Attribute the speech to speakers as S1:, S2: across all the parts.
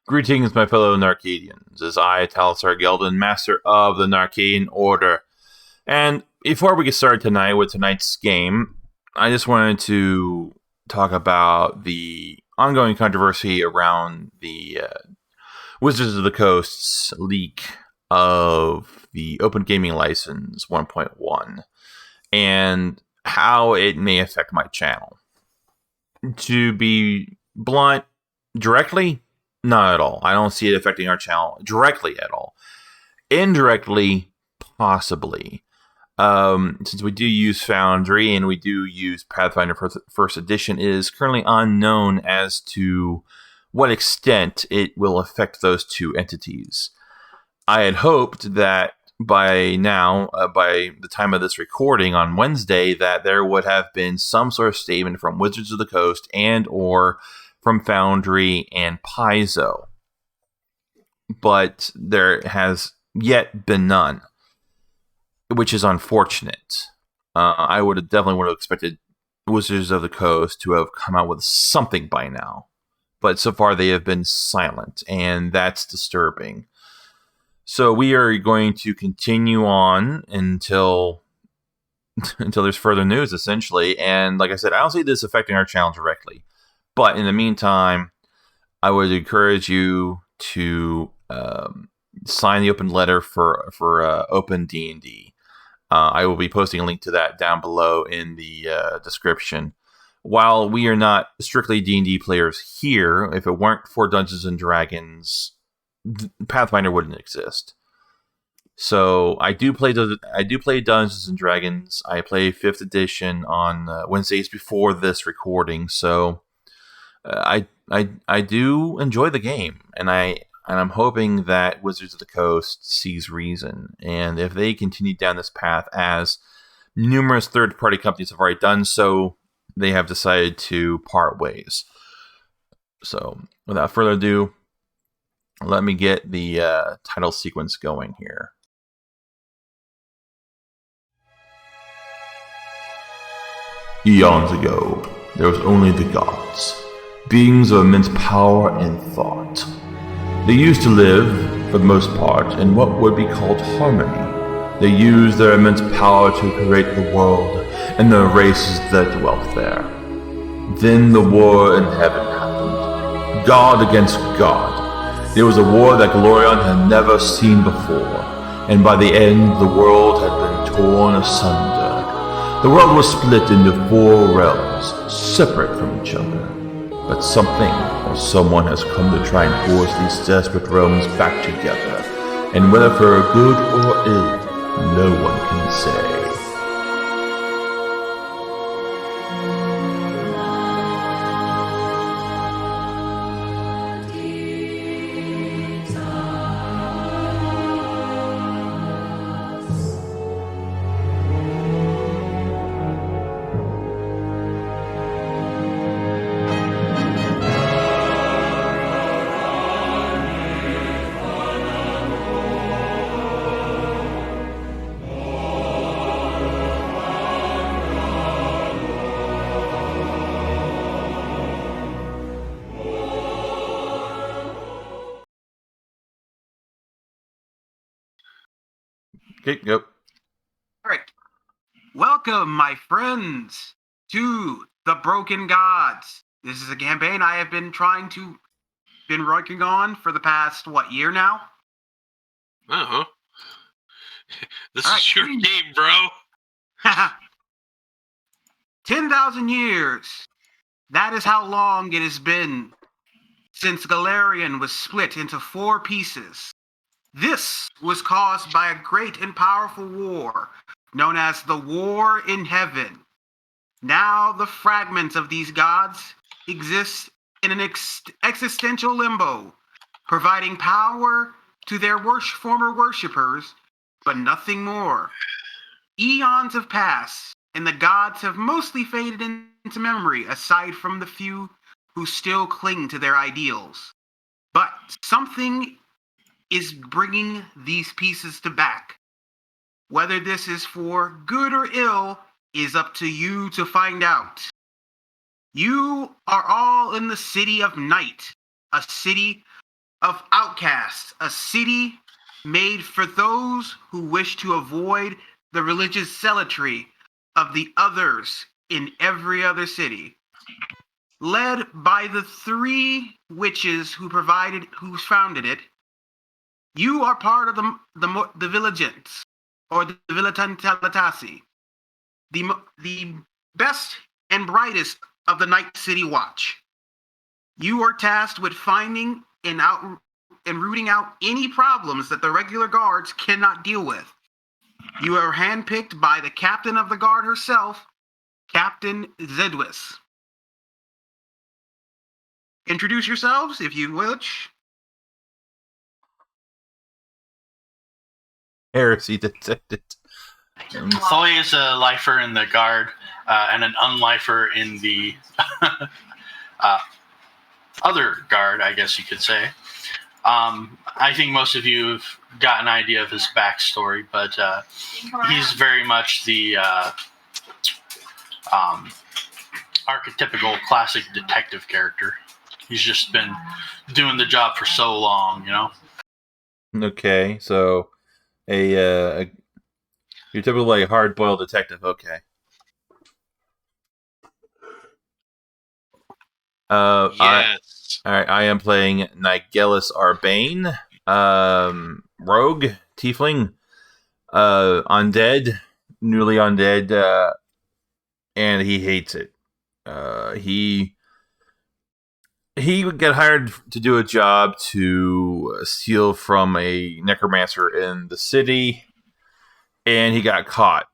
S1: Greetings, my fellow Narcadians, as I, Talisar Gelden, Master of the Narcadian Order. And before we get started tonight with tonight's game, I just wanted to talk about the ongoing controversy around the Wizards of the Coast's leak of the Open Gaming License 1.1 and how it may affect my channel. To be blunt, directly, not at all. I don't see it affecting our channel directly at all. Indirectly, possibly. Since we do use Foundry and we do use Pathfinder First Edition, it is currently unknown as to what extent it will affect those two entities. I had hoped that by now, by the time of this recording on Wednesday, that there would have been some sort of statement from Wizards of the Coast and or from Foundry and Paizo. But there has yet been none, which is unfortunate. I definitely would have expected Wizards of the Coast to have come out with something by now. But so far they have been silent, and that's disturbing. So we are going to continue on until there's further news, essentially. And like I said, I don't see this affecting our channel directly. But in the meantime, I would encourage you to sign the open letter for Open D&D. I will be posting a link to that down below in the description. While we are not strictly D&D players here, if it weren't for Dungeons and Dragons, Pathfinder wouldn't exist. So I do play Dungeons and Dragons. I play 5th edition on Wednesdays before this recording. So I do enjoy the game, and I'm hoping that Wizards of the Coast sees reason, and if they continue down this path, as numerous third-party companies have already done so, they have decided to part ways. So without further ado, let me get the title sequence going here. Eons ago, there was only the gods, beings of immense power and thought. They used to live, for the most part, in what would be called harmony. They used their immense power to create the world and the races that dwelt there. Then the war in heaven happened. God against God. There was a war that Glorion had never seen before, and by the end the world had been torn asunder. The world was split into 4 realms, separate from each other. But something or someone has come to try and force these desperate realms back together, and whether for good or ill, no one can say. Okay, go.
S2: All right. Welcome, my friends, to the Broken Gods. This is a campaign I have been working on for the past, year now?
S3: Uh-huh. This is your game, bro.
S2: 10,000 years. That is how long it has been since Galarian was split into 4 pieces. This was caused by a great and powerful war, known as the War in Heaven. Now the fragments of these gods exist in an existential limbo, providing power to their former worshippers, but nothing more. Eons have passed, and the gods have mostly faded into memory, aside from the few who still cling to their ideals. But something is bringing these pieces to back. Whether this is for good or ill is up to you to find out. You are all in the City of Night, a city of Outcasts, a city made for those who wish to avoid the religious zealotry of the others in every other city. Led by the three witches who founded it, you are part of the Villagents, or the Villatantalatasi, the best and brightest of the Night City Watch. You are tasked with finding and rooting out any problems that the regular guards cannot deal with. You are handpicked by the captain of the guard herself, Captain Zedwis. Introduce yourselves, if you wish.
S1: Heresy detected.
S4: Thoy is a lifer in the guard and an unlifer in the other guard, I guess you could say. I think most of you have got an idea of his backstory, but he's very much the archetypical classic detective character. He's just been doing the job for so long, you know?
S1: Okay, so your typical like hard-boiled detective. Okay.
S3: Yes.
S1: All right. I am playing Nigellus Arbane, rogue, tiefling, undead, newly undead, and he hates it. He would get hired to do a job to steal from a necromancer in the city, and he got caught.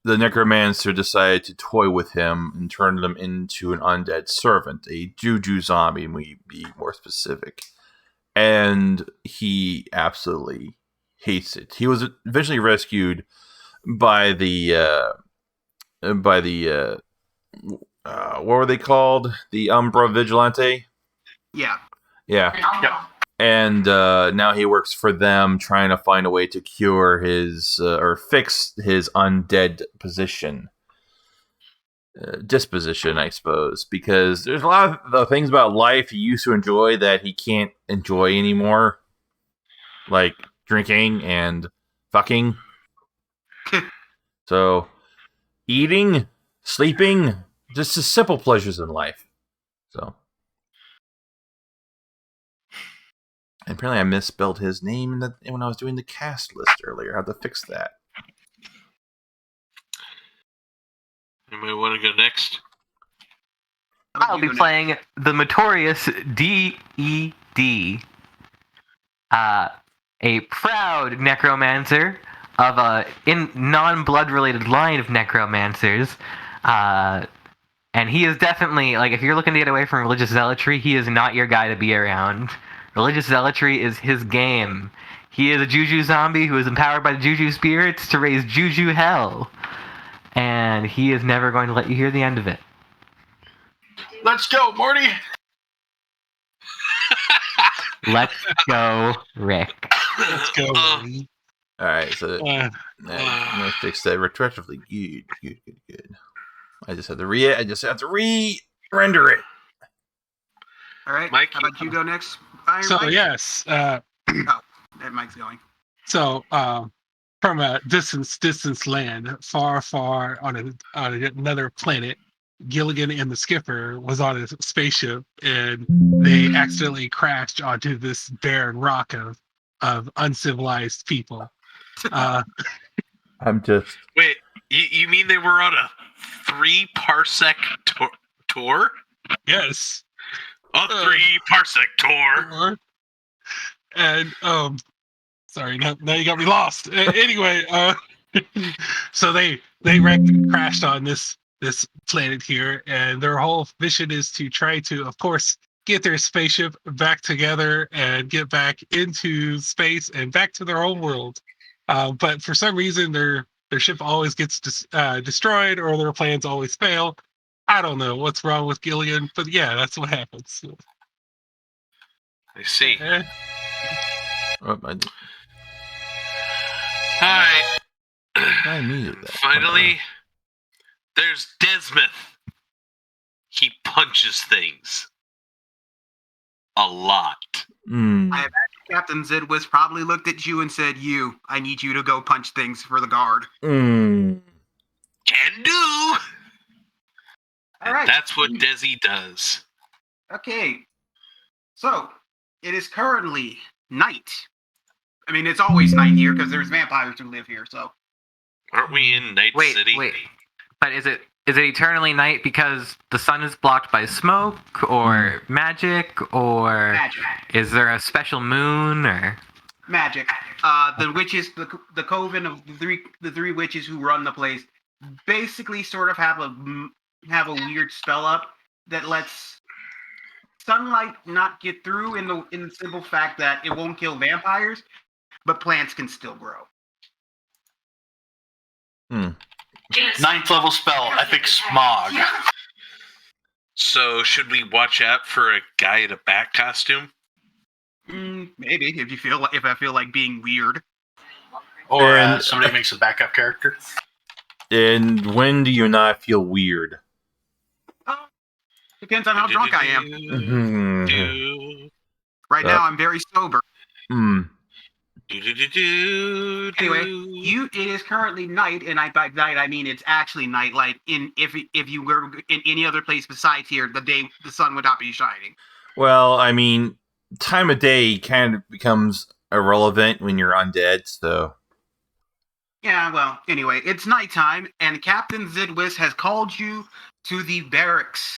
S1: The necromancer decided to toy with him and turn him into an undead servant, a juju zombie, we be more specific. And he absolutely hates it. He was eventually rescued by what were they called? The Umbra Vigilante?
S2: Yeah.
S1: Yeah.
S4: Yep.
S1: And now he works for them, trying to find a way to cure his or fix his undead disposition, I suppose, because there's a lot of the things about life he used to enjoy that he can't enjoy anymore, like drinking and fucking. So, eating, sleeping, just the simple pleasures in life. So. And apparently I misspelled his name when I was doing the cast list earlier. I have to fix that.
S3: Anybody want to go next?
S5: I'll be playing the notorious D.E.D., a proud necromancer of a non-blood related line of necromancers. And he is definitely, like, if you're looking to get away from religious zealotry, he is not your guy to be around. Religious zealotry is his game. He is a juju zombie who is empowered by the juju spirits to raise juju hell. And he is never going to let you hear the end of it.
S4: Let's go, Morty!
S5: Let's go, Rick.
S6: Let's go. Morty.
S1: Alright, so I'm gonna fix that retroactively. Good. I just have to re-render it.
S2: All right,
S3: Mike,
S2: how about you go next?
S6: So
S2: Mike?
S6: yes,
S2: that Mike's going.
S6: so from a distant land, far on another planet, Gilligan and the skipper was on a spaceship, and they accidentally crashed onto this barren rock of uncivilized people.
S1: I'm just
S3: Wait, you mean they were on a 3-parsec tour?
S6: Yes.
S3: A 3-parsec tour.
S6: And sorry, now you got me lost. Anyway, so they crashed on this planet here, and their whole mission is to try to, of course, get their spaceship back together and get back into space and back to their own world. But for some reason, their ship always gets destroyed, or their plans always fail. I don't know what's wrong with Gilligan, but yeah, that's what happens.
S3: I see.
S1: I
S3: Alright.
S1: muted that.
S3: Finally, there's Desmith. He punches things. A lot.
S1: Hmm.
S2: I imagine Captain Zidwis probably looked at you and said, I need you to go punch things for the guard.
S1: Hmm.
S3: Can do.
S2: All
S3: And
S2: right.
S3: that's what Desi does.
S2: Okay. So, it is currently night. I mean, it's always night here because there's vampires who live here, so.
S3: Aren't we in Night City?
S5: Wait. But is it eternally night because the sun is blocked by smoke or magic, or
S2: Magic.
S5: is there a special moon or?
S2: Magic. The witches, the coven of the three witches who run the place, basically sort of have a weird spell up that lets sunlight not get through in the simple fact that it won't kill vampires, but plants can still grow.
S1: Hmm.
S4: 9th level spell, Epic Smog.
S3: So should we watch out for a guy in a bat costume?
S2: Maybe if I feel like being weird.
S4: Or
S1: And-
S4: somebody makes a backup character.
S1: And when do you not feel weird?
S2: Depends on how drunk I am.
S1: Hmm.
S2: Right now, I'm very sober.
S1: Hmm.
S2: Anyway, it is currently night, and by night I mean it's actually night. Like if you were in any other place besides here, the sun would not be shining.
S1: Well, I mean, time of day kind of becomes irrelevant when you're undead, so.
S2: Yeah, well, anyway, it's nighttime, and Captain Zidwis has called you to the barracks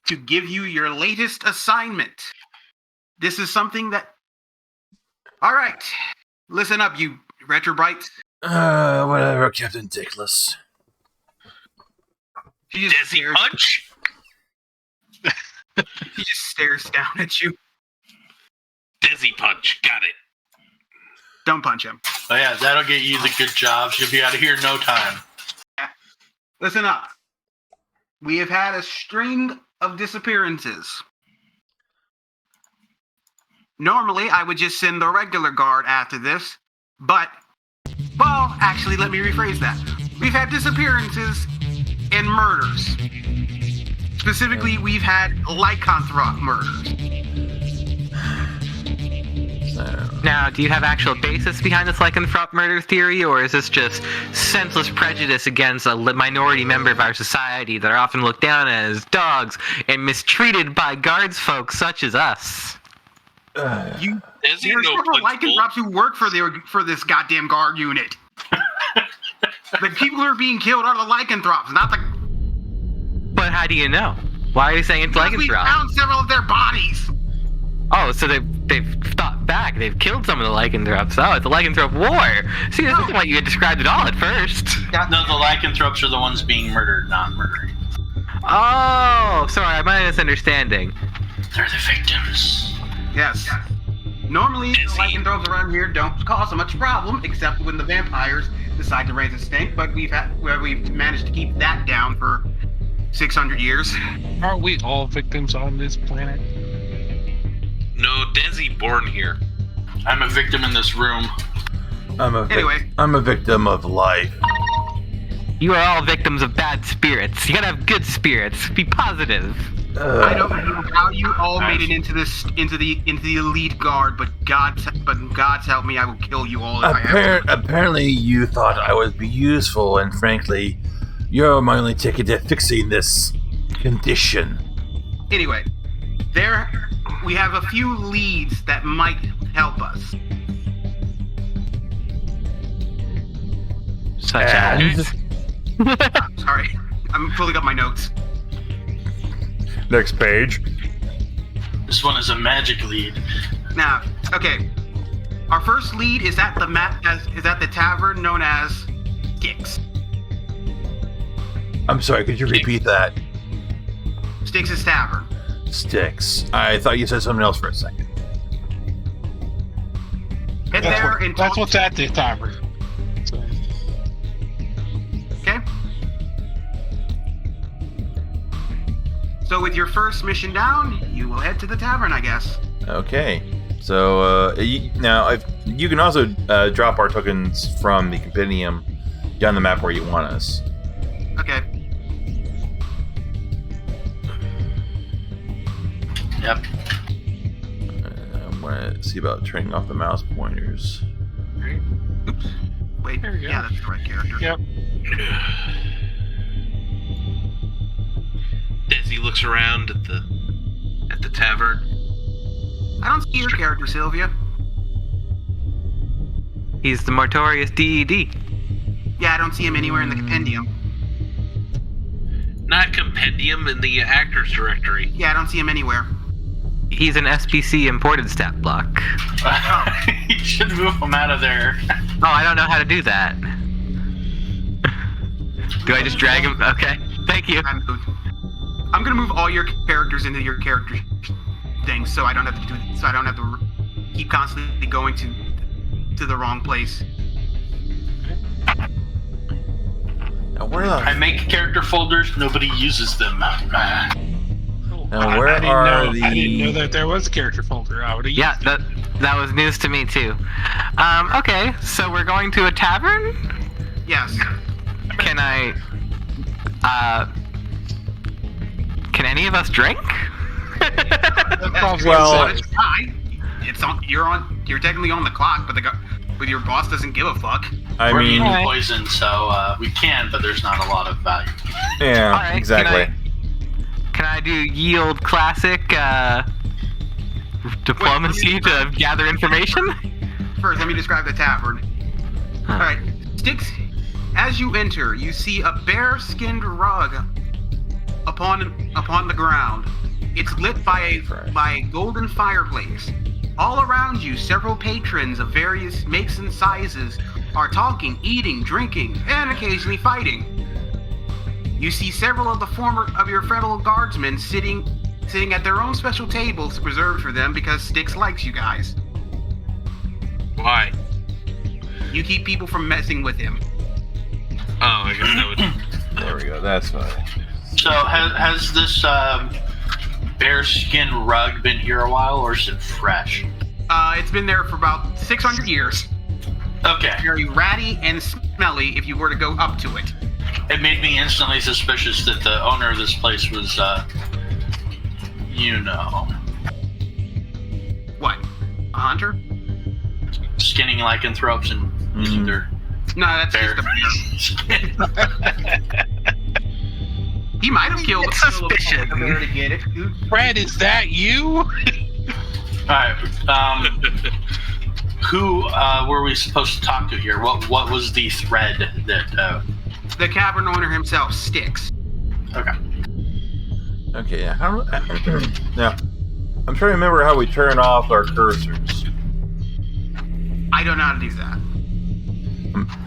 S2: to give you your latest assignment. This is something that. All right, listen up, you retrobrites.
S1: Whatever, Captain Dickless.
S2: She just
S3: Desi
S2: stares.
S3: punch?
S2: He just stares down at you.
S3: Desi punch. Got it.
S2: Don't punch him.
S4: Oh yeah, that'll get you the good job. She'll be out of here in no time.
S2: Listen up. We have had a string of disappearances. Normally, I would just send the regular guard after this, but, well, actually, let me rephrase that. We've had disappearances and murders. Specifically, we've had lycanthrope murders.
S5: Now, do you have actual basis behind this lycanthrope murder theory, or is this just senseless prejudice against a minority member of our society that are often looked down as dogs and mistreated by guards folks such as us?
S2: You,
S3: Desi
S2: there's
S3: no
S2: several
S3: punch bull.
S2: lycanthropes who work for this goddamn guard unit. The people who are being killed are the lycanthropes, not the.
S5: But how do you know? Why are you saying it's
S2: Because we
S5: lycanthrope?
S2: found several of their bodies.
S5: Oh, so they've thought back. They've killed some of the lycanthropes. Oh, it's a lycanthrope war. See, this isn't what you had described at all at first.
S4: No, the lycanthropes are the ones being murdered, not murdering.
S5: Oh, sorry, my misunderstanding.
S4: They're the victims.
S2: Yes. Normally, the
S3: Desi.
S2: lycanthropes around here don't cause so much problem, except when the vampires decide to raise a stink. But we've managed to keep that down for 600 years.
S6: Aren't we all victims on this planet?
S3: No, Desi born here.
S4: I'm a victim in this room.
S2: Anyway.
S1: I'm a victim of life.
S5: You are all victims of bad spirits. You gotta have good spirits. Be positive.
S2: I don't know how you all made it into the elite guard, but God's help me, I will kill you all if I have to.
S1: Apparently, you thought I would be useful, and frankly, you're my only ticket to fixing this condition.
S2: Anyway, we have a few leads that might help us.
S5: Such as.
S2: Sorry, I'm pulling up my notes.
S1: Next page.
S4: This one is a magic lead.
S2: Now, okay. Our first lead is at the tavern known as Styx.
S1: I'm sorry, could you repeat that?
S2: Styx's Tavern.
S1: Sticks. I thought you said something else for a second.
S2: Head there and
S6: That's
S2: talk.
S6: what's at the tavern. So,
S2: Okay. So with your first mission down, you will head to the tavern, I guess.
S1: Okay. So, now, you can also drop our tokens from the compendium down the map where you want us.
S2: Okay.
S4: Yep.
S1: want to see about turning off the mouse pointers.
S6: Right.
S2: Oops. Wait.
S6: There we go.
S2: Yeah, that's the right character.
S6: Yep.
S3: Desi looks around at the tavern.
S2: I don't see your character, Sylvia.
S5: He's the Mortorious DED.
S2: Yeah, I don't see him anywhere in the compendium.
S3: Not compendium in the actors directory.
S2: Yeah, I don't see him anywhere.
S5: He's an SBC imported stat block.
S4: You should move him out of there.
S5: Oh, I don't know how to do that. Do I just drag him? Okay. Thank you.
S2: I'm gonna move all your characters into your character thing, so I don't have to do. So I don't have to keep constantly going to the wrong place.
S1: Now, where the
S4: I make character folders. Nobody uses them.
S1: Now, where are the?
S6: I didn't know that there was a character folder. I would have
S5: Yeah, that was news to me too. Okay, so we're going to a tavern?
S2: Yes.
S5: Can can any of us drink?
S1: Well-
S2: It's fine. It's on. You're technically on the clock, but your boss doesn't give a fuck.
S1: I
S4: We're
S1: mean,
S4: immune to
S5: Alright.
S4: poison, so we can, but there's not a lot of value.
S1: yeah,
S5: Alright,
S1: exactly.
S5: Can I do yield classic diplomacy to gather information?
S2: First, let me describe the tavern. All right, Sticks. As you enter, you see a bear-skinned rug upon the ground. It's lit by a golden fireplace. All around you, several patrons of various makes and sizes are talking, eating, drinking, and occasionally fighting. You see several of your fellow guardsmen sitting at their own special tables reserved for them because Styx likes you guys.
S3: Why?
S2: You keep people from messing with him.
S3: Oh, I guess that would.
S1: There we go. That's fine.
S4: So has this bearskin rug been here a while, or is it fresh?
S2: It's been there for about 600 years.
S4: Okay.
S2: Very ratty and smelly if you were to go up to it.
S4: It made me instantly suspicious that the owner of this place was,
S2: What? A hunter?
S4: skinning lycanthropes and using their
S2: No, that's
S4: bear.
S2: just a bear. He might have killed
S5: It's
S2: a
S5: suspicion.
S2: bear to get it. Dude.
S6: Fred, is that you?
S4: Alright, who were we supposed to talk to here? What was the thread that,
S2: The cavern owner himself, Styx.
S4: okay.
S1: Okay, yeah. Now, I'm trying to remember how we turn off our cursors.
S2: I don't know how to do that.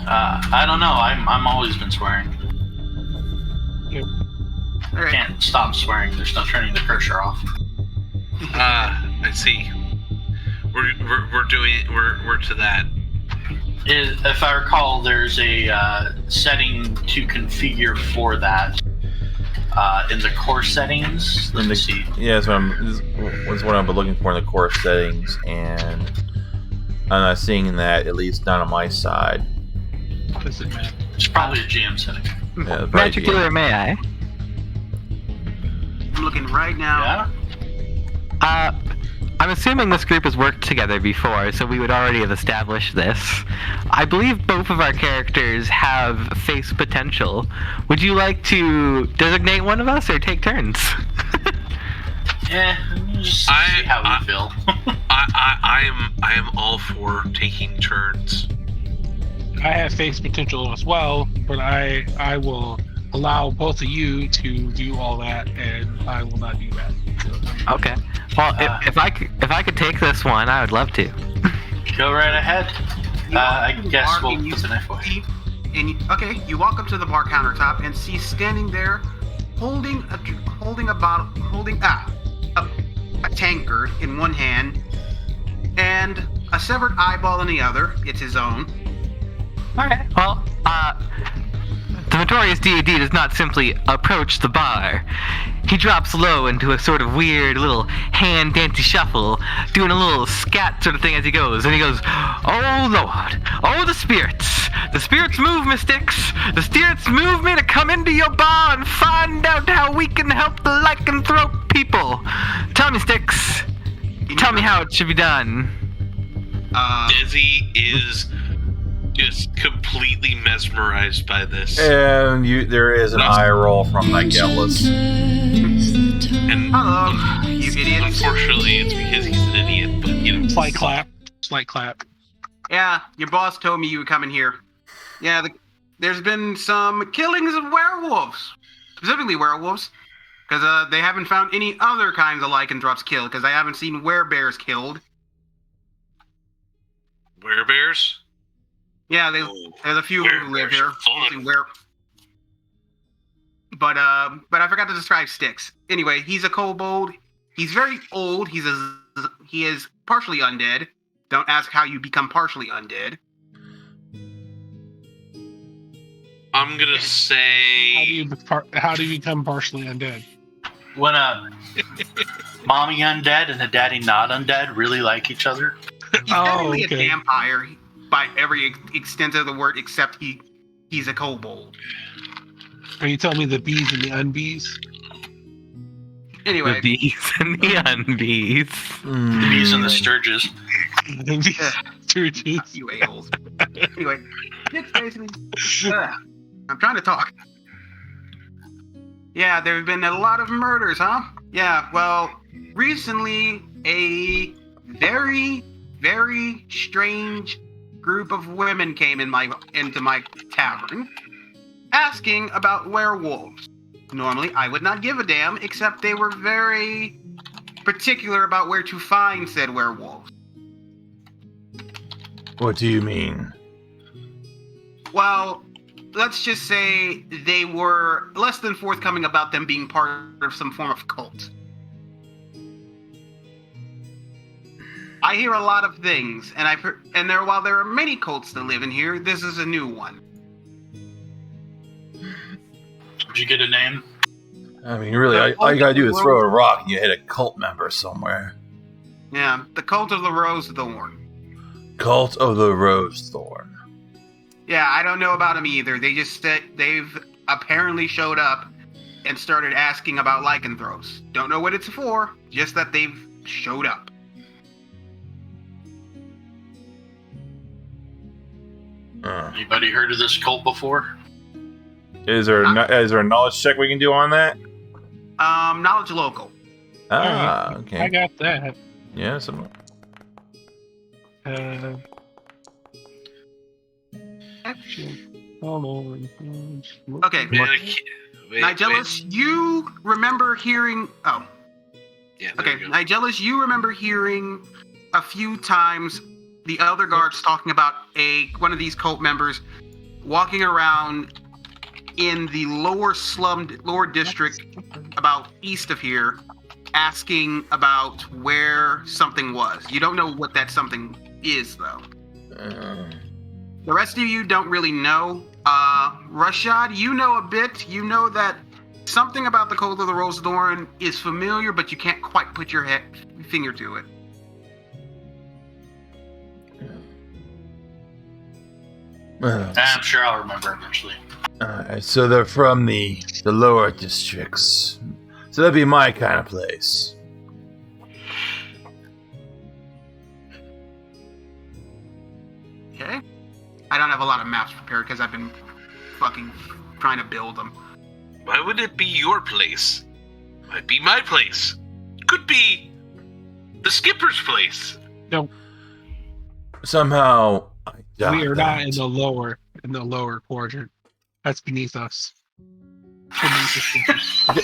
S4: I don't know, I'm always been swearing.
S2: All right.
S4: Can't stop swearing, there's no turning the cursor off.
S3: I see. We're to that.
S4: If I recall, there's a setting to configure for that in the core settings. Let me see.
S1: Yeah, that's what I'm looking for in the core settings, and I'm not seeing that, at least not on my side.
S6: What is it, man?
S4: It's probably a GM setting.
S1: Yeah, it's
S5: Magic
S1: probably-
S5: Dealer, may I?
S2: I'm looking right now.
S4: Yeah?
S5: I'm assuming this group has worked together before, so we would already have established this. I believe both of our characters have face potential. Would you like to designate one of us or take turns?
S4: Just see how we feel.
S3: I am all for taking turns.
S6: I have face potential as well, but I will allow both of you to do all that, and I will not do that.
S5: Okay. Well, if I could take this one, I would love to.
S4: Go right ahead. I
S2: You
S4: guess
S2: walk
S4: we'll
S2: and you
S4: put the knife away.
S2: see- okay, you walk up to the bar countertop and see standing there, holding a tankard in one hand and a severed eyeball in the other. It's his own.
S5: Alright. Well, the notorious DAD does not simply approach the bar. He drops low into a sort of weird little hand dancey shuffle, doing a little scat sort of thing as he goes. And he goes, "Oh Lord, oh the spirits move me, Styx. The spirits move me to come into your bar and find out how we can help the lycanthrope people. Tell me, Styx, Tell me how it should be done.
S3: Desi is just completely mesmerized by this.
S1: And there is an eye roll from Nigellus.
S3: And
S2: Hello, you idiots.
S3: unfortunately, it's because he's an idiot, but you know.
S6: Slight clap. Slight clap.
S2: Yeah, your boss told me you would come in here. Yeah, there's been some killings of werewolves. Specifically werewolves. Because they haven't found any other kinds of lycanthropes killed. Because I haven't seen werebears killed.
S3: Werebears?
S2: Yeah, there's a few who live here. But I forgot to describe Styx. Anyway, he's a kobold. He's very old. He is partially undead. Don't ask how you become partially undead.
S3: I'm gonna say.
S6: How do you become partially undead?
S4: When a mommy undead and a daddy not undead really like each other.
S2: He's technically a vampire by every extent of the word, except he's a kobold.
S6: Are you telling me the bees and the unbees?
S2: Anyway.
S5: The bees and the unbees.
S4: The bees and the sturges.
S6: Sturges.
S2: You a-holes. Anyway. It's basically... I'm trying to talk. Yeah, there have been a lot of murders, huh? Yeah, well, recently a very, very strange group of women came into my tavern asking about werewolves. Normally, I would not give a damn, except they were very particular about where to find said werewolves.
S1: What do you mean?
S2: Well, let's just say they were less than forthcoming about them being part of some form of cult. I hear a lot of things, while there are many cults that live in here, this is a new one.
S4: Did you get a name?
S1: I mean, really, all you gotta do is throw a rock and you hit a cult member somewhere.
S2: Yeah, the Cult of the Rose Thorn.
S1: Cult of the Rose Thorn.
S2: Yeah, I don't know about them either. They just said they've apparently showed up and started asking about lycanthropes. Don't know what it's for, just that they've showed up.
S4: Anybody heard of this cult before?
S1: Is there a knowledge check we can do on that?
S2: Knowledge local.
S1: Okay.
S6: I got that.
S1: Yeah, some.
S6: Action. Hold on.
S2: Okay. Nigellus, you remember hearing... Oh.
S3: Yeah,
S2: Okay, Nigellus, you remember hearing a few times the other guards talking about one of these cult members walking around in the lower district about east of here, asking about where something was. You don't know what that something is, though. The rest of you don't really know. Rashad, you know a bit. You know that something about the Cult of the Rose Thorn is familiar, but you can't quite put your finger to it.
S4: I'm sure I'll remember eventually.
S1: Alright, so they're from the lower districts. So that'd be my kind of place.
S2: Okay. I don't have a lot of maps prepared because I've been fucking trying to build them.
S3: Why would it be your place? Might be my place. Could be the skipper's place.
S6: No,
S1: Somehow, I doubt
S6: we are
S1: that.
S6: not in the lower quadrant. That's beneath us.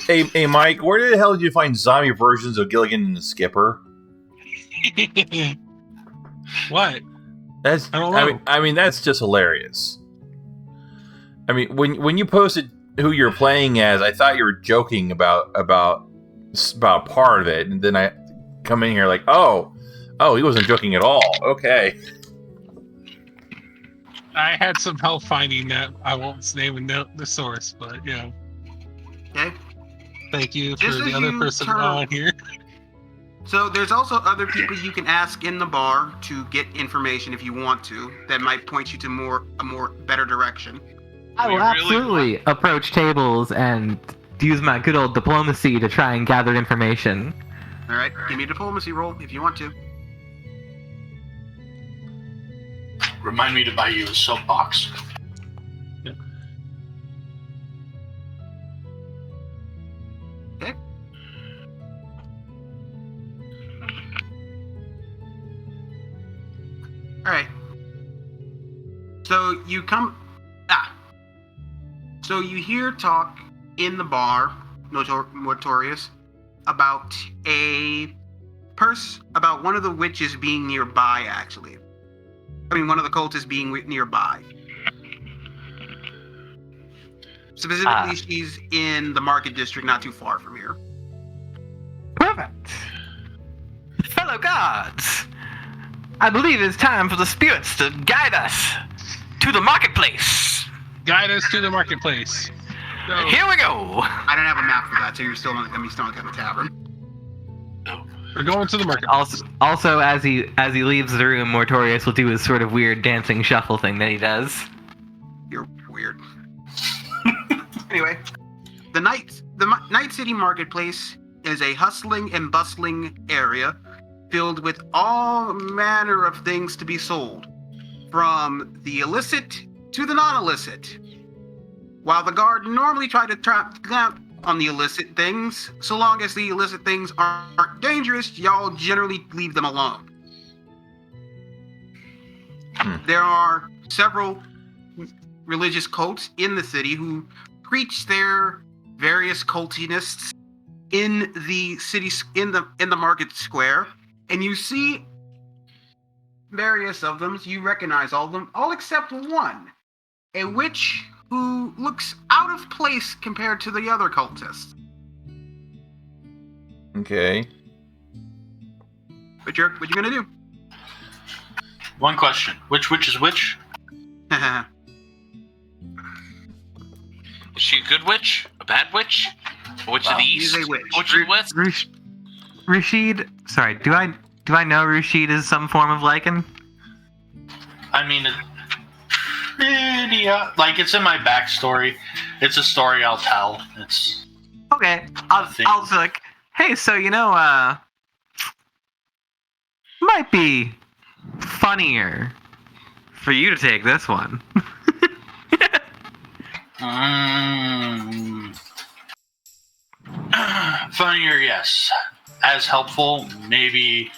S1: Hey, Mike, where the hell did you find zombie versions of Gilligan and the Skipper?
S6: What?
S1: That's
S6: I don't know.
S1: I mean, that's just hilarious. I mean, when you posted who you're playing as, I thought you were joking about part of it, and then I come in here like, oh, he wasn't joking at all. Okay.
S6: I had some help finding that. I won't name the source, but yeah.
S2: Okay.
S6: Thank you for
S2: Just
S6: the
S2: as
S6: other
S2: you
S6: person
S2: turn-
S6: on here.
S2: So there's also other people you can ask in the bar to get information if you want to. That might point you to a more better direction.
S5: I will
S3: We really
S5: absolutely approach tables and use my good old diplomacy to try and gather information.
S2: All right, give me a diplomacy roll if you want to.
S4: Remind me to buy you a soapbox.
S2: Okay. All right. So you come. So you hear talk in the bar, notorious, about about one of the witches being nearby. Actually, I mean one of the cultists being nearby. Specifically, she's in the market district, not too far from here.
S5: Perfect. Fellow gods, I believe it's time for the spirits to guide us to the marketplace.
S6: Guide us to the marketplace. So,
S5: Here we go.
S2: I don't have a map for that, so you're still not gonna be stuck at the tavern.
S6: we're going to the market.
S5: Also, as he leaves the room, Mortorius will do his sort of weird dancing shuffle thing that he does.
S2: You're weird. Anyway, the Night City Marketplace is a hustling and bustling area filled with all manner of things to be sold, from the illicit to the non-illicit. While the guard normally try to trap on the illicit things, so long as the illicit things aren't dangerous, y'all generally leave them alone. There are several religious cults in the city who preach their various cultists in the city, in the market square, and you see various of them. You recognize all of them, all except one, a witch who looks out of place compared to the other cultists.
S1: Okay.
S2: What you gonna do?
S4: One question. Which witch is which?
S3: Is she a good witch? A bad witch? A witch of the
S2: She's
S3: east?
S2: a witch.
S3: A witch of the west?
S5: Rashid, sorry, do I know Rashid is some form of lichen?
S4: I mean, pretty, like, it's in my backstory. It's a story I'll tell. It's
S5: Okay, I'll be like, hey, so might be funnier for you to take this one.
S4: Funnier, yes. As helpful, maybe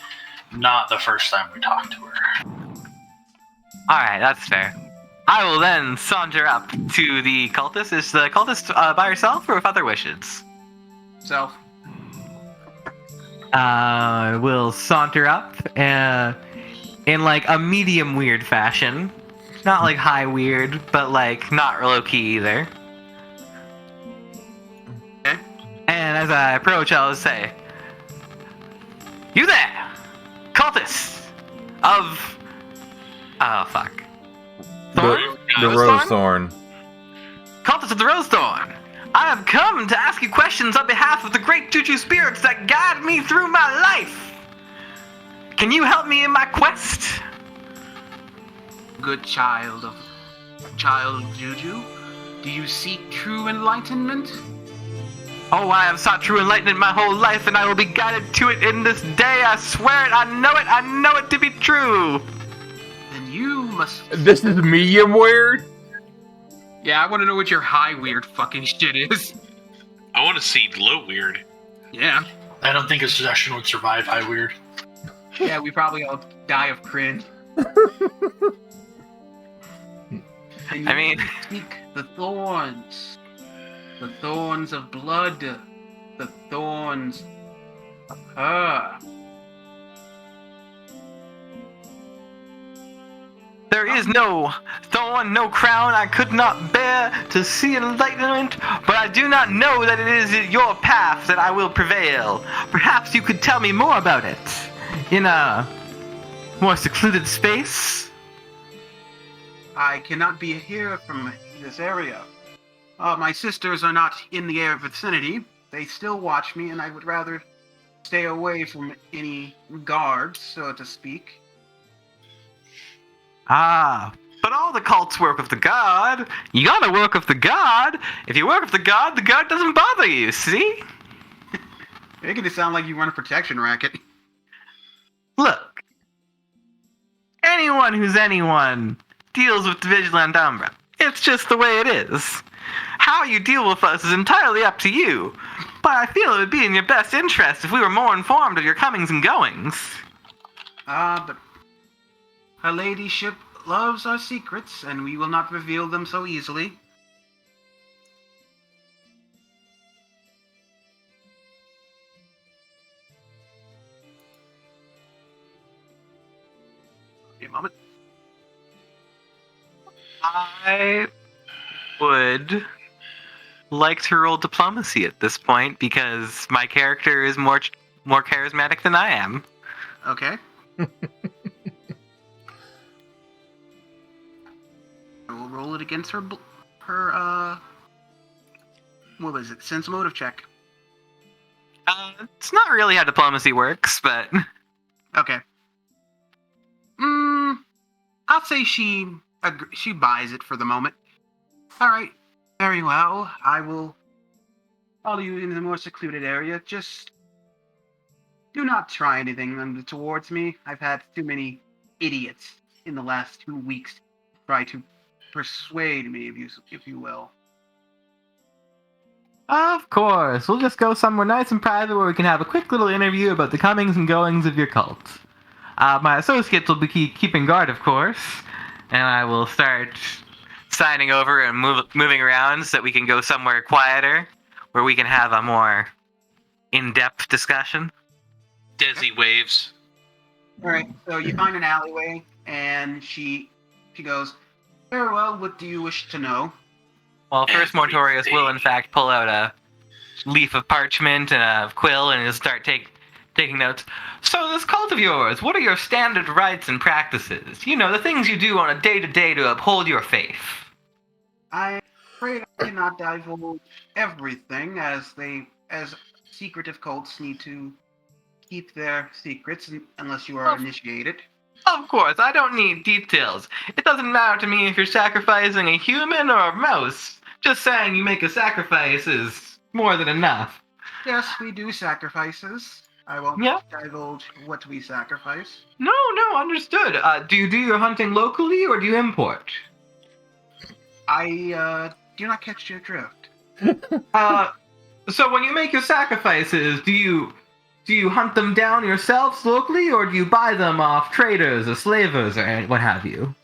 S4: not the first time we talked to her.
S5: Alright, that's fair. I will then saunter up to the cultist. Is the cultist by herself or with other wishes?
S2: Self.
S5: Will saunter up in like a medium weird fashion. Not like high weird, but like not low key either.
S2: Okay.
S5: And as I approach, I'll say, "You there, cultist of fuck, Thorn?
S1: The Rose Thorn.
S5: Cultist of the Rose Thorn. I have come to ask you questions on behalf of the great Juju spirits that guide me through my life. Can you help me in my quest?"
S2: Good child of Juju, do you seek true enlightenment?
S5: Oh, I have sought true enlightenment my whole life, and I will be guided to it in this day. I swear it. I know it to be true.
S2: Then you must.
S1: This is medium weird?
S2: Yeah, I want to know what your high weird fucking shit is.
S3: I want to see low weird.
S2: Yeah.
S4: I don't think a session would survive high weird.
S2: Yeah, we probably all die of cringe. And
S5: I mean,
S2: seek the thorns of blood, the thorns of her.
S5: there is no thorn, no crown I could not bear to see enlightenment, but I do not know that it is your path that I will prevail. Perhaps you could tell me more about it in a more secluded space.
S2: I cannot be here from this area. My sisters are not in the air vicinity. They still watch me, and I would rather stay away from any guards, so to speak.
S5: But all the cults work with the god. You gotta work with the god. If you work with the god doesn't bother you, see?
S2: Making it sound like you run a protection racket.
S5: Look, anyone who's anyone deals with the Vigilant Umbra. It's just the way it is. How you deal with us is entirely up to you, but I feel it would be in your best interest if we were more informed of your comings and goings.
S2: But her ladyship loves our secrets, and we will not reveal them so easily. A moment.
S5: I would like to roll diplomacy at this point because my character is more charismatic than I am.
S2: Okay. I will roll it against her what was it? Sense motive check.
S5: It's not really how diplomacy works, but
S2: Okay. I'll say she buys it for the moment. All right. Very well. I will follow you in a more secluded area. Just do not try anything towards me. I've had too many idiots in the last 2 weeks try to persuade me, if you will.
S5: of course, we'll just go somewhere nice and private where we can have a quick little interview about the comings and goings of your cult. My associates will be keeping guard, of course, and I will start signing over and moving around so that we can go somewhere quieter where we can have a more in-depth discussion.
S3: Desi waves.
S2: All right. So you find an alleyway, and she goes, "Very well. What do you wish to know?"
S5: Well, first Mortorius will in fact pull out a leaf of parchment and a quill and he'll start taking notes. So this cult of yours, what are your standard rites and practices? You know, the things you do on a day-to-day to uphold your faith.
S2: I'm afraid I cannot divulge everything, as secretive cults need to keep their secrets unless you are initiated.
S5: Of course, I don't need details. It doesn't matter to me if you're sacrificing a human or a mouse. Just saying you make a sacrifice is more than enough.
S2: Yes, we do sacrifices. I won't divulge what we sacrifice.
S5: No, understood. Do you do your hunting locally or do you import?
S2: I do not catch your drift.
S5: So when you make your sacrifices, do you hunt them down yourselves locally, or do you buy them off traders or slavers or what have you?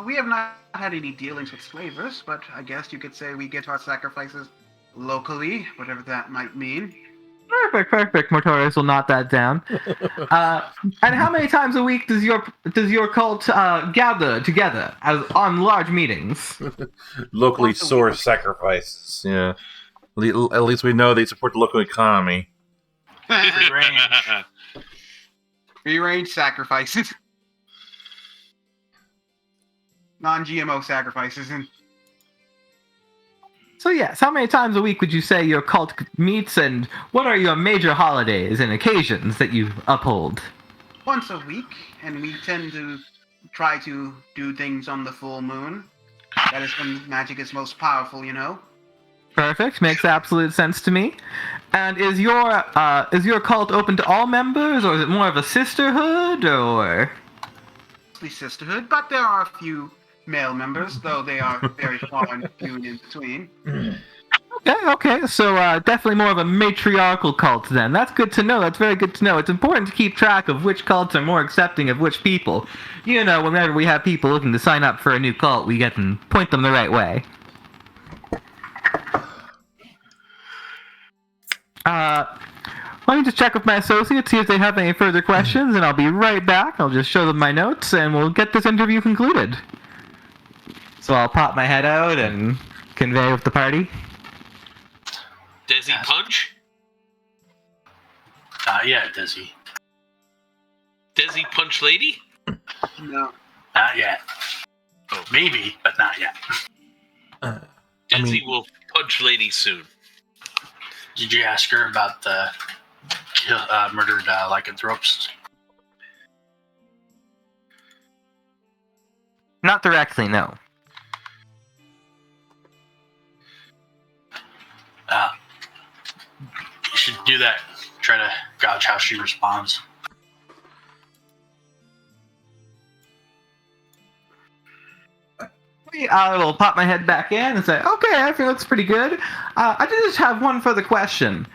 S2: We have not had any dealings with slavers, but I guess you could say we get our sacrifices locally, whatever that might mean.
S5: Perfect. Mortorius will note that down. And how many times a week does your cult gather together on large meetings?
S1: Locally sourced sacrifices. Yeah. At least we know they support the local economy.
S2: Free range sacrifices. Non-GMO sacrifices. And
S5: So yes, how many times a week would you say your cult meets, and what are your major holidays and occasions that you uphold?
S2: once a week, and we tend to try to do things on the full moon. That is when magic is most powerful, you know.
S5: Perfect. Makes absolute sense to me. And is your cult open to all members, or is it more of a sisterhood, or?
S2: Mostly sisterhood, but there are a few male members, though they are very far and few in between.
S5: Okay. So definitely more of a matriarchal cult then. That's good to know. That's very good to know. It's important to keep track of which cults are more accepting of which people. You know, whenever we have people looking to sign up for a new cult, we get them, point them the right way. Let me just check with my associates, see if they have any further questions, and I'll be right back. I'll just show them my notes, and we'll get this interview concluded. So I'll pop my head out and convey with the party.
S3: Desi punch?
S4: Yeah, Desi.
S3: Desi punch lady?
S2: No.
S4: Not yet.
S3: Oh.
S4: Maybe, but not yet.
S3: Desi will punch lady soon.
S4: Did you ask her about the murdered lycanthropes?
S5: Not directly, no.
S4: should do that. Try to gauge how she responds.
S5: I will pop my head back in and say, okay, everything looks pretty good. I did just have one further question.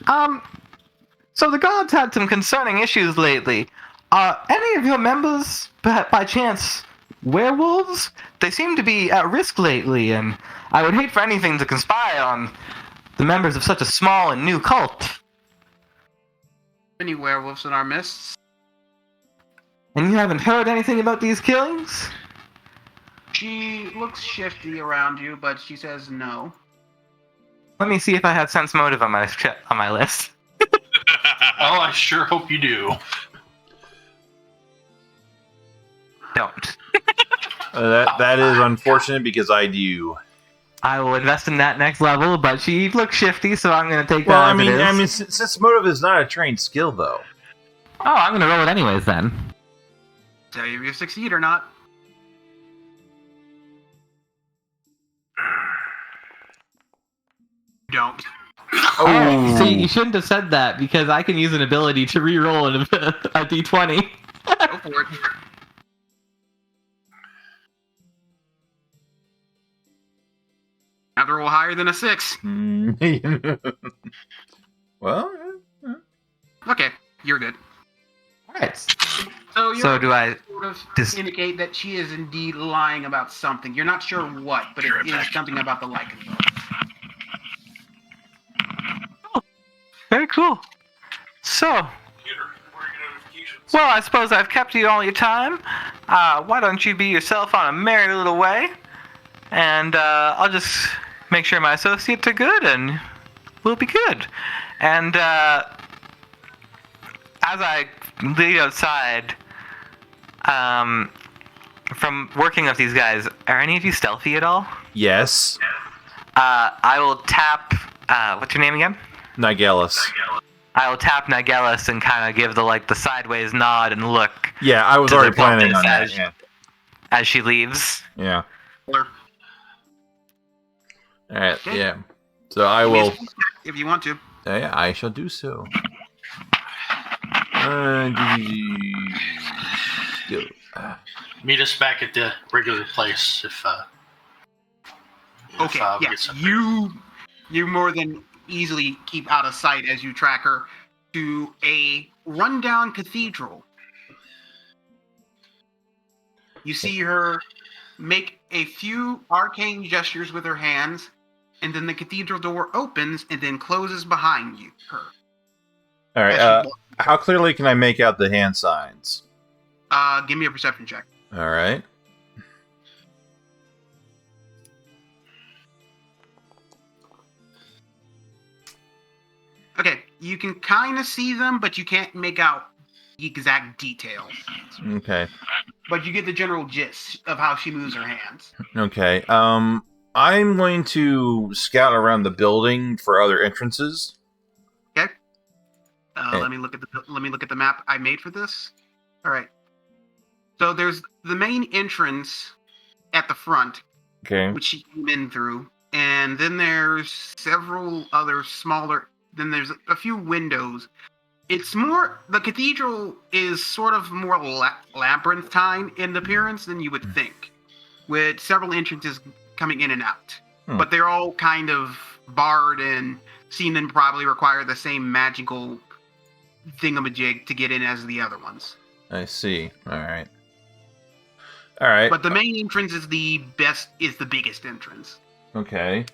S5: So the gods had some concerning issues lately. Are any of your members, by chance, werewolves? They seem to be at risk lately, and I would hate for anything to conspire on the members of such a small and new cult.
S2: Any werewolves in our midst?
S5: And you haven't heard anything about these killings?
S2: She looks shifty around you, but she says no.
S5: Let me see if I have sense motive on my list.
S4: Oh, I sure hope you do.
S5: Don't.
S1: That is unfortunate because I do.
S5: I will invest in that next level, but she looks shifty, so I'm going to take
S1: Well,
S5: that as it is.
S1: sense motive is not a trained skill, though.
S5: Oh, I'm going to roll it anyways, then.
S2: Tell you if you succeed or not. Don't.
S5: Oh, see, you shouldn't have said that, because I can use an ability to re-roll a d20.
S2: Go for it. Have to roll higher than a 6.
S1: Well,
S2: Okay, you're good.
S5: Alright.
S2: So you're
S5: So do I...
S2: sort of
S5: dis-
S2: indicate that she is indeed lying about something. You're not sure what, but it is something about the lycanthrope.
S5: Very cool. So, well, I suppose I've kept you all your time. Why don't you be yourself on a merry little way? And I'll just make sure my associates are good, and we'll be good. And as I lead outside, from working with these guys, are any of you stealthy at all?
S1: yes.
S5: I will tap. What's your name again?
S1: Nigellus.
S5: I will tap Nigellus and kind of give the sideways nod and look
S1: Yeah, I was
S5: To
S1: already
S5: the
S1: planning on that.
S5: as-
S1: Yeah.
S5: as she leaves.
S1: Yeah.
S2: Or
S1: All right.
S2: Okay.
S1: Yeah. So I will.
S2: if you want to.
S1: Yeah, I shall do so. Skill.
S4: Meet us back at the regular place if
S2: Okay,
S4: we
S2: yeah,
S4: get something.
S2: you more than easily keep out of sight as you track her to a rundown cathedral. You see her make a few arcane gestures with her hands, and then the cathedral door opens and then closes behind her.
S1: All right.
S2: As she
S1: How clearly can I make out the hand signs?
S2: give me a perception check.
S1: All right.
S2: Okay, you can kind of see them, but you can't make out the exact details.
S1: Okay.
S2: But you get the general gist of how she moves her hands.
S1: Okay. I'm going to scout around the building for other entrances.
S2: Okay.
S1: Okay.
S2: Let me look at the map I made for this. All right. So there's the main entrance at the front,
S1: Okay.
S2: which she came in through, and then there's several other smaller. Then there's a few windows. It's more, the cathedral is sort of more labyrinthine in appearance than you would think, with several entrances coming in and out. But they're all kind of barred and seem to probably require the same magical thingamajig to get in as the other ones.
S1: I see. All right. All right.
S2: But the main entrance is the biggest entrance.
S1: Okay.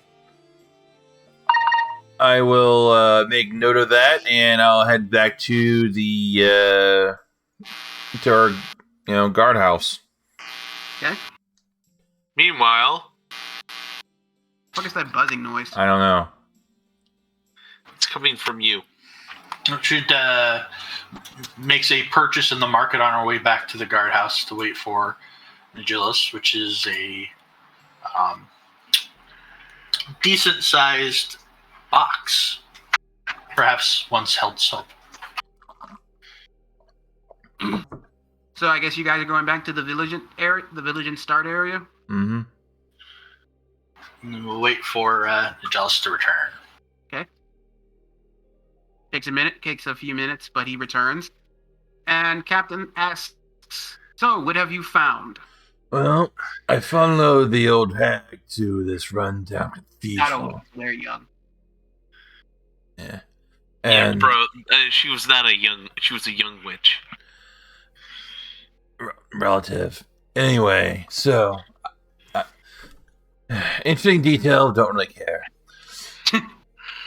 S1: I will make note of that, and I'll head back to the to our guardhouse.
S2: Okay?
S3: Meanwhile,
S2: What is that buzzing noise?
S1: I don't know.
S3: it's coming from you.
S4: Should makes a purchase in the market on our way back to the guardhouse to wait for Nigellus, which is a decent-sized box, perhaps once held so.
S2: So I guess you guys are going back to the village and start area.
S1: Mm-hmm.
S4: And we'll wait for Nigellus to return.
S2: Takes a few minutes, but he returns. And Captain asks, "So, what have you found?"
S1: Well, I followed the old hag to this rundown
S2: Not
S1: cathedral.
S2: old, very young.
S1: Yeah.
S3: Yeah,
S1: And
S3: bro. She was not a young. She was a young witch.
S1: relative. Anyway, so interesting detail. Don't really care.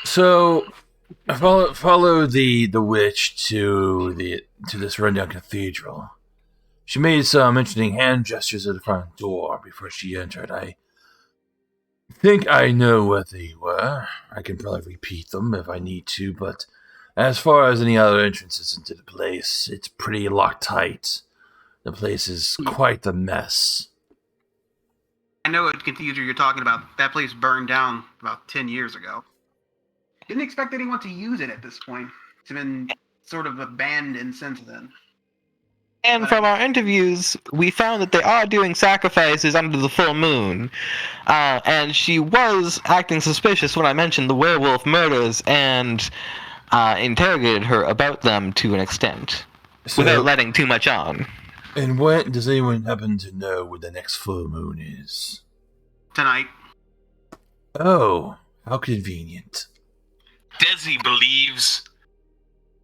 S1: So I followed the witch to this rundown cathedral. She made some interesting hand gestures at the front door before she entered. I think I know what they were. I can probably repeat them if I need to, but as far as any other entrances into the place, it's pretty locked tight. The place is quite a mess.
S2: I know what cathedral you're talking about. That place burned down about 10 years ago. Didn't expect anyone to use it at this point. It's been sort of abandoned since then.
S5: And from our interviews, we found that they are doing sacrifices under the full moon. And she was acting suspicious when I mentioned the werewolf murders and interrogated her about them to an extent, without letting too much on.
S1: And when does anyone happen to know when the next full moon is?
S2: Tonight.
S1: Oh, how convenient.
S3: Desi believes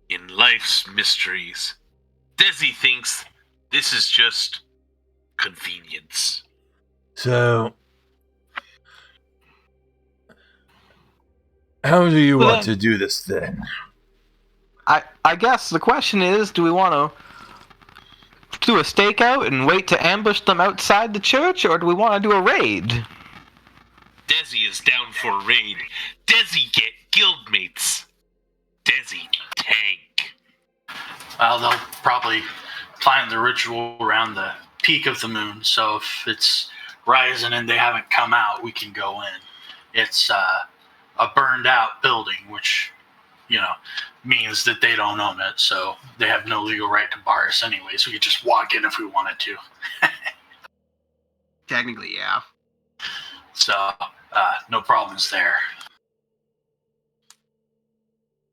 S3: in life's mysteries. Desi thinks this is just convenience.
S1: So, how do you want to do this then?
S5: I guess the question is, do we want to do a stakeout and wait to ambush them outside the church, or do we want to do a raid?
S3: Desi is down for a raid. Desi get guildmates. Desi tank.
S4: Well, they'll probably plan the ritual around the peak of the moon, so if it's rising and they haven't come out, we can go in. It's a burned out building, which, means that they don't own it, so they have no legal right to bar us anyway, so we could just walk in if we wanted to.
S2: Technically, yeah.
S4: So, no problems there.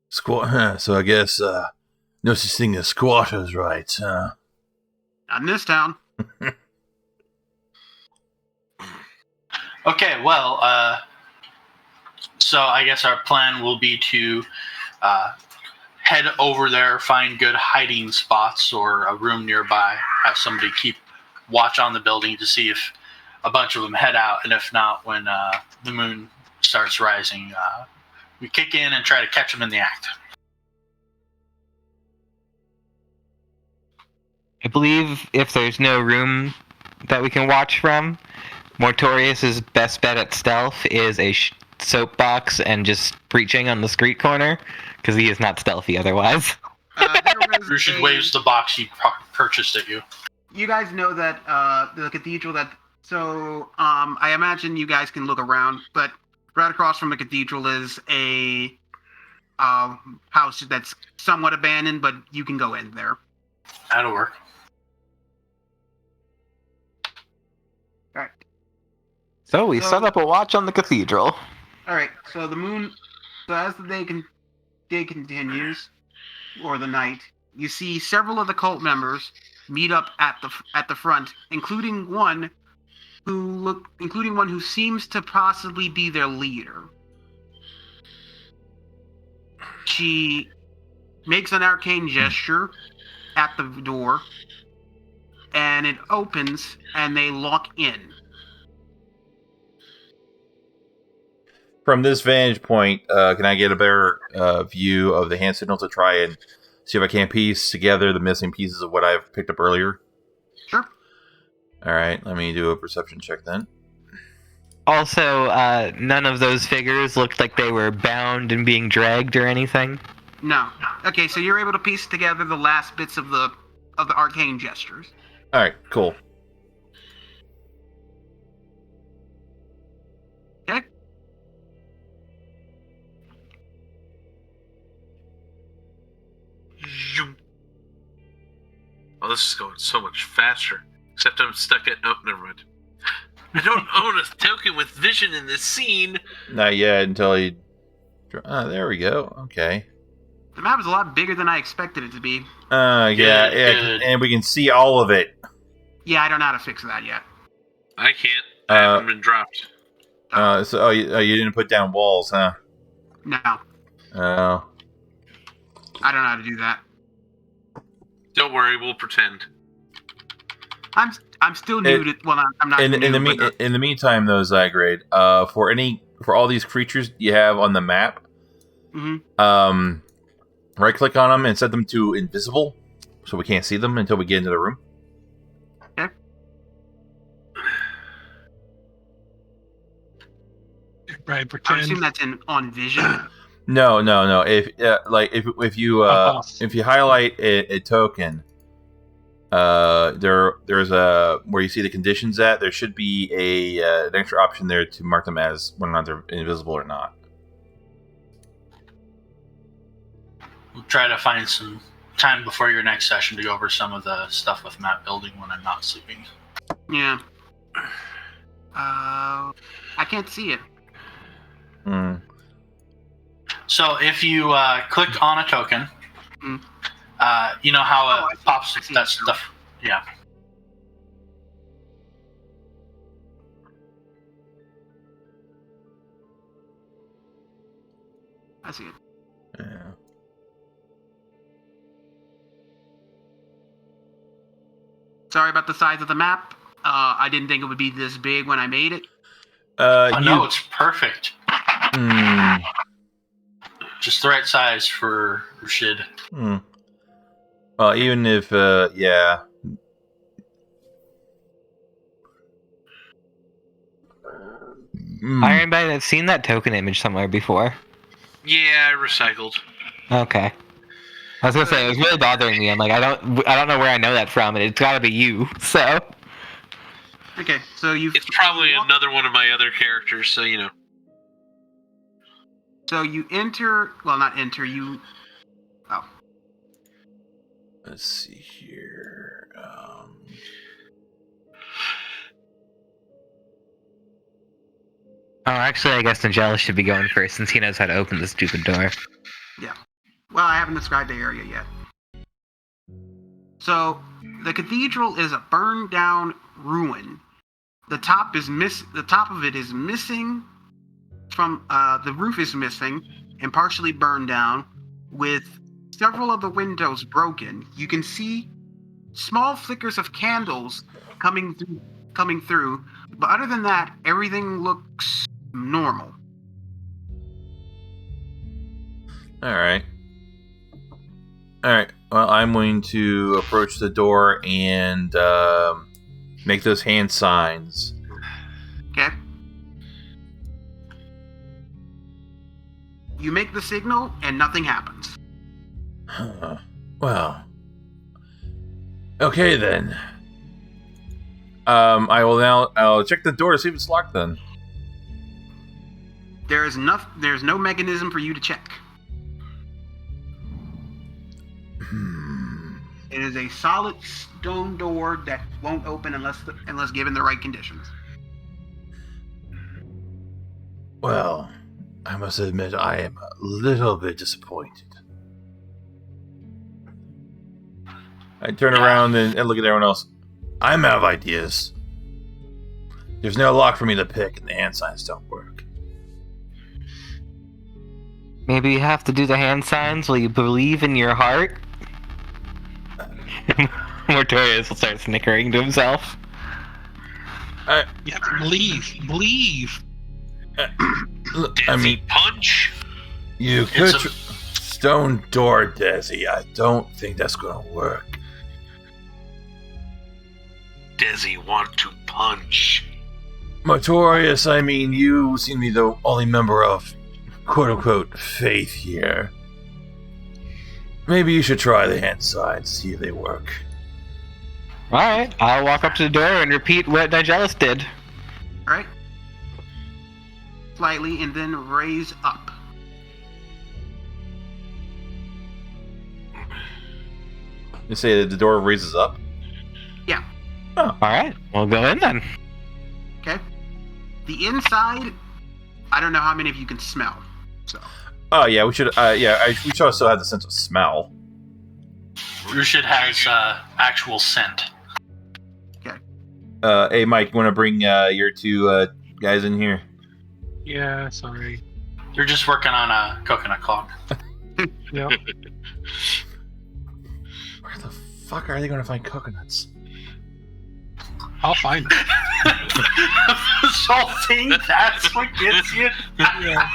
S1: So I guess no such thing as squatters' rights, huh?
S2: Not in this town.
S4: Okay, well, so I guess our plan will be to head over there, find good hiding spots or a room nearby, have somebody keep watch on the building to see if a bunch of them head out, and if not, when the moon starts rising, we kick in and try to catch them in the act.
S5: I believe if there's no room that we can watch from, Mortorius' best bet at stealth is a soapbox and just preaching on the street corner, because he is not stealthy otherwise.
S4: Russian waves the box he purchased at you.
S2: You guys know that the cathedral that... So, I imagine you guys can look around, but right across from the cathedral is a house that's somewhat abandoned, but you can go in there.
S4: That'll work.
S2: Alright.
S5: So we set up a watch on the cathedral.
S2: Alright, so the moon... So as the day continues, or the night, you see several of the cult members meet up at the front, including one who seems to possibly be their leader. She makes an arcane gesture at the door, and it opens, and they lock in.
S1: From this vantage point, can I get a better view of the hand signal to try and see if I can piece together the missing pieces of what I've picked up earlier?
S2: Sure.
S1: All right, let me do a perception check then.
S5: Also, none of those figures looked like they were bound and being dragged or anything.
S2: No. Okay, so you're able to piece together the last bits of the arcane gestures.
S1: All right, cool.
S2: Okay.
S3: Oh, this is going so much faster. Except I'm stuck at... Oh, never mind. I don't own a token with vision in this scene.
S1: Not yet until he... there we go. Okay.
S2: The map is a lot bigger than I expected it to be.
S4: Good.
S1: and we can see all of it.
S2: Yeah, I don't know how to fix that yet.
S3: I can't. I haven't been dropped.
S1: You didn't put down walls, huh?
S2: No,
S1: Oh.
S2: I don't know how to do that.
S3: Don't worry, we'll pretend.
S2: I'm still new to. Well, I'm not.
S1: In
S2: new,
S1: the meantime, though, Zygarde, for all these creatures you have on the map, right click on them and set them to invisible, so we can't see them until we get into the room.
S2: Okay.
S6: Right,
S2: I
S6: pretend.
S2: assume that's on vision.
S1: No. If you highlight a token, there's a where you see the conditions at. There should be an extra option there to mark them as whether or not they're invisible or not.
S4: We'll try to find some time before your next session to go over some of the stuff with map building when I'm not sleeping.
S2: Yeah. I can't see it.
S1: Hmm.
S4: So if you click on a token, you know how it pops that stuff. Yeah.
S2: I see it.
S1: Yeah.
S2: Sorry about the size of the map. I didn't think it would be this big when I made it.
S4: No, it's perfect.
S1: Hmm.
S4: Just the right size for Rashid.
S1: Well, even if, yeah.
S5: Ironbite, I've seen that token image somewhere before.
S3: Yeah, I recycled.
S5: Okay. I was gonna say it was really bothering me. I'm like, I don't know where I know that from, and it's gotta be you. So.
S2: Okay, so you.
S3: It's probably another one of my other characters, so you know.
S2: So you enter. Well, not enter. You. Oh.
S1: Let's see here.
S5: Oh, actually, I guess Nigella should be going first since he knows how to open the stupid door.
S2: Yeah. Well, I haven't described the area yet. So, the cathedral is a burned down ruin. The top of it is missing from the roof is missing and partially burned down, with several of the windows broken. You can see small flickers of candles coming through, but other than that, everything looks normal.
S1: All right. Well, I'm going to approach the door and make those hand signs.
S2: Okay. You make the signal and nothing happens.
S1: Well. Okay then. I'll check the door to see if it's locked then.
S2: There's no mechanism for you to check. It is a solid stone door that won't open unless given the right conditions.
S1: Well, I must admit I am a little bit disappointed. I turn around and look at everyone else. I'm out of ideas. There's no lock for me to pick, and the hand signs don't work.
S5: Maybe you have to do the hand signs while you believe in your heart. Mortorius will start snickering to himself.
S6: You have to believe.
S1: I mean,
S3: punch.
S1: You could stone door, Desi. I don't think that's gonna work.
S3: Desi want to punch.
S1: Mortorius, I mean, you seem to be the only member of quote-unquote faith here. Maybe you should try the hand signs, see if they work.
S5: Alright, I'll walk up to the door and repeat what Nigellis did.
S2: Alright. Slightly, and then raise up.
S1: You say that the door raises up?
S2: Yeah.
S1: Oh.
S5: Alright, we'll go in then.
S2: Okay. The inside, I don't know how many of you can smell. So.
S1: Oh yeah, we should. We should also have the sense of smell.
S4: Rushid has actual scent.
S1: Hey, Mike, you want to bring your two guys in here?
S6: Yeah, sorry.
S4: They're just working on a coconut clock.
S6: Yep.
S1: Where the fuck are they going to find coconuts?
S6: I'll find it.
S4: Salting, that's what gets you.
S6: Yeah.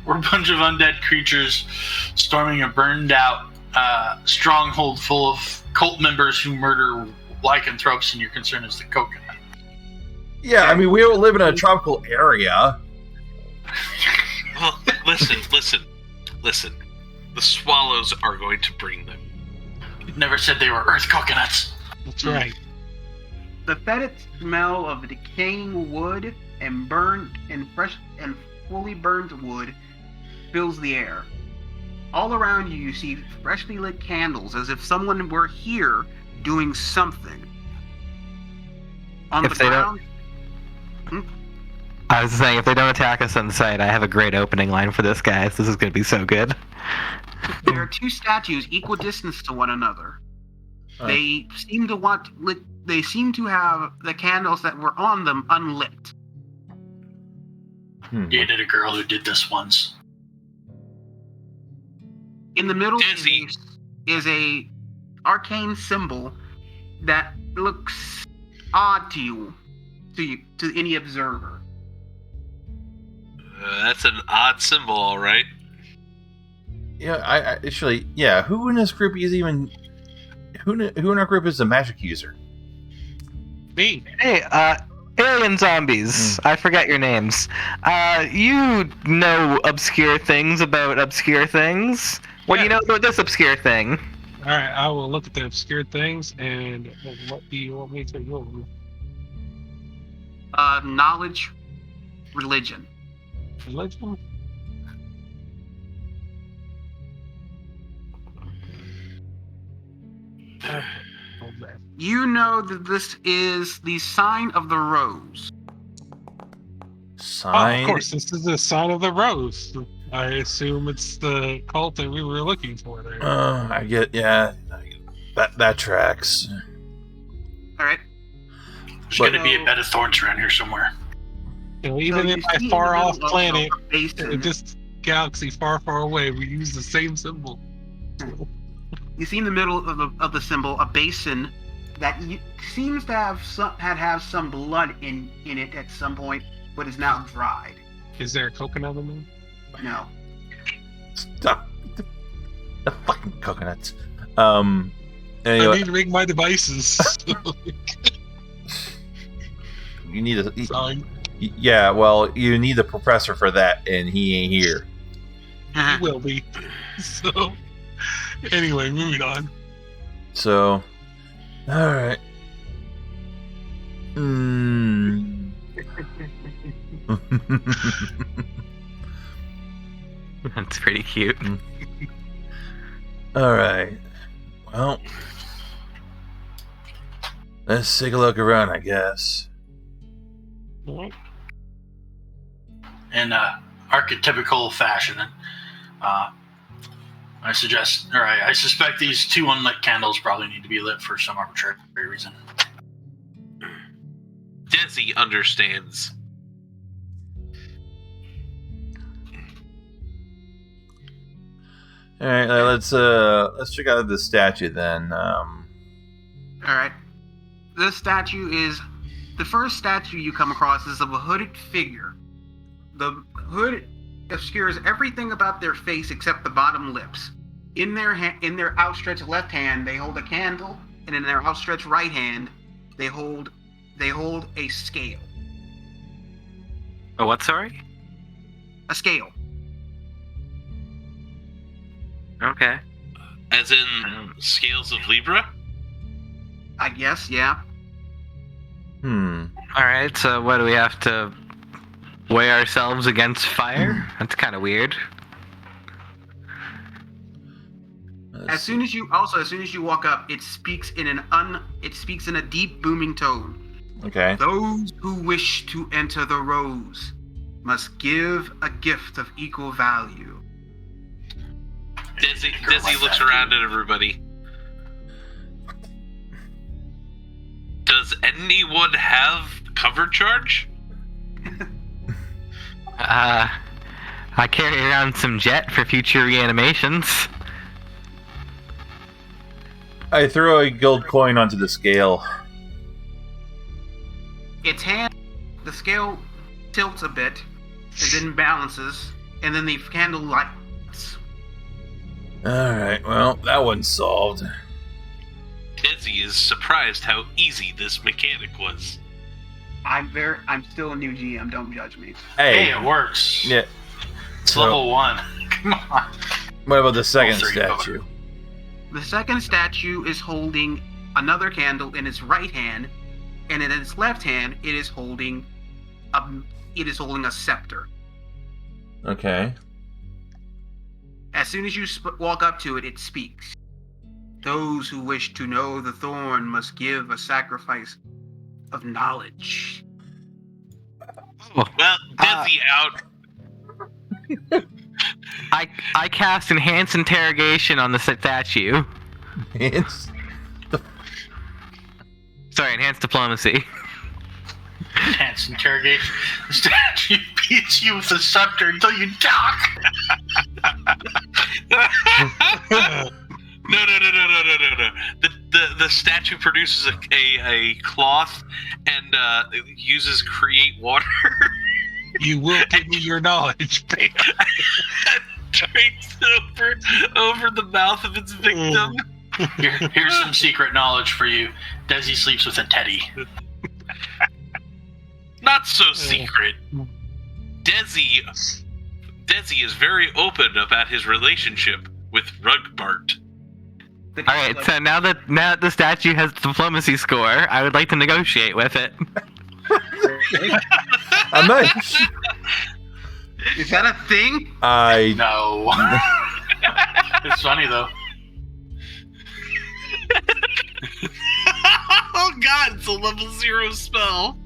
S4: We're a bunch of undead creatures storming a burned out stronghold full of cult members who murder lycanthropes, and your concern is the coconut.
S1: Yeah, I mean, we don't live in a tropical area.
S3: Well, listen. The swallows are going to bring them.
S4: You never said they were earth coconuts.
S6: That's right.
S2: The fetid smell of decaying wood and burnt and fresh and fully burned wood fills the air. All around you, you see freshly lit candles, as if someone were here doing something. On
S5: If
S2: the
S5: they
S2: ground,
S5: I was saying, if they don't attack us on sight, I have a great opening line for this, guys. This is going to be so good.
S2: there are two statues equidistant to one another.
S1: Oh.
S2: They seem to want lit. They seem to have the candles that were on them unlit.
S4: Dated a girl who did this once.
S2: In the middle
S3: Dizzy.
S2: is a arcane symbol that looks odd to any observer.
S3: That's an odd symbol, all right.
S1: Yeah, I actually, yeah. Who in this group is even? Who in our group is a magic user?
S6: Me.
S5: Hey, alien zombies. I forget your names. You know obscure things about obscure things. What do you know about this obscure thing?
S6: All right, I will look at the obscure things, and what do you want me to go with?
S2: Knowledge, religion.
S6: Religion?
S2: You know that this is the sign of the rose.
S1: Sign.
S6: Oh, of course, this is the sign of the rose. I assume it's the cult that we were looking for there.
S1: I get. Yeah, that tracks.
S2: All right.
S4: There's going to be a bed of thorns around here somewhere.
S6: You know, even
S2: So
S6: in
S2: you
S6: my
S2: see
S6: far-off
S2: the middle
S6: planet,
S2: of a basin.
S6: in this galaxy far, far away, we use the same symbol.
S2: You see in the middle of the symbol a basin that seems to have some blood in it at some point, but is now dried.
S6: Is there a coconut in there?
S2: No.
S1: Stop the fucking coconuts.
S6: I
S1: Anyway,
S6: need to make my devices.
S1: you need a.
S6: Fine.
S1: Yeah, well, you need the professor for that, and he ain't here.
S6: He will be. So, anyway, moving on.
S1: So, all right.
S5: That's pretty cute.
S1: All right. Well, let's take a look around, I guess.
S4: In archetypical fashion, I suspect these two unlit candles probably need to be lit for some arbitrary reason.
S3: Desi understands.
S1: All right, let's check out the statue then.
S2: All right. This statue is the first statue you come across is of a hooded figure. The hood obscures everything about their face except the bottom lips. In their outstretched left hand, they hold a candle, and in their outstretched right hand, they hold a scale.
S5: Oh, what? Sorry.
S2: A scale.
S5: Okay.
S3: As in scales of Libra?
S2: I guess, yeah.
S5: All right. So, what do we have to weigh ourselves against fire? That's kind of weird.
S2: As soon as you walk up, it speaks in a deep booming tone.
S1: Okay.
S2: Those who wish to enter the rose must give a gift of equal value.
S3: Desi looks around at everybody. Does anyone have cover charge?
S5: I carry around some jet for future reanimations.
S1: I throw a gold coin onto the scale.
S2: Its hand, the scale tilts a bit, and then balances, and then the candle lights.
S1: Alright, well, that one's solved.
S3: Desi is surprised how easy this mechanic was.
S2: I'm still a new GM. Don't judge me.
S4: Hey, it works.
S1: Yeah.
S4: It's
S1: So,
S4: level 1. Come on.
S1: what about the second
S4: Level 3,
S1: statue?
S2: The second statue is holding another candle in its right hand, and in its left hand, it is holding a scepter.
S1: Okay.
S2: As soon as you walk up to it, it speaks. Those who wish to know the thorn must give a sacrifice of knowledge.
S3: Well, Desi out.
S5: I cast Enhance Interrogation on the statue.
S1: It's
S5: Sorry, Enhance Diplomacy.
S4: Enhanced interrogation. The statue beats you with a scepter until you talk.
S3: No. The statue produces a cloth and uses create water.
S6: You will give me your knowledge, babe.
S3: Drapes over the mouth of its victim.
S4: Here's some secret knowledge for you. Desi sleeps with a teddy.
S3: Not so secret. Desi is very open about his relationship with Rugbart.
S5: Alright, so now that the statue has the diplomacy score, I would like to negotiate with it.
S1: I'm not.
S2: Is that a thing?
S4: No. It's funny though.
S3: Oh god, it's a level 0 spell.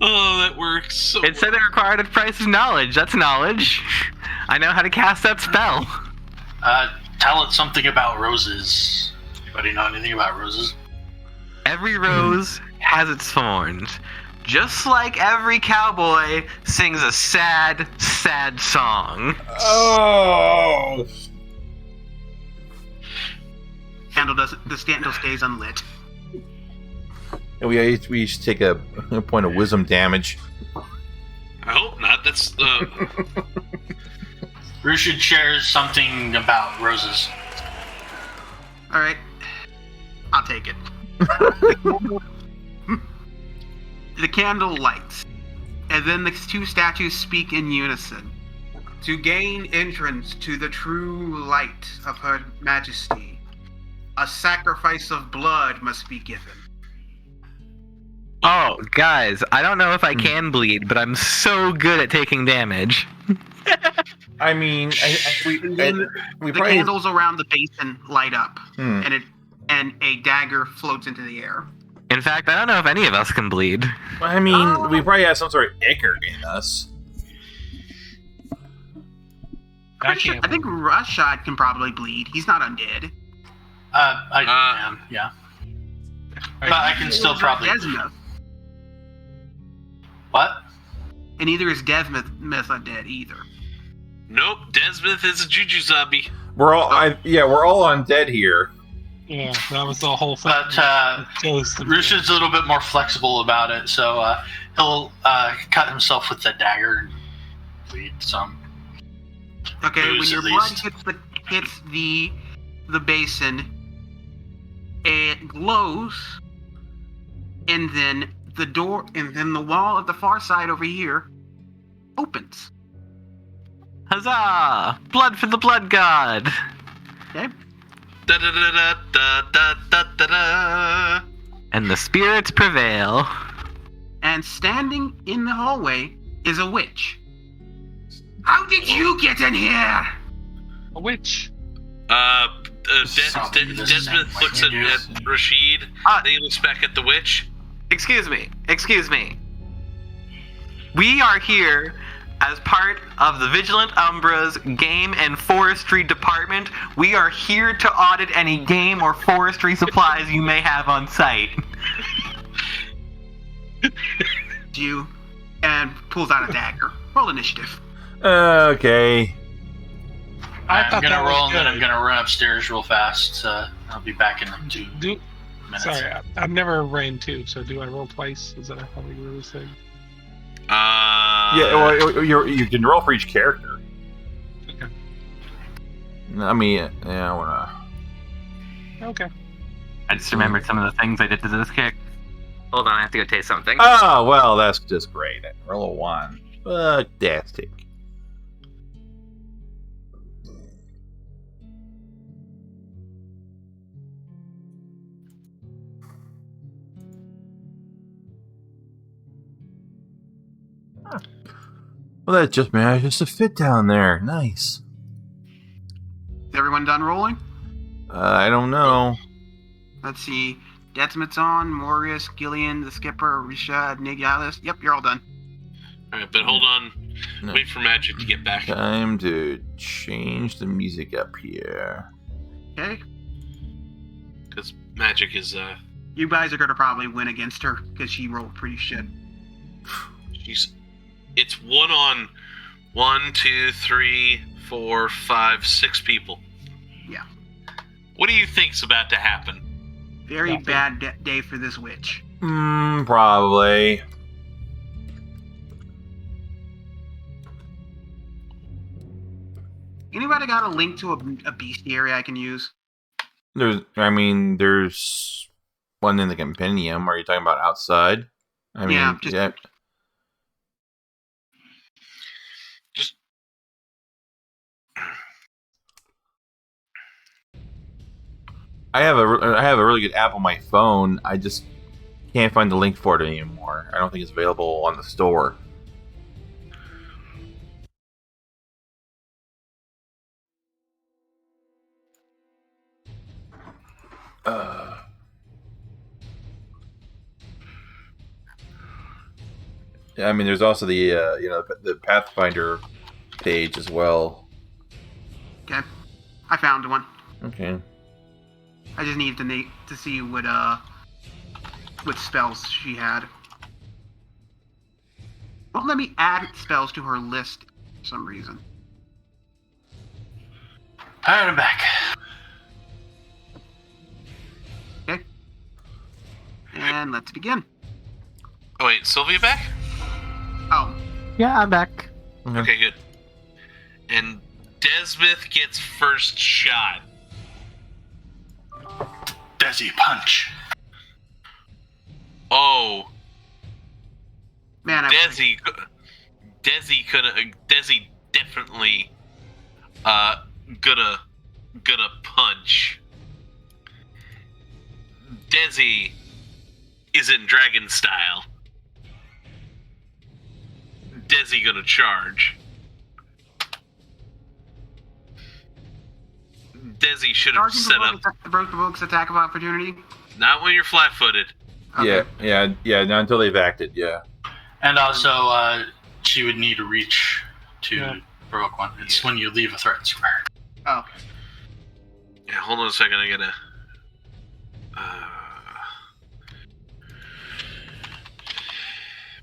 S3: Oh, that works so
S5: It said it required a price of knowledge. That's knowledge. I know how to cast that spell.
S4: Tell it something about roses. Anybody know anything about roses?
S5: Every rose has its thorns. Just like every cowboy sings a sad, sad song.
S1: Oh.
S2: The candle stays unlit.
S1: And we each take a point of wisdom damage.
S3: I hope not. That's
S4: Rushid shares something about roses.
S2: All right, I'll take it. The candle lights, and then the two statues speak in unison. To gain entrance to the true light of Her Majesty, a sacrifice of blood must be given.
S5: Oh, guys, I don't know if I can bleed, but I'm so good at taking damage.
S1: I mean, we
S2: The
S1: probably.
S2: candles around the basin light up,
S1: Hmm.
S2: and a dagger floats into the air.
S5: In fact, I don't know if any of us can bleed.
S1: I mean, we probably have some sort of ichor in us.
S6: I can't.
S2: I think Rashad can probably bleed. He's not undead.
S4: I can, yeah. But I can still probably.
S2: Desmith,
S4: What?
S2: and neither is Desmith undead either.
S3: nope. Desmith is a juju zombie.
S1: We're all, we're all undead here.
S6: Yeah, that was the whole thing.
S4: But
S6: Chose
S4: Rushid's a little bit more flexible about it, so he'll cut himself with the dagger and bleed some.
S2: Okay, when
S4: Ooze,
S2: your
S4: at
S2: blood
S4: least.
S2: hits the basin, it glows, and then the door, and then the wall at the far side over here opens.
S5: Huzzah! Blood for the blood god!
S2: Okay,
S3: Da da da da da da da da.
S5: And the spirits prevail.
S2: and standing in the hallway is a witch. How did you get in here?
S6: a witch.
S3: Desmond looks at Rashid, then he looks back at the witch.
S5: Excuse me. We are here as part of the Vigilant Umbra's Game and Forestry Department. We are here to audit any game or forestry supplies you may have on site.
S2: You and pulls out a dagger. Roll initiative.
S1: Okay.
S6: I thought
S4: I'm gonna
S6: that was
S4: roll and then
S6: good.
S4: I'm gonna run upstairs real fast. I'll be back in 2 minutes.
S6: Sorry, I've never ran 2, so do I roll twice? Is that how we do this thing?
S1: Yeah, well, you can roll for each character.
S6: Okay.
S1: I mean, yeah, I wanna.
S6: Okay.
S5: I just remembered some of the things I did to this character. Hold on, I have to go taste something.
S1: Oh, well, that's just great. Roll a 1. Fantastic. Well, that just manages to fit down there. Nice.
S2: Is everyone done rolling?
S1: I don't know.
S2: Let's see. Desmit's on, Morris, Gillian, the skipper, Rishad, Nigalis. Yep, you're all done.
S3: Alright, but hold on.
S1: No.
S3: Wait for Magic to get back.
S1: Time to change the music up here.
S2: Okay.
S3: Because Magic is,
S2: You guys are gonna probably win against her because she rolled pretty shit.
S3: it's 1 on 1, 2, 3, 4, 5, 6 people.
S2: Yeah.
S3: What do you think's about to happen?
S2: Very
S6: Nothing.
S2: bad day for this witch.
S1: Probably.
S2: Anybody got a link to a bestiary I can use?
S1: There's one in the compendium. Are you talking about outside? I mean,
S2: Yeah, just-
S1: yeah. I have a really good app on my phone. I just can't find the link for it anymore. I don't think it's available on the store. Yeah, I mean, there's also the the Pathfinder page as well.
S2: Okay. I found one.
S1: Okay.
S2: I just needed to see what spells she had. Won't let me add spells to her list for some reason.
S4: Alright, I'm back.
S2: Okay. And let's begin.
S3: Oh, wait, Sylvia back?
S2: Oh,
S5: Yeah, I'm back.
S3: Okay, good. And Desmith gets first shot.
S4: Desi punch.
S3: Oh,
S2: man,
S3: Desi definitely gonna punch. Desi isn't dragon style. Desi gonna charge. Desi should have
S2: Charging
S3: set up.
S2: provokes attack of opportunity.
S3: Not when you're flat-footed.
S2: Okay.
S1: Yeah. Not until they've acted. Yeah.
S4: And also, she would need to reach to
S6: Yeah.
S4: provoke one. It's when you leave a threat square.
S2: Oh,
S3: Yeah, hold on a second. I gotta.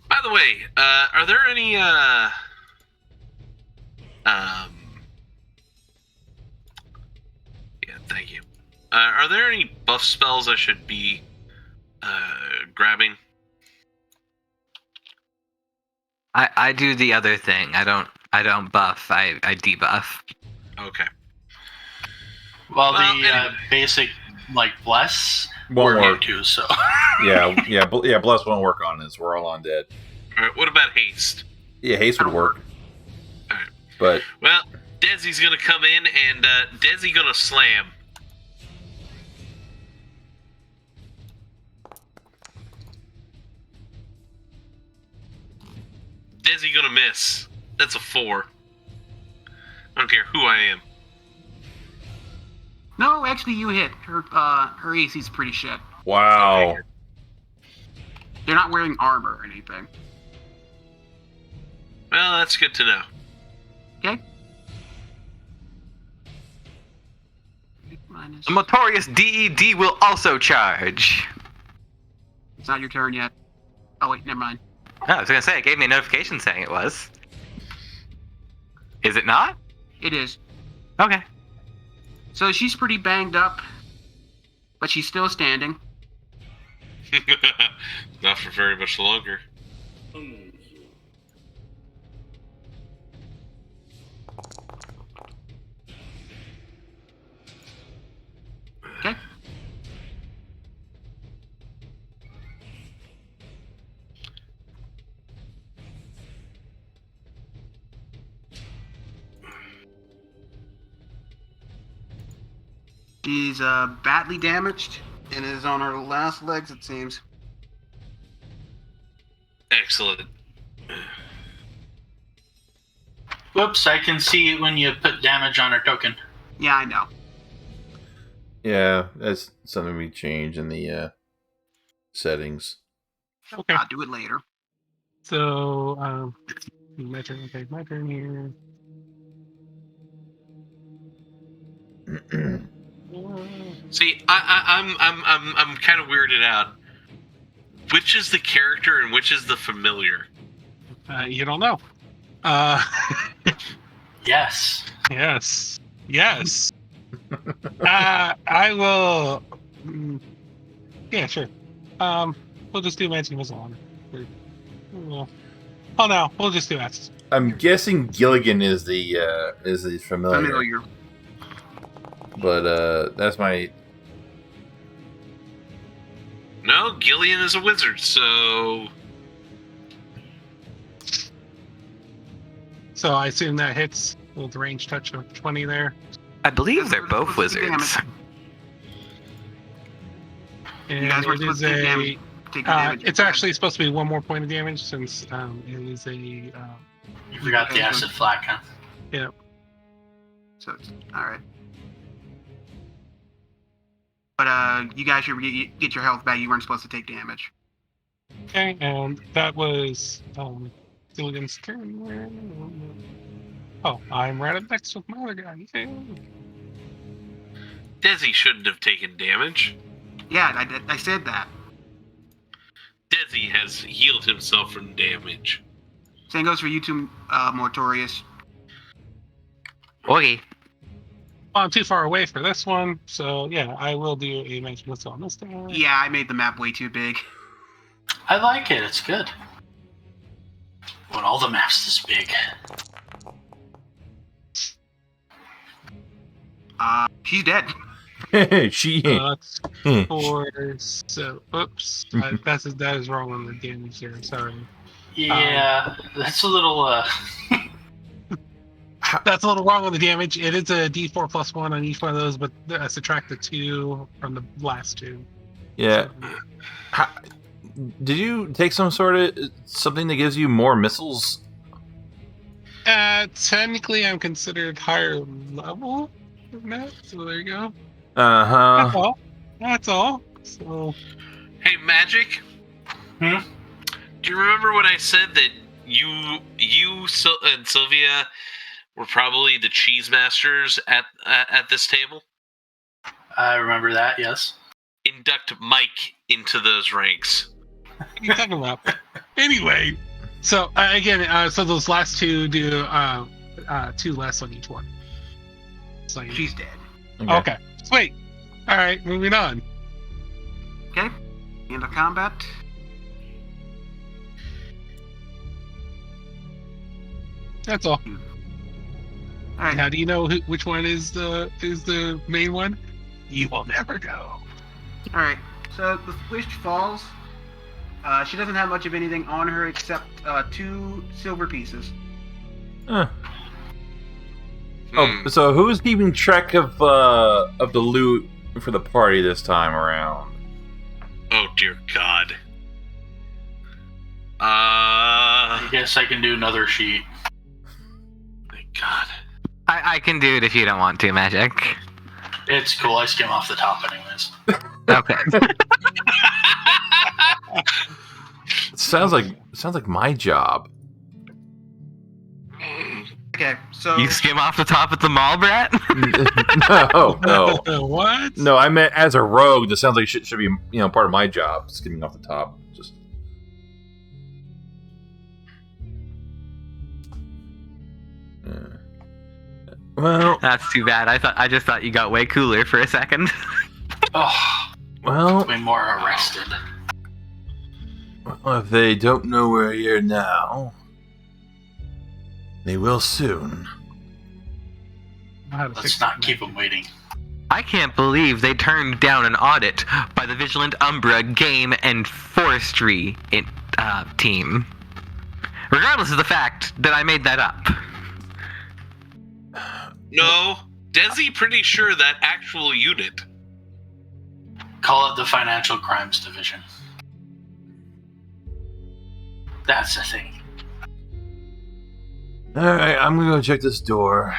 S3: By the way, are there any Yeah, thank you. Are there any buff spells I should be grabbing?
S5: I do the other thing. I don't buff. I debuff.
S3: Okay.
S4: Well,
S3: Well,
S4: the
S3: anyway.
S4: basic, bless,
S1: Won't
S4: we're
S1: work.
S4: new to, so.
S1: Yeah. Bless won't work on this. We're all undead.
S3: All right. What about haste?
S1: Yeah, haste would work.
S3: Alright.
S1: But
S3: Well, Desi's gonna come in and Desi gonna slam. Desi gonna miss. That's a 4. I don't care who I am.
S2: no, actually, you hit her. Her AC's pretty shit.
S1: wow.
S3: Okay.
S2: They're not wearing armor or anything.
S3: Well, that's good to know.
S2: Okay. Minus.
S5: The notorious DED will also charge.
S2: It's not your turn yet. Oh wait, never mind.
S5: Oh, I was gonna say, it gave me a notification saying it was. Is it not?
S2: It is.
S5: Okay.
S2: So she's pretty banged up, but she's still standing.
S3: Not for very much longer.
S2: Okay. She's badly damaged and is on her last legs, it seems.
S3: Excellent.
S4: Whoops, I can see it when you put damage on her token.
S2: Yeah, I know.
S1: Yeah, that's something we change in the settings.
S6: Okay.
S2: I'll do it later.
S6: So, my turn. Okay, my turn here.
S3: See, I'm kind of weirded out. Which is the character and which is the familiar?
S6: You don't know.
S4: Yes.
S6: Yes. Yes. I will. Yeah, sure. We'll just do magic missile on her. Oh no, we'll just do X.
S1: I'm guessing Gilligan is the familiar,
S2: Familiar.
S1: but that's my.
S3: No, Gillian is a wizard, so
S6: So I assume that hits with the range touch of 20 there.
S5: I believe they're both wizards.
S6: And
S2: You guys weren't
S6: it is
S2: supposed to take damage. Take damage.
S6: it's actually supposed to be one more point of damage since it is a.
S4: You forgot the acid flak, huh?
S6: Yeah.
S2: So it's alright. But you guys should get your health back. You weren't supposed to take damage.
S6: Okay, and that was Gilligan's turn. Oh, I'm right up next with my other guy.
S3: Desi shouldn't have taken damage.
S2: Yeah, I said that.
S3: Desi has healed himself from damage.
S2: Same goes for you two, Mortorius.
S5: Okay.
S6: Well, I'm too far away for this one, so yeah, I will do a magic missile on this thing.
S2: Yeah, I made the map way too big.
S4: I like it. It's good. When all the maps this big.
S2: She's dead.
S1: She.
S6: That's 4. So, oops, that is wrong on the damage there. Sorry.
S4: Yeah, that's a little.
S6: That's a little wrong on the damage. It is a D4 plus 1 on each one of those, but I subtract the 2 from the last 2.
S1: Yeah.
S6: So,
S1: Did you take some sort of something that gives you more missiles?
S6: technically, I'm considered higher level than that, so there you go.
S1: Uh
S6: That's
S1: huh.
S6: all. That's all. So,
S3: Hey, Magic.
S4: Hmm?
S3: Do you remember when I said that you and Sylvia were probably the cheese masters at this table?
S4: I remember that. Yes.
S3: Induct Mike into those ranks.
S6: what are you talking about? Anyway, so again, so those last 2 do 2 less on each one. So
S2: She's dead.
S6: okay. Sweet. All right, moving on.
S2: Okay. End of combat.
S6: That's all.
S2: Alright.
S6: Now, do you know which one is the main one? You will never know.
S2: Alright. So the Wish falls. She doesn't have much of anything on her except 2 silver pieces.
S1: Oh, so who's keeping track of the loot for the party this time around?
S3: Oh dear God.
S4: I guess I can do another sheet.
S3: Thank God.
S5: I can do it if you don't want to, Magic.
S4: It's cool. I skim off the top anyways.
S5: Okay.
S1: Sounds like my job.
S2: Okay, so
S5: You skim off the top at the mall, Brett?
S1: No.
S6: What?
S1: No, I meant as a rogue. This sounds like it should be part of my job. Skimming off the top. Just. Well,
S5: That's too bad. I just thought you got way cooler for a second.
S4: Oh,
S1: well,
S4: way more arrested.
S1: if they don't know we're here now, they will soon.
S4: Let's not keep them waiting.
S5: I can't believe they turned down an audit by the Vigilant Umbra Game and Forestry team. Regardless of the fact that I made that up.
S3: No, Desi pretty sure that actual unit.
S4: Call it the Financial Crimes Division. That's the thing.
S1: Alright, I'm gonna go check this door.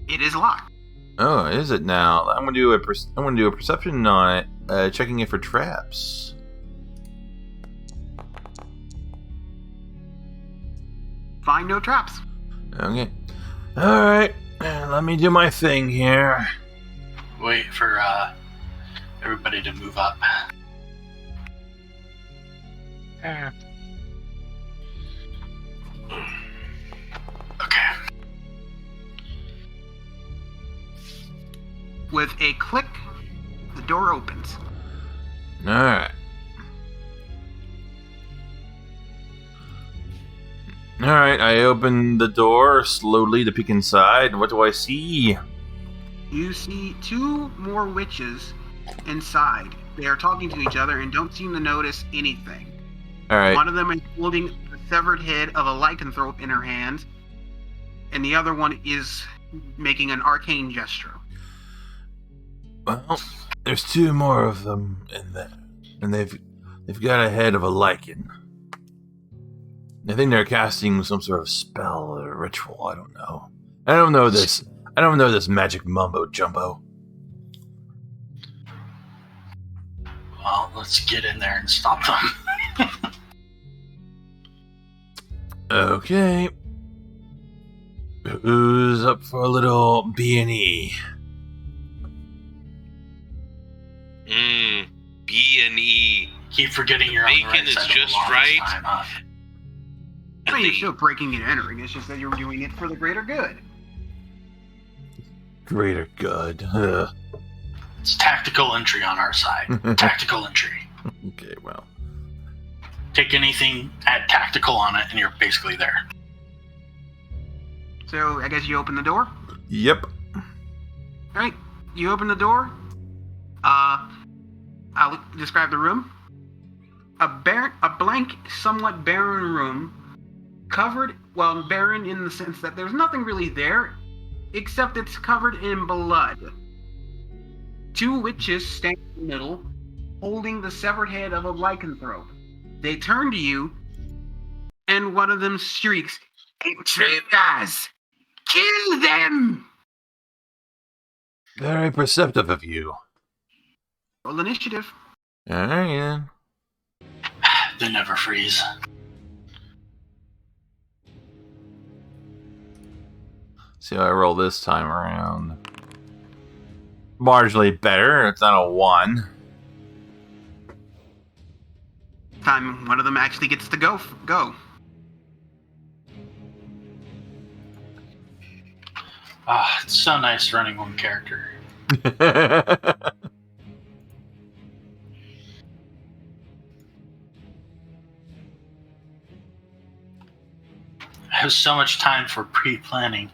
S2: it is locked.
S1: Oh, is it now? I'm gonna do a perception on it, checking it for traps.
S2: Find no traps.
S1: Okay. Alright, let me do my thing here.
S4: Wait for everybody to move up. Okay.
S2: With a click, the door opens.
S1: Alright. Alright, I open the door slowly to peek inside. What do I see?
S2: You see two more witches inside. They are talking to each other and don't seem to notice anything.
S1: Alright.
S2: One of them is holding the severed head of a lycanthrope in her hand, and the other one is making an arcane gesture.
S1: Well, there's two more of them in there, and they've got a head of a lichen. I think they're casting some sort of spell or ritual. I don't know. I don't know this magic mumbo jumbo.
S4: Well, let's get in there and stop them.
S1: Okay. Who's up for a little B&E?
S3: B&E.
S4: Keep forgetting you're on the right
S3: Bacon is
S4: side of the
S3: just
S4: law this
S3: right.
S4: time, huh?
S2: I mean, you're still breaking and entering. It's just that you're doing it for the greater good.
S1: Greater good. Ugh.
S4: It's tactical entry on our side. Tactical entry.
S1: Okay, well.
S4: Take anything, add tactical on it, and you're basically there.
S2: So I guess you open the door.
S1: Yep.
S2: Right? You open the door. I'll describe the room. A blank, somewhat barren room. Covered, well, barren in the sense that there's nothing really there, except it's covered in blood. Two witches stand in the middle, holding the severed head of a lycanthrope. They turn to you, and one of them shrieks, "Intruders! Kill them!"
S1: Very perceptive of you.
S2: Roll initiative.
S1: Alright, yeah.
S4: They never freeze.
S1: See how I roll this time around. Marginally better. It's not a 1.
S2: Time one of them actually gets to go.
S4: Ah, it's so nice running one character. I have so much time for pre-planning.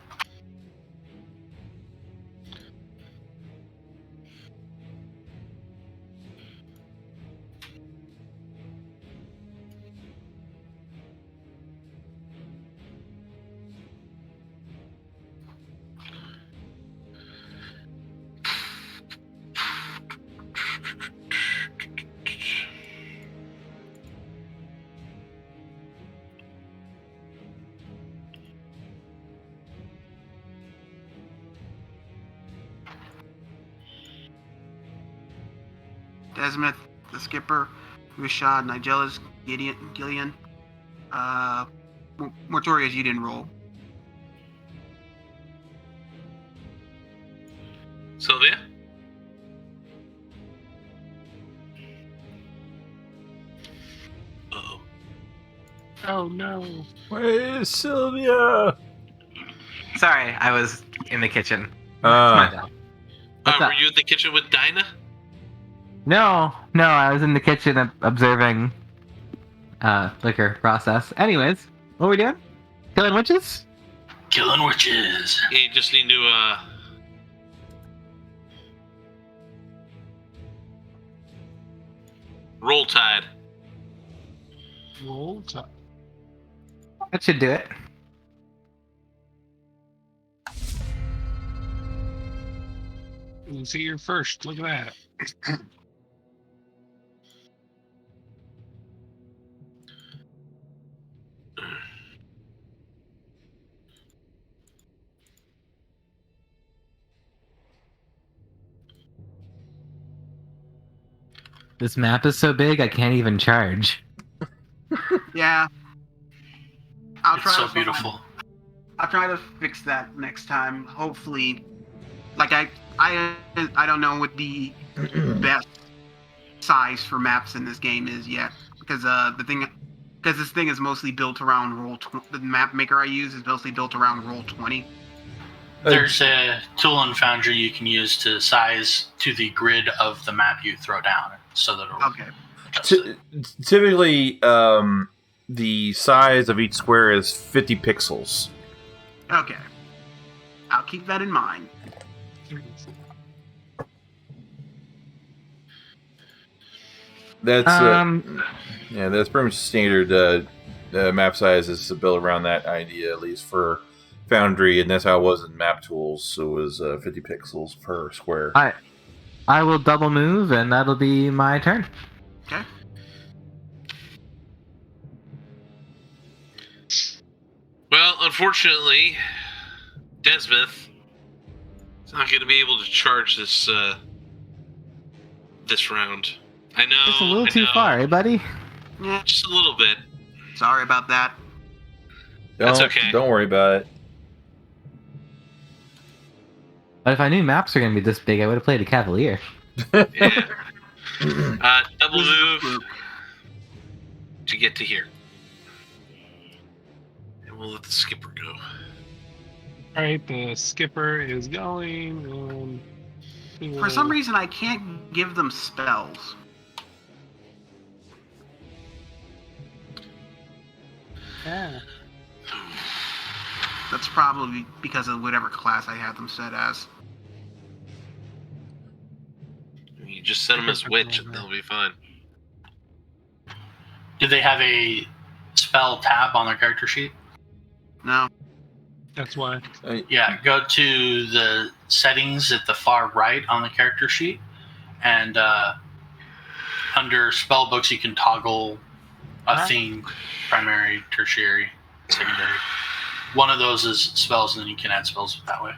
S2: Desmith, the skipper, Rashad, Nigella's, Gillian. Mortorius, you didn't roll.
S3: Sylvia? Uh-oh.
S6: Oh no.
S1: Where's Sylvia?
S5: Sorry, I was in the kitchen. My bad. What's
S3: Were
S5: up?
S3: you in the kitchen with Dinah?
S5: No, I was in the kitchen observing liquor process. Anyways, what are we doing? Killing witches?
S4: Killing witches.
S3: Yeah, you just need to, roll tide.
S6: Roll time.
S5: That should do it.
S6: You see, you're first. Look at that.
S5: This map is so big I can't even charge.
S2: Yeah. I'll
S4: It's
S2: try
S4: so
S2: to
S4: beautiful.
S2: I'll try to fix that next time. Hopefully, like I don't know what the best size for maps in this game is yet, because this thing is mostly built around the map maker I use is mostly built around Roll20.
S4: There's a tool in Foundry you can use to size to the grid of the map you throw down, so that it'll
S2: Okay.
S4: adjust it.
S1: Typically, the size of each square is 50 pixels.
S2: Okay. I'll keep that in mind.
S1: That's
S5: Um,
S1: that's pretty much standard map size is built around that idea, at least for Foundry, and that's how it was in Map Tools. So it was 50 pixels per square.
S5: I will double move, and that'll be my turn.
S2: Okay.
S3: Well, unfortunately, Desmith is not going to be able to charge this this round. I know.
S5: Just a little
S3: I
S5: too
S3: know.
S5: far, eh, buddy?
S2: Yeah.
S3: Just a little bit.
S2: Sorry about that.
S3: That's okay.
S1: Don't worry about it.
S5: But if I knew maps were going to be this big, I would have played a Cavalier.
S3: Yeah. Double move to get to here. And we'll let the skipper go.
S6: All right, the skipper is going.
S2: For some reason, I can't give them spells.
S6: Yeah.
S2: That's probably because of whatever class I had them set as.
S3: You just set them as witch and they'll be fine.
S4: Do they have a spell tab on their character sheet?
S2: No.
S6: That's why.
S4: Yeah, go to the settings at the far right on the character sheet, and under spell books you can toggle a theme: primary, tertiary, secondary. One of those is spells, and then you can add spells that way.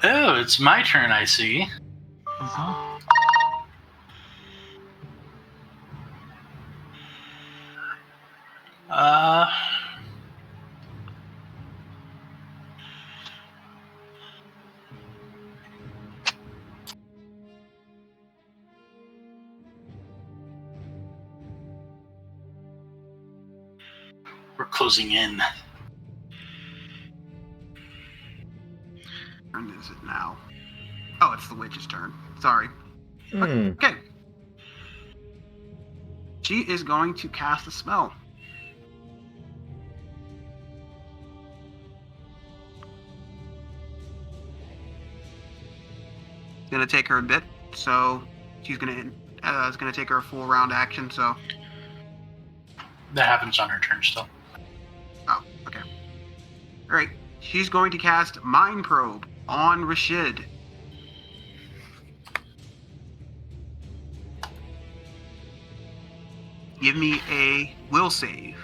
S4: Oh, it's my turn, I see. Uh, we're closing in.
S2: Turn is it now? Oh, it's the witch's turn. Sorry.
S1: Hmm.
S2: Okay. She is going to cast a spell. It's gonna take her a bit, so she's gonna it's gonna take her a full round action. So,
S4: That happens on her turn still.
S2: oh, okay. All right. She's going to cast Mind Probe on Rashid. Give me a will save.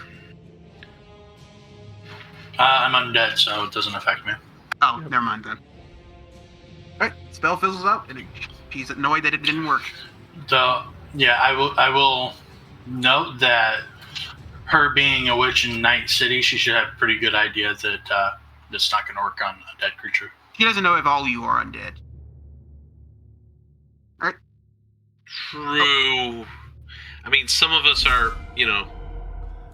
S4: I'm undead, so it doesn't affect me.
S2: Oh, never mind then. All right, spell fizzles out, and she's annoyed that it didn't work.
S4: Yeah, I will note that her being a witch in Night City, she should have a pretty good idea that it's not going to work on a dead creature.
S2: She doesn't know if all of you are undead. All right.
S3: True. I mean, some of us are,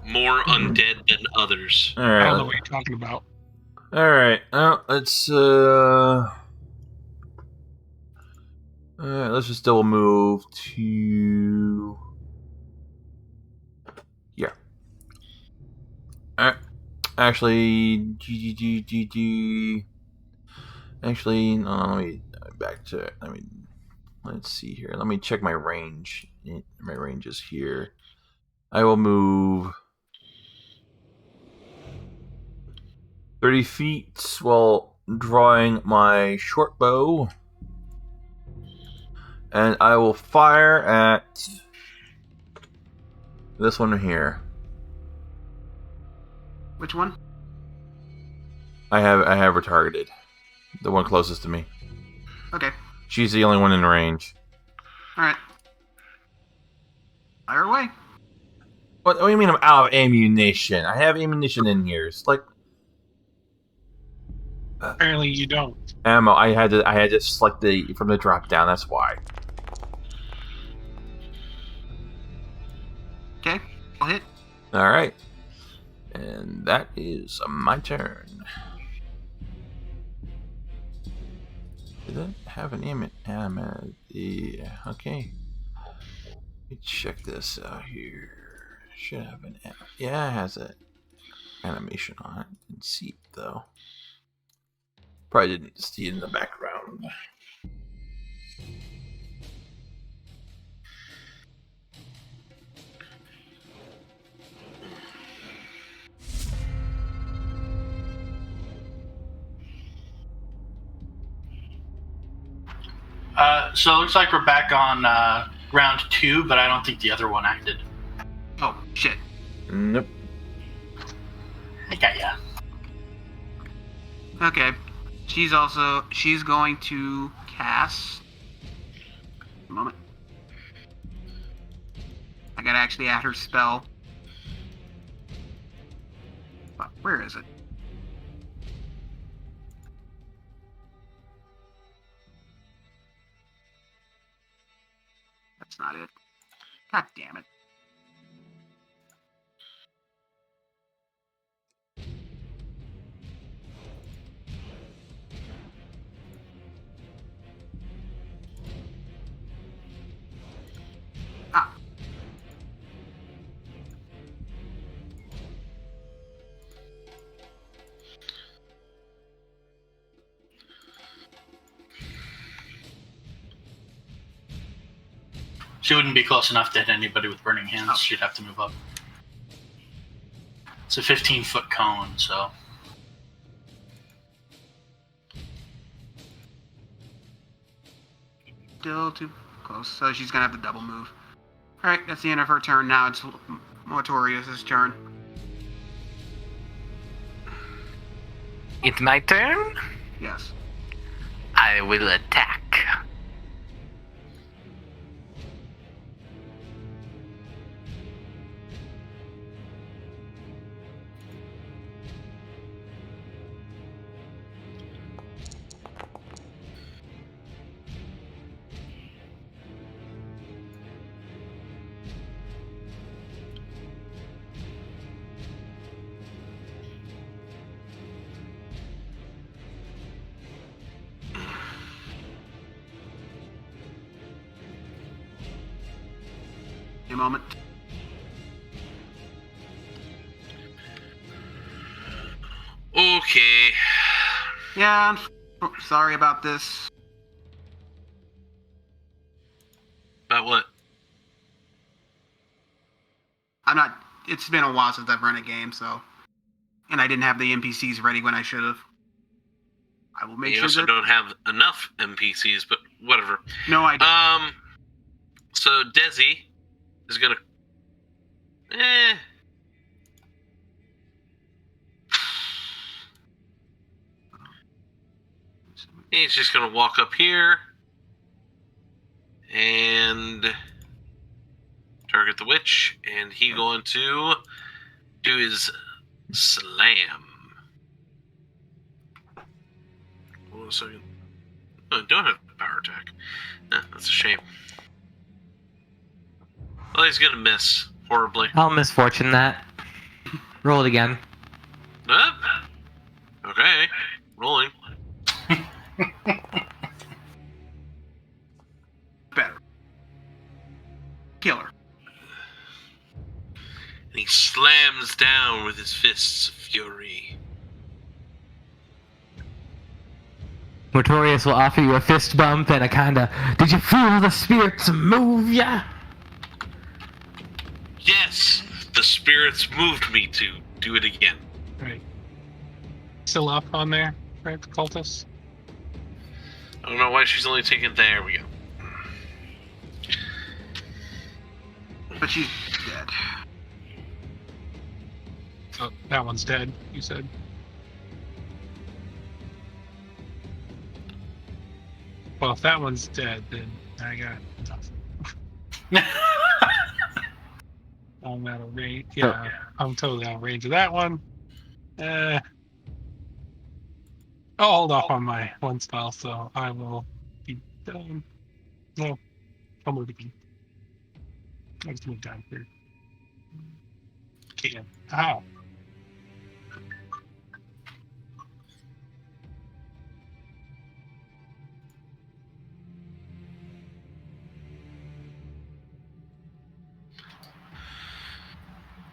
S3: more undead than others.
S1: All
S6: I don't know
S1: right.
S6: what you're talking about.
S1: All right. Let's let's just double move to yeah. All right. Actually, Actually, no. Let me back to. Let's see here. Let me check my range. My range is here. I will move 30 feet while drawing my short bow. And I will fire at this one here.
S2: Which one?
S1: I have her targeted. The one closest to me.
S2: Okay.
S1: She's the only one in range.
S2: All right. Fire away.
S1: What do you mean I'm out of ammunition? I have ammunition in here. It's like
S6: Apparently, you don't.
S1: ammo. I had to select from the drop down. That's why.
S2: Okay. I'll hit.
S1: All right, and that is my turn. Did that have an ammo? Yeah. Okay. Let me check this out here. Should have an yeah. It has an animation on it. Didn't see it though. Probably didn't see it in the background.
S4: So it looks like we're back on round 2, but I don't think the other one acted.
S2: Oh shit.
S1: Nope.
S4: I got ya.
S2: Okay. She's going to cast. A moment. I gotta actually add her spell. But where is it? That's not it. God damn it. Ah.
S4: She wouldn't be close enough to hit anybody with burning hands.
S2: Oh.
S4: She'd have to move up. It's a 15-foot cone, so.
S2: Still too close, so she's gonna have to double move. Alright, that's the end of her turn. Now it's Mortorius' turn.
S5: It's my turn.
S2: Yes.
S5: I will attack.
S2: A moment.
S3: Okay.
S2: Yeah, I'm sorry about this.
S3: About what?
S2: It's been a while since I've run a game, so. And I didn't have the NPCs ready when I should have. I will make
S3: You
S2: sure
S3: also
S2: that.
S3: don't have enough NPCs, but whatever.
S2: No, I don't.
S3: So Desi is gonna. He's just gonna walk up here and target the witch, and he going to do his slam. Hold on a second. Oh, I don't have a power attack. That's a shame. Well, he's gonna miss horribly.
S5: I'll misfortune that. Roll it again.
S3: Okay, rolling.
S2: Better. Killer.
S3: And he slams down with his fists of fury.
S5: Mortorius will offer you a fist bump and a kinda, did you feel the spirits move ya?
S3: Yes, the spirits moved me to do it again.
S6: Right. Still up on there, right? The cultists.
S3: I don't know why she's only taken. There we go.
S2: But she's dead.
S6: Oh, that one's dead, you said. Well, if that one's dead, then I got nothing. I'm out of range. Yeah, I'm totally out of range of that one. I'll hold off on my one spell, so I will be done. No, I'll move again. I just moved down here. Can't. Ow.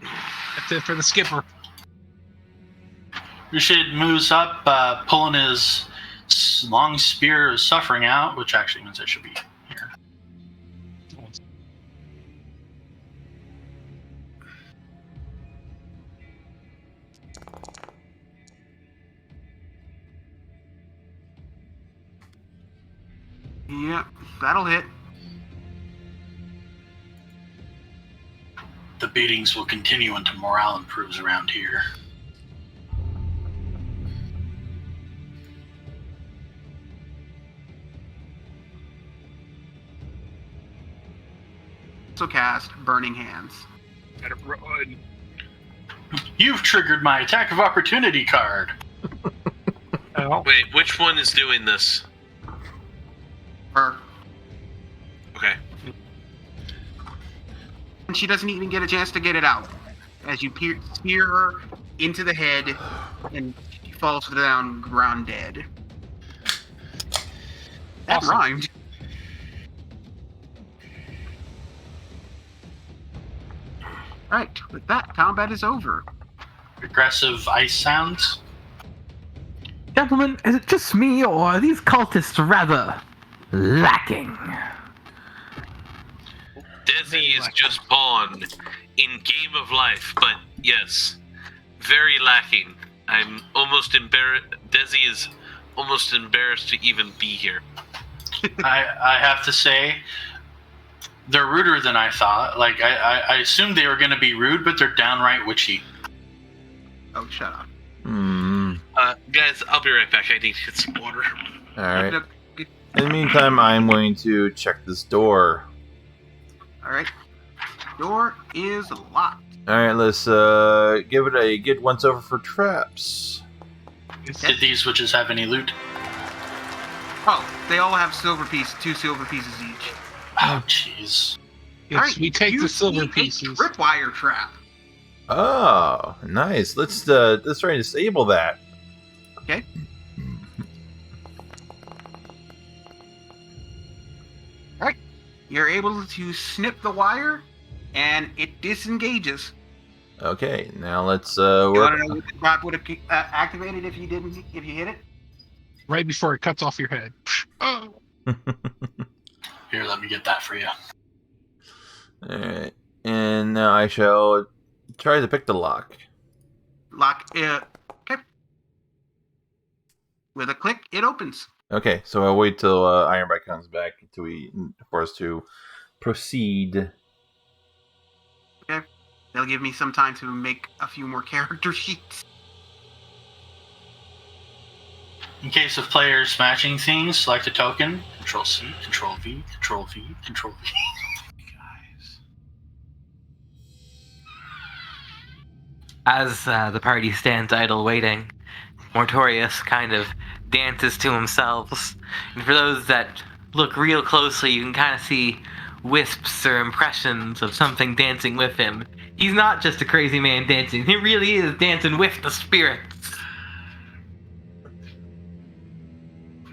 S6: That's it for the skipper.
S4: Rashid moves up, pulling his long spear of suffering out, which actually means it should be here.
S2: Yeah, that'll hit.
S4: The beatings will continue until morale improves around here.
S2: So cast Burning Hands.
S6: Better run.
S4: You've triggered my attack of opportunity card.
S6: Oh,
S3: Wait, which one is doing this?
S2: Her.
S3: Okay.
S2: And she doesn't even get a chance to get it out. As you spear her into the head, and she falls to the ground dead. That
S6: Awesome.
S2: rhymed. Right, with that, combat is over.
S4: Aggressive ice sounds.
S5: Gentlemen, is it just me, or are these cultists rather lacking?
S3: Desi is just pawn in Game of Life, but yes, very lacking. I'm almost embarrassed. Desi is almost embarrassed to even be here.
S4: I have to say, they're ruder than I thought. Like, I assumed they were going to be rude, but they're downright witchy.
S2: Oh, shut up.
S3: Guys, I'll be right back. I need to get some water.
S1: Alright. In the meantime, I'm going to check this door.
S2: Alright. Door is locked.
S1: Alright, let's give it a good once over for traps.
S4: Did these witches have any loot?
S2: Oh, they all have two silver pieces each.
S4: Oh, jeez.
S6: Yes,
S2: Alright,
S6: we take
S2: you
S6: the silver
S2: see a
S6: pieces.
S2: tripwire trap.
S1: Oh, nice. Let's try and disable that.
S2: Okay. Alright. You're able to snip the wire, and it disengages.
S1: Okay, now let's
S2: You
S1: work.
S2: want to know what the trap would have activated if you hit it?
S6: Right before it cuts off your head. Oh.
S4: Here, let me get that for you.
S1: Alright, and now I shall try to pick the lock.
S2: Lock. Okay. With a click, it opens.
S1: Okay, so I'll wait till Ironbite comes back for us to proceed.
S2: Okay. They'll give me some time to make a few more character sheets.
S4: In case of players smashing things, select a token. Control C, Control V, Control V, Control V.
S5: As the party stands idle waiting, Mortorius kind of dances to himself. And for those that look real closely, you can kind of see wisps or impressions of something dancing with him. He's not just a crazy man dancing, he really is dancing with the spirits.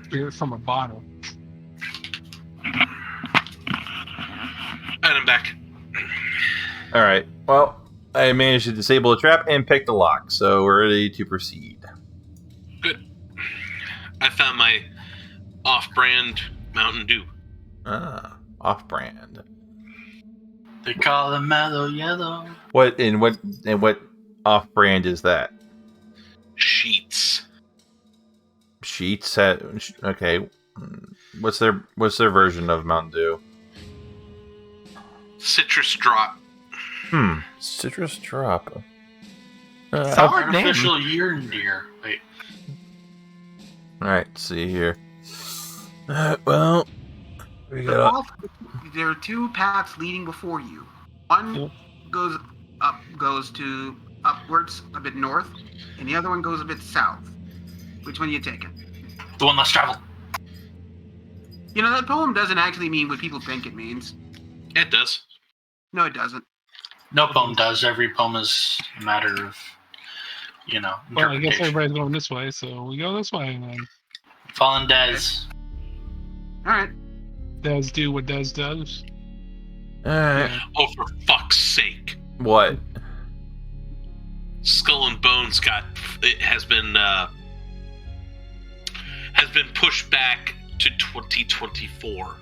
S6: Spirit from a bottle.
S3: And I'm back.
S1: All right. Well, I managed to disable the trap and pick the lock, so we're ready to proceed.
S3: Good. I found my off-brand Mountain Dew.
S1: Ah, off-brand.
S4: They call it mellow yellow.
S1: What off-brand is that?
S3: Sheets.
S1: Sheets. Okay. What's their version of Mountain Dew?
S3: Citrus Drop.
S1: Citrus Drop.
S5: Solid name.
S4: Artificial urine deer. Wait.
S1: All right. See here. Well, we got.
S2: There are two paths leading before you. One goes to upwards a bit north, and the other one goes a bit south. Which one are you taking?
S4: The one less traveled.
S2: You know, that poem doesn't actually mean what people think it means.
S3: It does.
S2: No, it doesn't.
S4: No poem does. Every poem is a matter of,
S6: Well, I guess
S4: interpretation.
S6: everybody's going this way, so we go this way then.
S4: Fallen Des.
S2: All right.
S6: Does do what does.
S1: All right.
S3: Oh, for fuck's sake!
S1: What?
S3: Skull and Bones has been pushed back to 2024.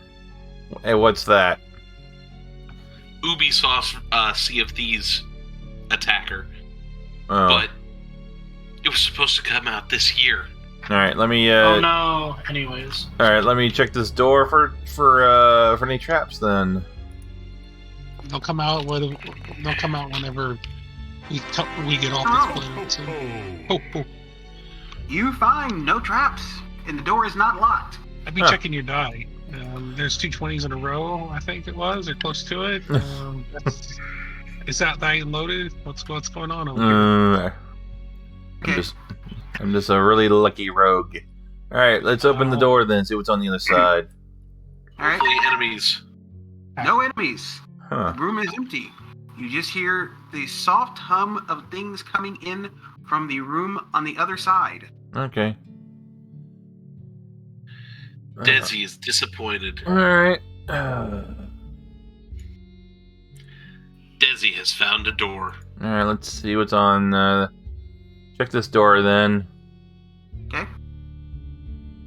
S1: Hey, what's that?
S3: Ubisoft's Sea of Thieves attacker,
S1: Oh.
S3: but it was supposed to come out this year.
S1: All right. Let me.
S4: Oh no. Anyways.
S1: All right. Let me check this door for any traps then.
S6: They'll come out whenever we get off this planet. So. Oh.
S2: You find no traps, and the door is not locked.
S6: I'd be checking your die. There's 2 20s in a row, I think it was, or close to it. Is that die loaded? What's going on over here?
S1: I'm just a really lucky rogue. All right, let's open the door then. See what's on the other side.
S2: All right.
S3: Hopefully, enemies.
S2: No enemies.
S1: Huh.
S2: The room is empty. You just hear the soft hum of things coming in from the room on the other side.
S1: Okay.
S3: Desi is disappointed.
S1: All right.
S3: Desi has found a door.
S1: All right. Let's see what's on. Check this door then.
S2: Okay.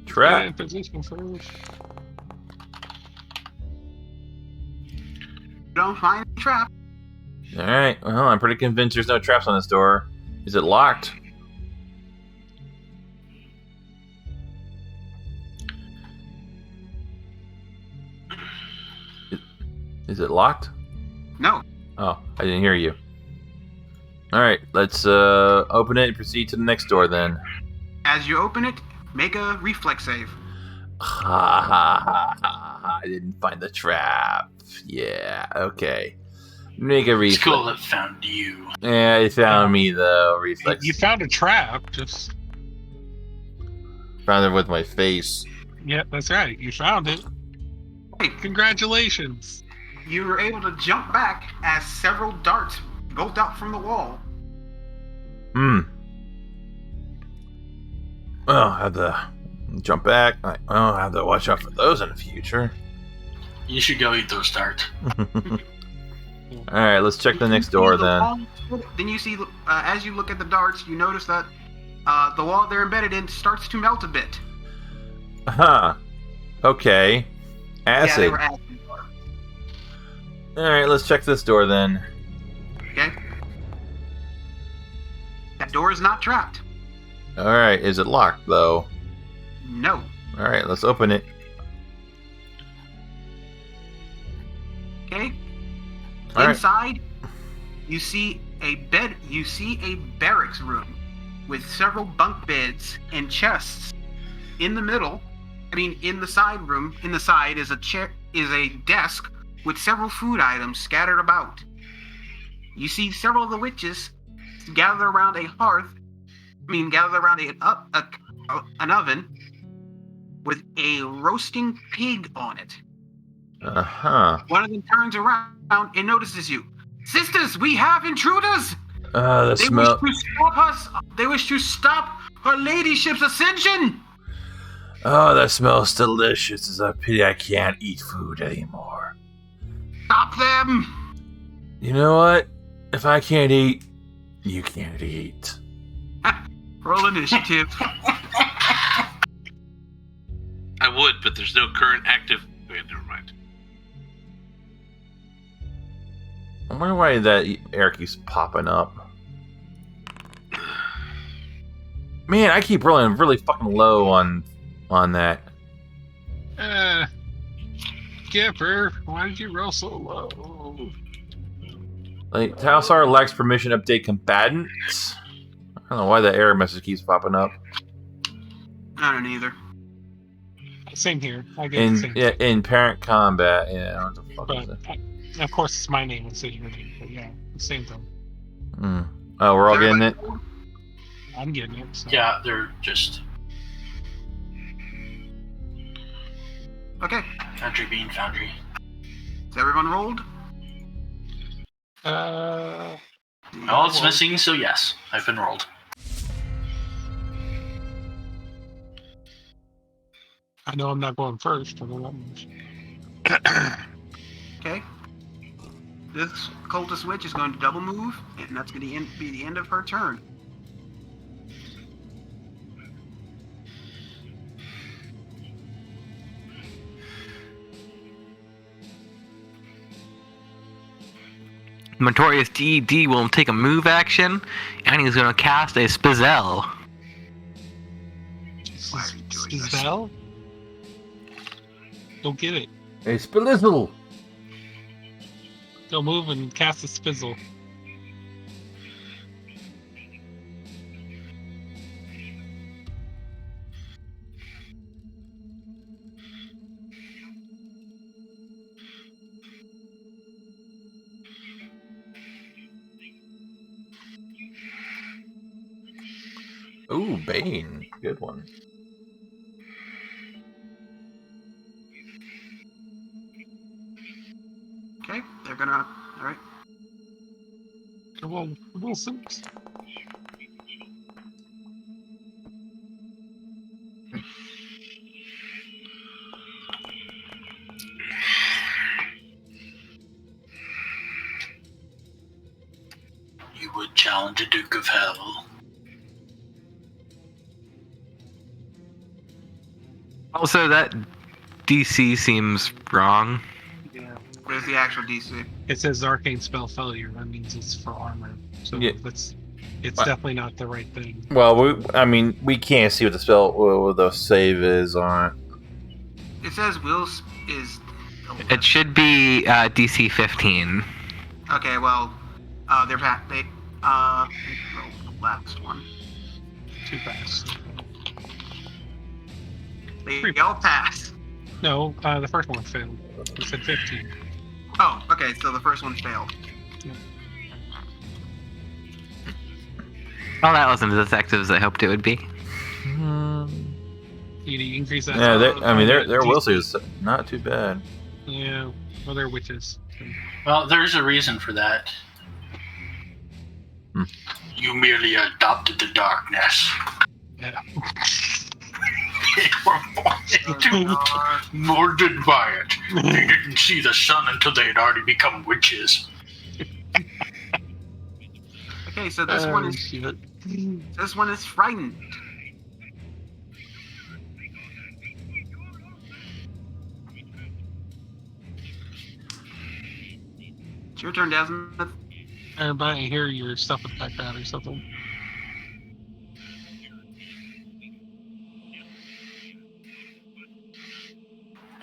S1: Trap.
S6: Yeah, position first.
S2: Don't find a trap.
S1: All right. Well, I'm pretty convinced there's no traps on this door. Is it locked? Is it locked?
S2: No.
S1: Oh, I didn't hear you. All right, let's open it and proceed to the next door then.
S2: As you open it, make a reflex save.
S1: Ha ha ha ha ha! I didn't find the trap. Yeah, okay. Make a
S4: It's
S1: reflex.
S4: cool that found you.
S1: Yeah, it found me though. Reflex.
S6: You found a trap. Just
S1: Found it with my face.
S6: yeah, that's right. You found it.
S2: Hey,
S6: Congratulations.
S2: you were able to jump back as several darts bolt out from the wall.
S1: Well, I have to jump back. I have to watch out for those in the future.
S4: You should go eat those darts.
S1: All right, let's check the next door then.
S2: Then you see, as you look at the darts, you notice that the wall they're embedded in starts to melt a bit.
S1: Huh. Okay.
S2: Yeah, they
S1: Acid.
S2: were acid.
S1: All right, let's check this door then.
S2: Okay. That door is not trapped.
S1: All right, is it locked though?
S2: No.
S1: All right, let's open it.
S2: Okay.
S1: All right.
S2: Inside, you see a bed. You see a barracks room with several bunk beds and chests in the middle, in the side room, in the side is a desk with several food items scattered about. You see several of the witches gathered around a hearth, gathered around an oven with a roasting pig on it.
S1: Uh-huh.
S2: One of them turns around and notices you. Sisters, we have intruders!
S1: The
S2: They
S1: smell.
S2: wish to stop us! They wish to stop her ladyship's ascension!
S1: Oh, that smells delicious. It's a pity I can't eat food anymore.
S2: Stop them!
S1: You know what? If I can't eat, you can't eat.
S2: Roll initiative.
S3: I would, but there's no current active. Wait, never mind.
S1: I wonder why that air keeps popping up. Man, I keep rolling really fucking low on that.
S6: Gipper, why did you roll so low?
S1: Like, Talsar lacks permission to update combatants. I don't know why the error message keeps popping up.
S2: I don't either.
S6: Same here. I get the same.
S1: In parent combat, yeah. What the fuck is
S6: But
S1: it?
S6: of course, it's my name instead of your name. But yeah, same thing.
S1: Oh, we're all getting it.
S6: I'm getting it. So.
S4: Yeah, they're just
S2: Okay.
S4: Foundry being Foundry.
S2: Is everyone rolled?
S4: All it's missing, so yes, I've been rolled.
S6: I know I'm not going first. I know that much.
S2: Okay. This cultist witch is going to double move, and that's going to be the end of her turn.
S5: Notorious DD will take a move action, and he's going to cast a Spizel.
S6: Spizel? Go get it.
S1: Hey, Spilizzle!
S6: Go move and cast a Spizzle.
S1: Ooh, Bane. Good one.
S2: Okay, they're gonna. Alright.
S6: Come on, Wilsons.
S4: You would challenge a Duke of Hell.
S5: Also, that DC seems wrong.
S6: Yeah.
S2: Where's the actual DC?
S6: It says arcane spell failure. That means it's for armor. So
S1: Yeah.
S6: it's
S1: What?
S6: definitely not the right thing.
S1: Well, we can't see what the spell, what the save is on it.
S2: It says Will's is.
S5: It should be DC 15.
S2: Okay, well, they're back. They rolled the last one.
S6: Too fast.
S2: They all pass.
S6: No, the first one failed. It said 15.
S2: Oh, okay, so the first one failed.
S5: Well, that wasn't as effective as I hoped it would be.
S6: You need to increase that.
S1: Yeah, their
S6: DC.
S1: will save is not too bad.
S6: Yeah, well, they're witches.
S4: Well, there's a reason for that. You merely adopted the darkness.
S6: Yeah.
S4: They were born murdered by it. They didn't see the sun until they had already become witches.
S2: Okay, so this one is
S6: shit.
S2: frightened. It's your turn, Desmond.
S6: Everybody hear your stuff in the background or something.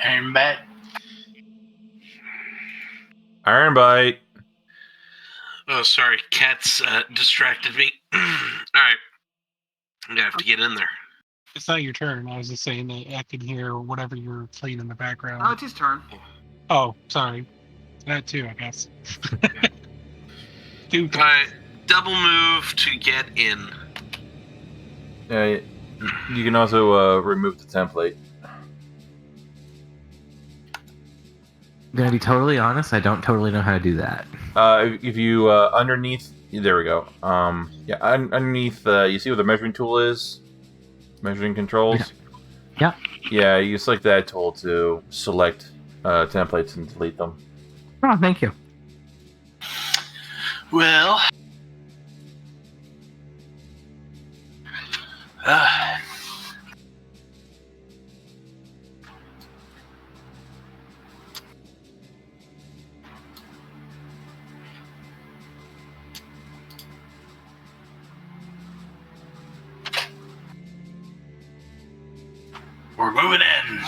S4: And bet.
S1: Iron Bite.
S3: Oh, sorry, cats distracted me. All right, I'm gonna have to get in there.
S6: It's not your turn. I was just saying that I can hear whatever you're playing in the
S2: Oh,
S6: background.
S2: it's his turn.
S6: Oh, sorry. That too, I guess. Dude.
S3: Alright, double move to get in.
S1: You can also remove the template.
S5: I'm gonna be totally honest. I don't totally know how to do that.
S1: If you underneath, there we go. Underneath, you see where the measuring tool is? Measuring controls.
S5: Yeah.
S1: Yeah, you select that tool to select templates and delete them.
S5: Oh, thank you.
S4: Well, we're moving in.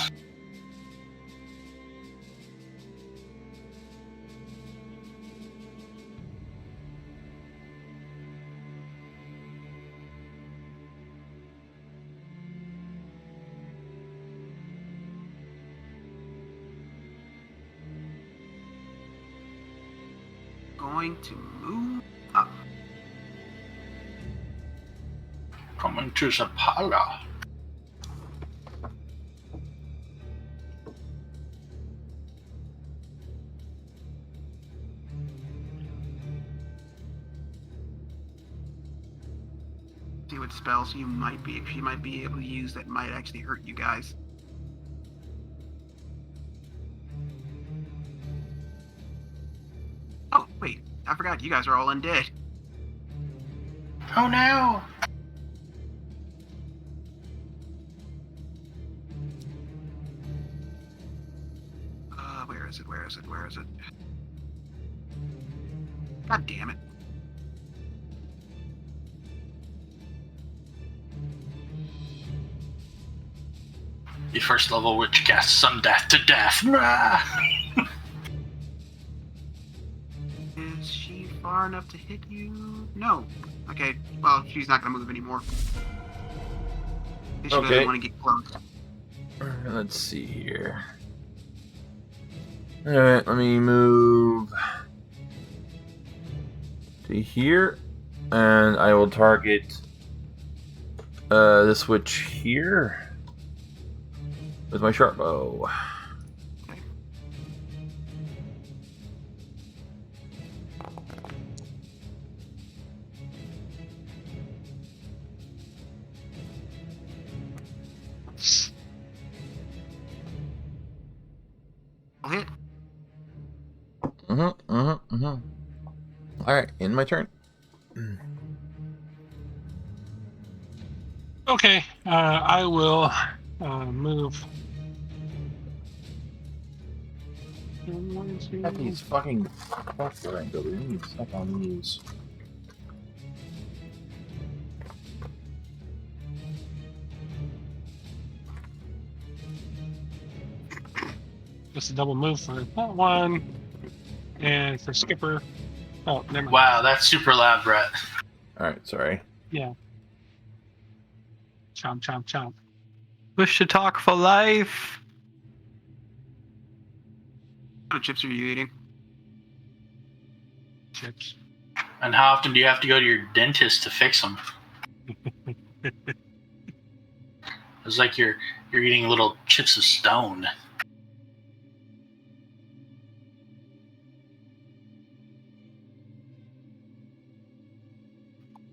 S2: Going to move up.
S4: Coming to Zapala.
S2: See what spells you might be able to use that might actually hurt you guys. Oh wait, I forgot you guys are all undead.
S4: Oh no!
S2: Where is it? Where is it? Where is it? God damn it.
S4: The first level witch casts Undeath to death.
S2: Is she far enough to hit you? No. Okay, well, she's not going to move anymore. She
S1: Okay.
S2: doesn't want to get close.
S1: Let's see here. Alright, let me move to here. And I will target this witch here with my sharp bow.
S2: I'll hit.
S1: Alright, in my turn.
S6: Okay, I will move.
S1: Got these fucking fuck right, but we need to step on these.
S6: Just a double move for that one, and for Skipper. Oh, never mind.
S4: Wow, that's super loud, Brett.
S1: Alright, sorry.
S6: Yeah. Chomp, chomp, chomp.
S5: Wish to talk for life.
S2: What chips are you eating?
S6: Chips.
S4: And how often do you have to go to your dentist to fix them? It's like you're eating little chips of stone.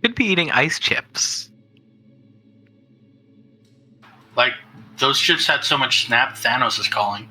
S5: Could be eating ice chips.
S4: Like, those chips had so much snap, Thanos is calling.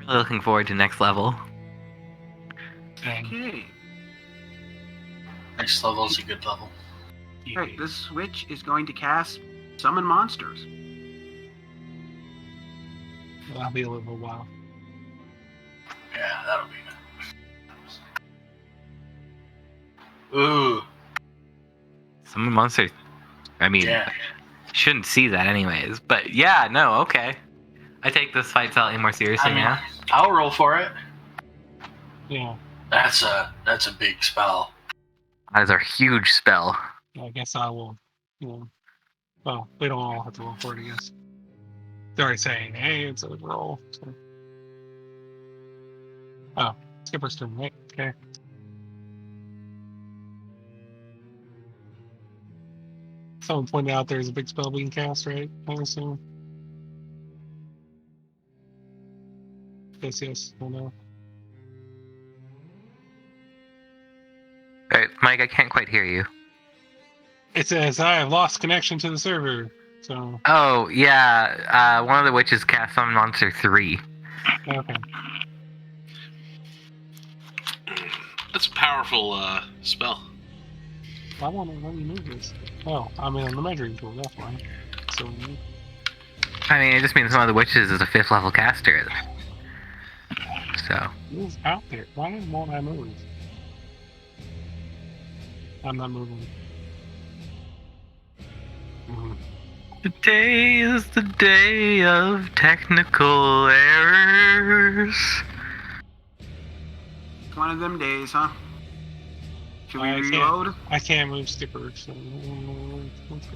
S5: Really looking forward to next level.
S2: Okay.
S4: Next level is a good level.
S2: Alright, this witch is going to cast Summon Monsters.
S6: That'll be a little while.
S4: Yeah, that'll be good. Ooh,
S5: Some monsters. I mean,
S4: yeah.
S5: shouldn't see that anyways. But yeah, no, okay. I take this fight slightly more seriously now.
S4: I'll roll for it.
S6: Yeah,
S4: That's a big spell.
S5: That is our huge spell.
S6: I guess I will. Well, we don't all have to roll for it, I guess. They're already saying, hey, it's a roll. So. Oh, Skipper's turn, right? Okay. Someone pointed out there's a big spell we can cast, right? I assume. Yes. I know.
S5: Alright, Mike, I can't quite hear you.
S6: It says I have lost connection to the server. So
S5: Oh, yeah. One of the witches cast Summon Monster 3.
S6: okay.
S3: That's a powerful spell.
S6: I want to let me move this. Oh, I'm in the measuring tool. That's why. So
S5: I mean, it just means one of the witches is a 5th level caster. So.
S6: move out there. Why won't I move? I'm not moving.
S5: Today is the day of technical errors.
S2: One of them days, huh? Should we
S6: I can't.
S2: reload?
S6: I can't move Skipper. So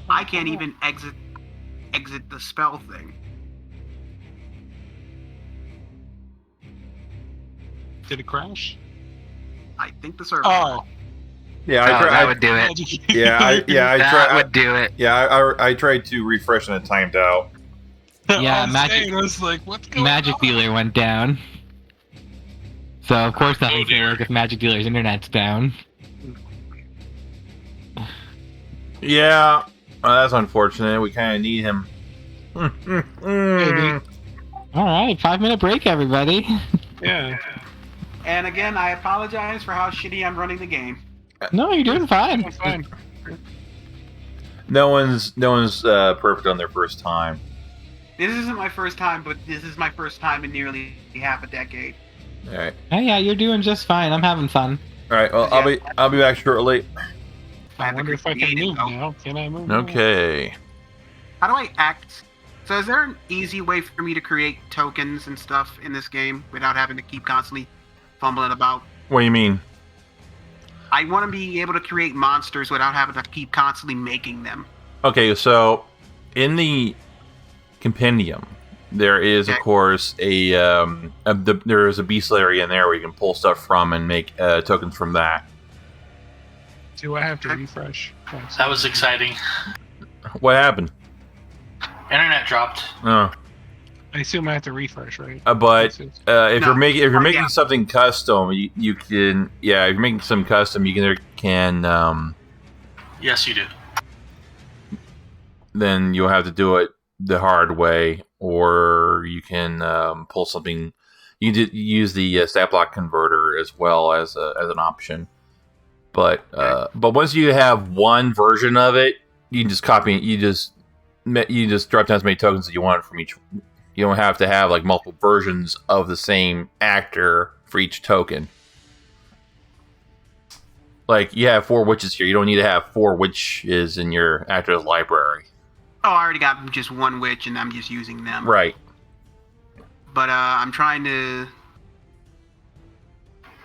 S2: I can't even exit the spell thing.
S6: Did it crash?
S2: I think the server.
S6: Oh,
S1: Yeah,
S5: That would do it.
S1: I
S5: That
S1: tried.
S5: would do it.
S1: I tried to refresh and it timed out.
S7: Yeah,
S6: I'm
S7: magic-
S6: saying, I was like, what's going
S7: Magic
S6: on?
S7: Dealer went down. So of course nothing's
S3: dear.
S7: gonna work if Magic Dealer's internet's down.
S1: Yeah, that's unfortunate. We kind of need him.
S6: Maybe.
S7: Alright, 5-minute break everybody.
S6: Yeah.
S2: And again, I apologize for how shitty I'm running the game.
S7: No, you're doing fine.
S6: That's fine.
S1: No one's perfect on their first time.
S2: This isn't my first time, but this is my first time in nearly half a decade.
S1: All right,
S7: Hey, yeah, you're doing just fine. I'm having fun.
S1: all right. Well, I'll be back shortly.
S6: I wonder if I can move now. Can I move? now?
S1: Okay.
S2: How do I act? So is there an easy way for me to create tokens and stuff in this game without having to keep constantly fumbling about?
S1: What do you mean?
S2: I want to be able to create monsters without having to keep constantly making them.
S1: Okay, so in the compendium, there is of
S2: Okay.
S1: course there is a beast area in there where you can pull stuff from and make tokens from that.
S6: Do I have to refresh? Oh,
S4: That was exciting.
S1: What happened?
S4: Internet dropped.
S1: Oh.
S6: I assume I have to refresh, right?
S1: But
S6: This is-
S1: if
S2: No.
S1: you're making
S2: Yeah.
S1: something custom, you can if you're making some custom, you can
S4: Yes, you do.
S1: then you'll have to do it the hard way, or you can pull something. You can use the stat block converter as well as an option. But once you have one version of it, you can just copy it. You just drop down as many tokens as you want from each. You don't have to have like multiple versions of the same actor for each token. Like you have 4 witches here, you don't need to have 4 witches in your actor's library.
S2: Oh, I already got just one witch, and I'm just using them.
S1: Right.
S2: But I'm trying to.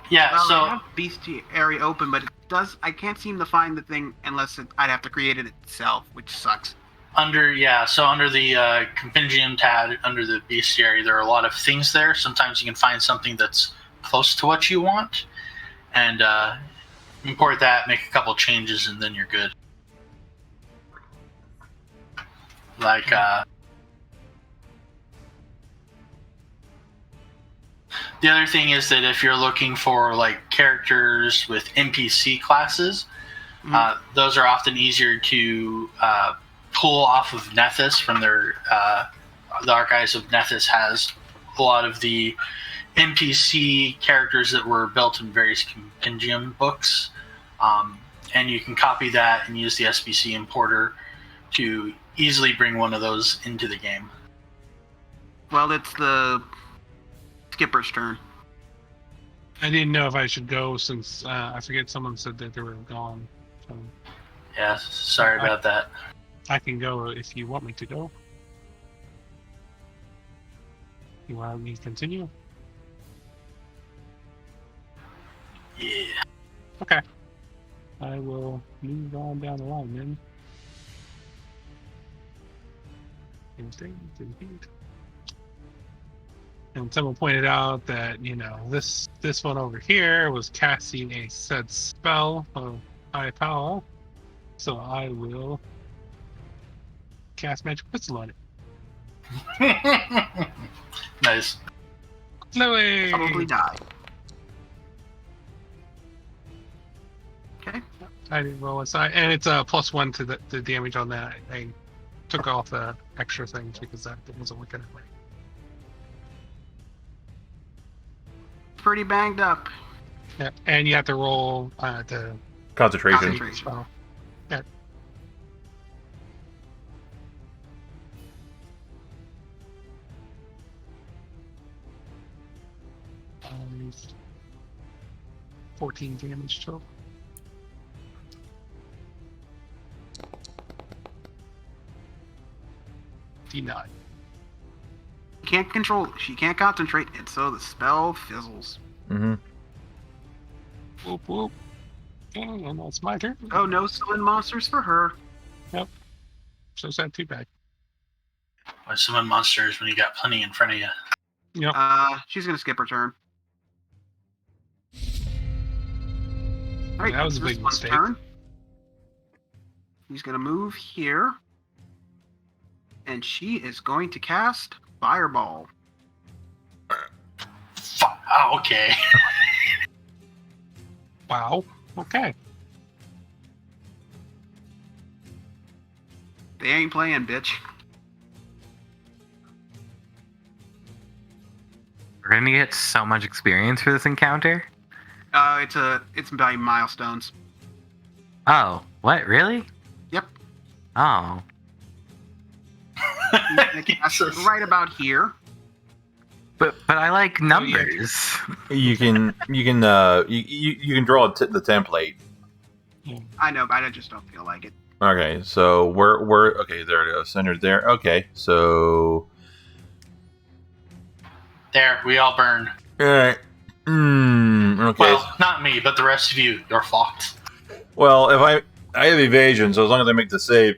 S4: Yeah,
S2: Well, I
S4: so
S2: have bestiary open, but it does. I can't seem to find the thing unless I'd have to create it itself, which sucks.
S4: under the compendium tab under the bestiary, there are a lot of things there. Sometimes you can find something that's close to what you want, and import that, make a couple changes, and then you're good. Like the other thing is that if you're looking for like characters with NPC classes, those are often easier to pull off of Nethys from their the Archives of Nethys has a lot of the NPC characters that were built in various compendium books, and you can copy that and use the SBC importer to easily bring one of those into the game.
S2: Well, it's the skipper's turn.
S6: I didn't know if I should go since I forget someone said that they were gone. So
S4: Yeah, sorry about that.
S6: I can go if you want me to go. You want me to continue?
S4: Yeah.
S6: Okay. I will move on down the line then. And someone pointed out that, this one over here was casting a said spell of high power. So I will cast Magic Missile on it.
S4: Nice.
S6: Chloe!
S2: Probably die. Okay.
S6: I didn't roll a side, and it's a +1 to the damage on that. I took off the extra things because that wasn't working that way.
S2: Pretty banged up.
S6: Yeah, and you have to roll the
S1: Concentration.
S2: Concentration.
S6: spell. Yeah. Um, 14 damage total. D9.
S2: She can't control. She can't concentrate, and so the spell fizzles.
S1: Mm-hmm.
S6: Whoop whoop. Okay, and that's my turn.
S2: Oh, no summon monsters for her.
S6: So it's not too bad.
S4: Why summon monsters when you got plenty in front of you?
S6: Yep.
S2: She's gonna skip her turn. All right,
S6: That was a
S2: it's this
S6: big
S2: one's
S6: mistake.
S2: turn. He's gonna move here, and she is going to cast Fireball.
S4: Oh, okay.
S6: Wow. Okay.
S2: They ain't playing, bitch.
S5: We're gonna get so much experience for this encounter.
S2: It's by milestones.
S5: Oh, what? Really?
S2: Yep.
S5: Oh.
S2: They cast it right about here.
S5: But I like numbers.
S1: You can you can draw the template.
S2: I know, but I just don't feel like it.
S1: Okay, so we're okay. There it is, centered there. Okay, so
S4: There, we all burn.
S1: all right. Okay.
S4: Well, not me, but the rest of you. You're fucked.
S1: Well, if I have evasion, so as long as I make the save,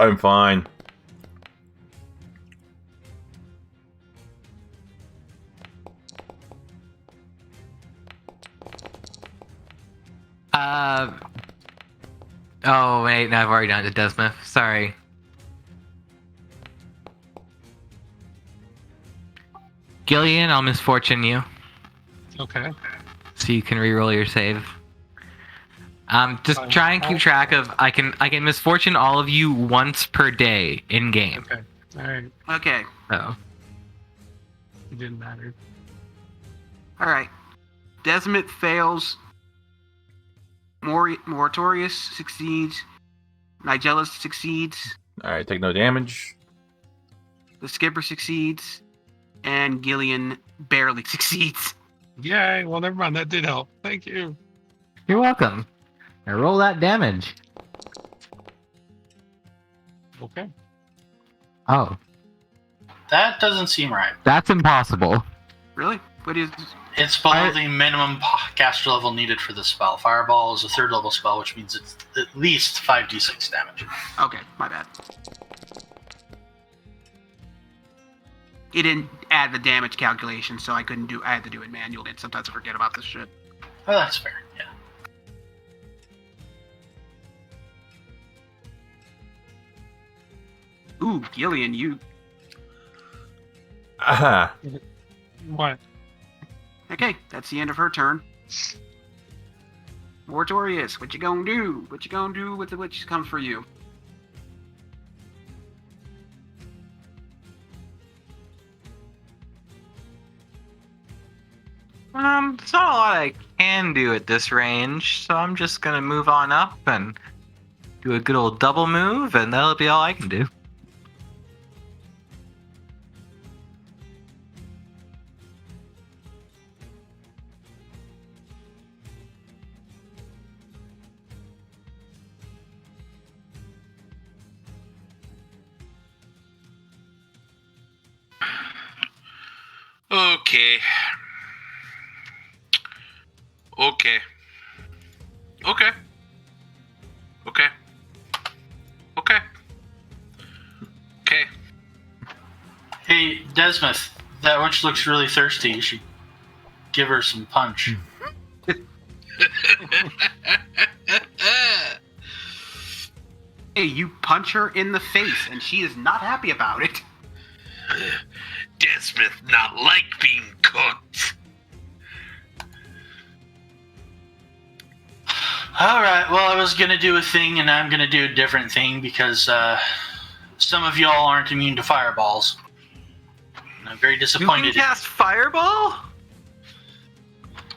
S1: I'm fine.
S5: Oh wait, no, I've already done it to Desmith. Sorry. Gillian, I'll misfortune you,
S6: Okay.
S5: so you can re-roll your save. Just try and keep track of. I can misfortune all of you once per day in game.
S6: Okay. All right.
S2: Okay.
S5: So
S6: It didn't matter.
S2: All right. Desmond fails. Moratorius succeeds. Nigellus succeeds.
S1: All right, take no damage.
S2: The skipper succeeds. And Gillian barely succeeds.
S6: Yay. Well, never mind. That did help. Thank you.
S5: you're welcome. Now roll that damage.
S6: Okay.
S5: Oh,
S4: That doesn't seem right.
S5: that's impossible.
S2: Really? What is?
S4: It's below the minimum caster level needed for the spell. Fireball is a 3rd level spell, which means it's at least 5d6 damage.
S2: Okay, my bad. It didn't add the damage calculation, so I couldn't do. I had to do it manually. And sometimes I forget about this shit.
S4: Oh, that's fair. Yeah.
S2: Ooh, Gillian, you.
S1: Aha.
S6: What?
S2: Okay, that's the end of her turn. Moratorius, what you gonna do? What you gonna do with the witch comes for you?
S5: There's not a lot I can do at this range, so I'm just gonna move on up and do a good old double move, and that'll be all I can do.
S3: Okay. Okay. Okay. Okay. Okay. Okay.
S4: Hey, Desmith, that witch looks really thirsty. You should give her some punch.
S2: Hey, you punch her in the face, and she is not happy about it.
S3: Desmith not like being cooked.
S4: Alright, well, I was gonna do a thing, and I'm gonna do a different thing because some of y'all aren't immune to fireballs. And I'm very
S8: You
S4: disappointed.
S8: can cast Fireball?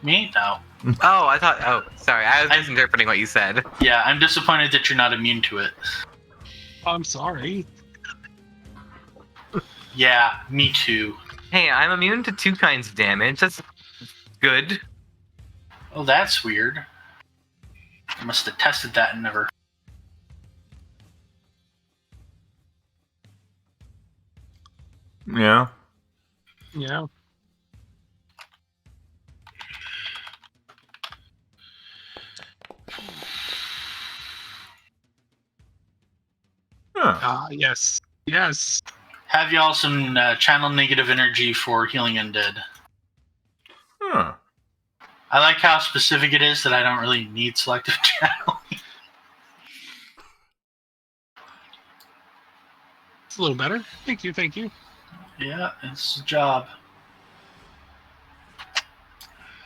S4: Me? No.
S8: Oh, I thought. Oh, sorry. I was misinterpreting what you said.
S4: Yeah, I'm disappointed that you're not immune to it.
S6: I'm sorry.
S4: Yeah, me too.
S8: Hey, I'm immune to 2 kinds of damage. That's good.
S4: Oh, that's weird. I must have tested that and never.
S1: Yeah.
S6: Yeah.
S1: Huh.
S6: Ah, yes. Yes.
S4: Have y'all some channel negative energy for healing undead.
S1: Huh.
S4: I like how specific it is that I don't really need selective channel.
S6: It's a little better. Thank you. Thank you.
S4: Yeah, it's a job.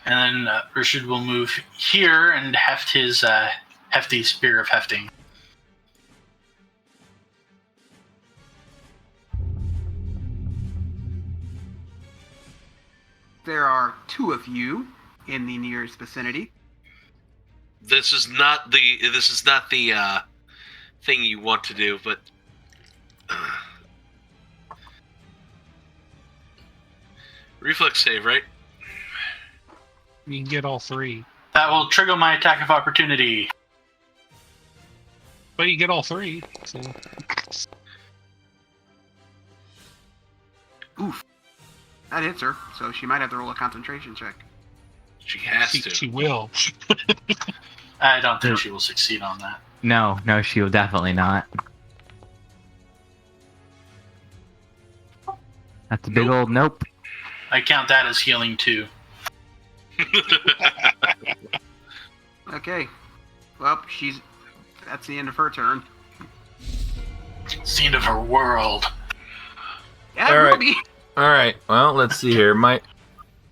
S4: And then Rashid will move here and heft his hefty spear of hefting.
S2: There are 2 of you in the nearest vicinity.
S3: This is not the thing you want to do, but reflex save, right?
S6: You can get all 3.
S4: That will trigger my attack of opportunity.
S6: But you get all 3. So.
S2: Oof. That hits her, so she might have to roll a concentration check.
S3: She has to.
S6: She will.
S4: I don't think she will succeed on that.
S5: No, she will definitely not. That's a big old nope.
S4: I count that as healing too.
S2: Okay. Well, that's the end of her turn.
S4: It's the end of her world.
S2: Yeah,
S1: All
S2: it will
S1: right.
S2: be.
S1: All right. Well, let's see here.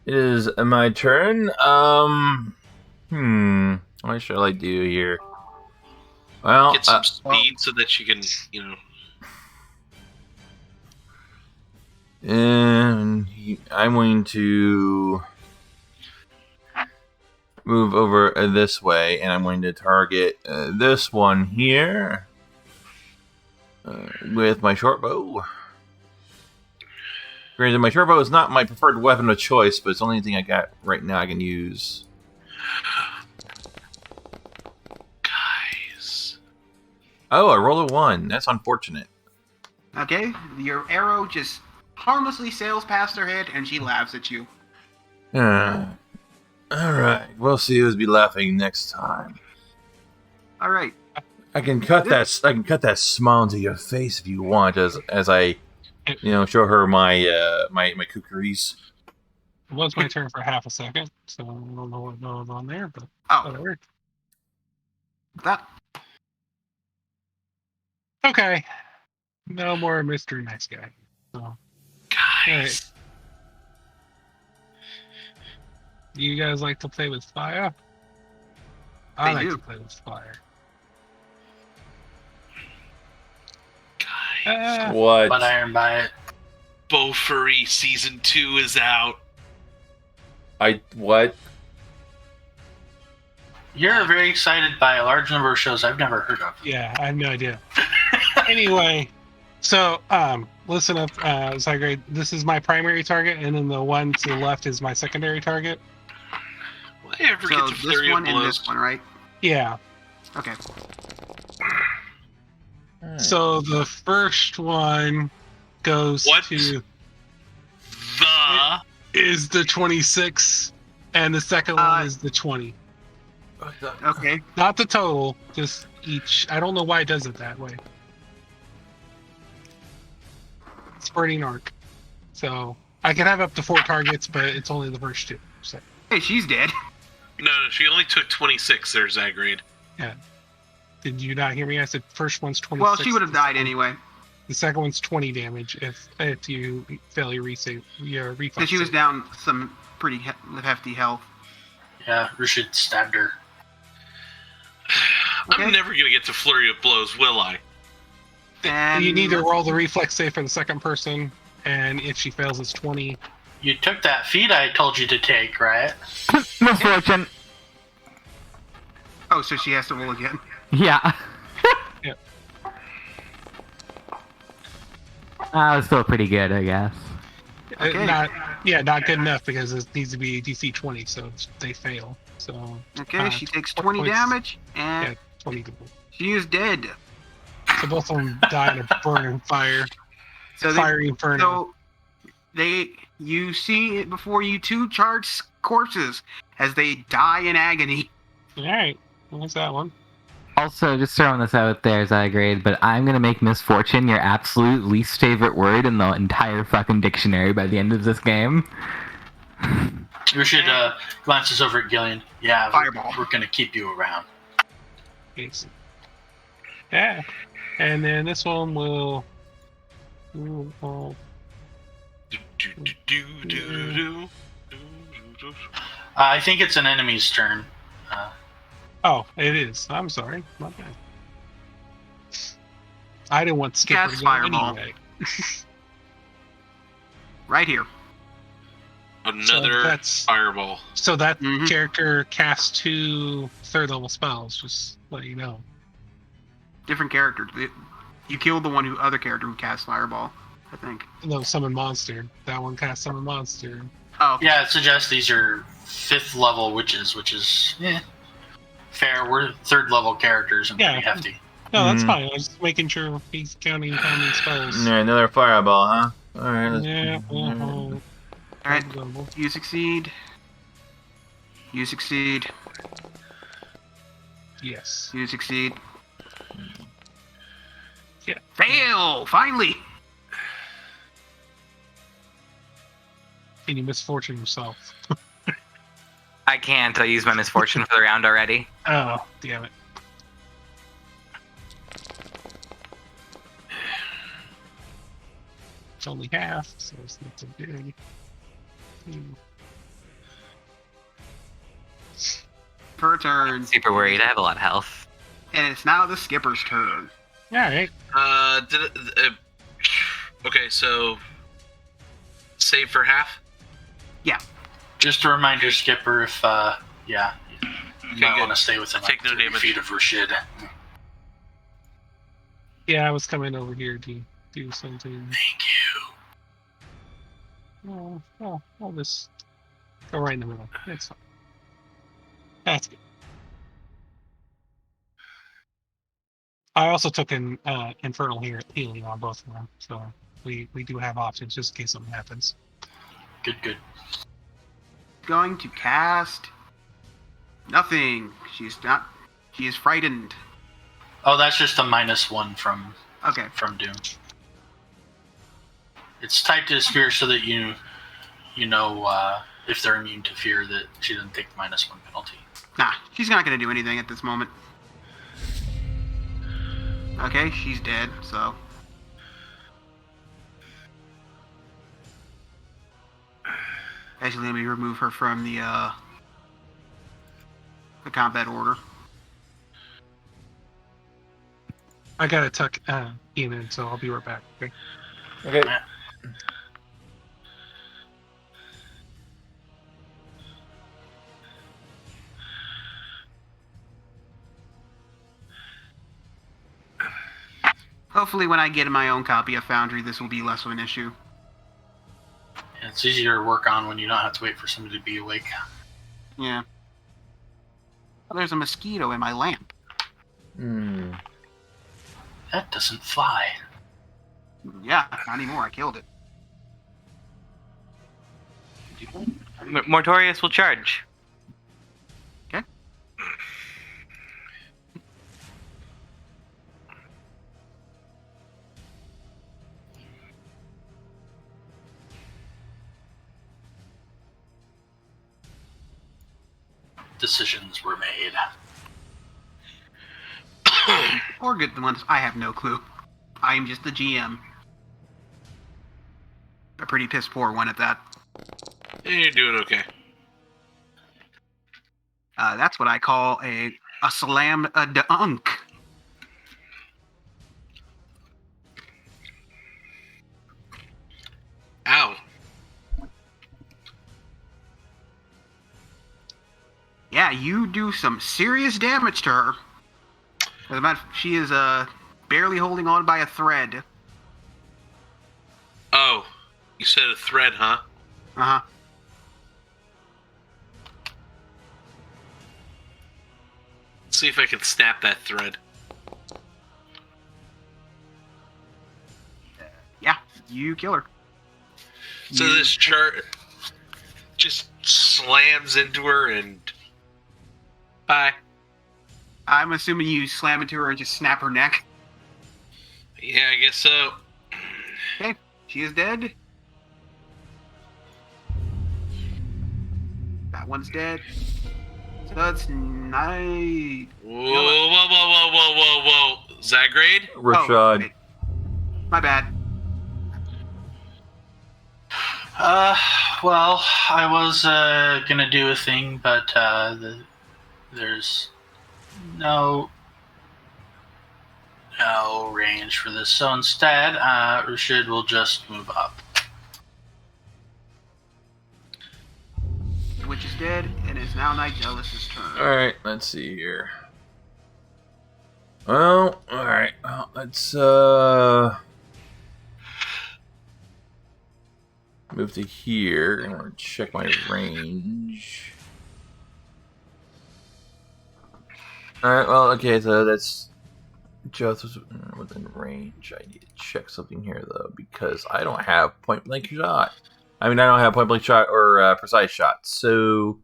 S1: It is my turn. What shall I do here? Well,
S3: Get some speed so that you can,
S1: and I'm going to move over this way, and I'm going to target this one here with my short bow. Granted, my short bow is not my preferred weapon of choice, but it's the only thing I got right now I can use.
S3: guys.
S1: Oh, I rolled a 1. That's unfortunate.
S2: Okay, your arrow just harmlessly sails past her head, and she laughs at you.
S1: Alright, we'll see who's be laughing next time.
S2: All right.
S1: I can cut that smile into your face if you want, as I show her my my kookaries.
S6: It was my turn for half a second, so I don't know what goes on there, but
S2: Oh,
S6: whatever.
S2: that.
S6: Okay. No more Mr. Nice Guy. So,
S3: Guys.
S6: do you guys like to play with fire? I
S2: They
S6: like
S2: do.
S6: to play with fire.
S3: Guys.
S1: What?
S4: But iron by it.
S3: Beaufurry Season 2 is out.
S1: What?
S4: You're very excited by a large number of shows I've never heard of.
S6: Yeah, I have no idea. Anyway, so listen up, Zygarde. This is my primary target, and then the one to the left is my secondary target.
S3: Will I ever
S2: So
S3: get to
S2: this
S3: 30
S2: one and
S3: blows?
S2: this one, right?
S6: Yeah.
S2: Okay.
S6: So the first one goes
S3: What?
S6: to.
S3: The
S6: is the 26, and the second one is the 20.
S2: Okay.
S6: Not the total, just each. I don't know why it does it that way. Spreading arc. So I can have up to 4 targets, but it's only the first 2. So
S2: Hey, she's dead.
S3: No, she only took 26 there, Zygarde.
S6: did you not hear me? I said first one's 26.
S2: Well, she would have died anyway.
S6: The second one's 20 damage if you fail your reflex.
S2: Because she was down some pretty hefty health.
S4: Yeah, Rashid stabbed her.
S2: Okay.
S3: I'm never gonna get to flurry of blows, will I?
S2: And
S6: You need to roll the reflex save for the second person, and if she fails, it's 20.
S4: You took that feat I told you to take, right?
S5: Misfortune.
S2: Oh, so she has to roll again.
S5: Yeah.
S6: Yep.
S5: That was still pretty good, I guess.
S2: Okay.
S6: Not good enough because it needs to be DC 20, so they fail. So
S2: Okay, she takes 20
S6: points.
S2: damage, and
S6: Yeah, 20 people.
S2: she is dead.
S6: So both of them die in a burning fire.
S2: So
S6: Fiery inferno.
S2: you see it before you 2 charged corpses as they die in agony.
S6: Alright, what's that one?
S5: Also, just throwing this out there, Zygrade, but I'm gonna make misfortune your absolute least favorite word in the entire fucking dictionary by the end of this game.
S4: Rashid glances over at Gillian. Yeah,
S2: Fireball.
S4: we're gonna keep you around.
S6: Yes. Yeah. And then this one will.
S4: I think it's an enemy's turn.
S6: Oh, it is. I'm sorry. My bad. I didn't want Skipper
S2: Cast
S6: to go
S2: fireball.
S6: anyway.
S2: Right here.
S3: Another
S6: that's-
S3: fireball.
S6: So that
S2: Mhm.
S6: character casts 2 third level spells, just let you know.
S2: Different character. You killed the other character who cast fireball, I think.
S6: No, summon monster. That one casts summon monster.
S2: Oh,
S4: Yeah, it suggests these are 5th level witches, which is fair. We're 3rd level characters and
S6: Yeah.
S4: pretty hefty.
S6: No, that's
S1: Mhm.
S6: fine. I was just making sure he's counting how many spells.
S1: Yeah, another fireball, huh? Alright.
S6: Yeah.
S2: alright. You succeed. You succeed.
S6: Yes.
S2: You succeed.
S6: Yeah.
S2: Fail! Finally!
S6: And you misfortune yourself.
S8: I can't. I used my misfortune for the round already.
S6: Oh, damn it. It's only half, so it's not so big.
S2: Per turn.
S8: Super worried. I have a lot of health.
S2: And it's now the skipper's turn.
S6: Alright.
S3: Okay, so save for half.
S4: Just a reminder, Skipper, if you might
S3: good.
S4: want to stay within
S3: Take no
S4: 30
S3: damage.
S4: feet of Rashid.
S6: Yeah, I was coming over here to do something.
S4: Thank you.
S6: I'll just go right in the middle. It's fine. That's good. I also took an infernal healing on both of them, so we do have options just in case something happens.
S4: Good.
S2: Going to cast nothing. She is frightened.
S4: Oh, that's just a -1 from
S2: Okay.
S4: Doom. It's typed as fear so that you know if they're immune to fear that she doesn't take the -1 penalty.
S2: Nah, she's not going to do anything at this moment. Okay, she's dead, so. Actually, let me remove her from the combat order.
S6: I gotta tuck Ian in, so I'll be right back. Okay.
S1: Okay.
S2: Hopefully, when I get my own copy of Foundry, this will be less of an issue.
S4: It's easier to work on when you don't have to wait for somebody to be awake.
S2: Yeah. Oh, there's a mosquito in my lamp.
S1: Hmm.
S4: That doesn't fly.
S2: Yeah, not anymore. I killed it.
S8: Mortorius will charge.
S2: Okay.
S4: Decisions were made.
S2: Or good ones. I have no clue. I am just the GM. A pretty piss poor one at that.
S3: You're doing okay.
S2: That's what I call a slam dunk.
S3: Ow.
S2: Yeah, you do some serious damage to her. As a matter of fact, she is barely holding on by a thread.
S3: Oh, you said a thread, huh?
S2: Uh-huh.
S3: Let's see if I can snap that thread.
S2: Yeah, you kill her.
S3: So
S2: You-
S3: this chart just slams into her and bye.
S2: I'm assuming you slam into her and just snap her neck.
S3: Yeah, I guess so.
S2: Okay, she is dead. That one's dead. So that's 9.
S3: Whoa. Zygarde?
S1: Rashad.
S2: wait. My bad.
S4: Well, I was gonna do a thing, but there's no range for this. So instead, Rashid will just move up.
S2: The witch is dead, and it's now Nigelis' turn.
S1: Alright, let's see here. Well, alright. Well, let's move to here and we're gonna check my range. Alright, well, okay, so that's just within range. I need to check something here though, because I don't have point blank shot. I mean, I don't have point blank shot or precise shot, so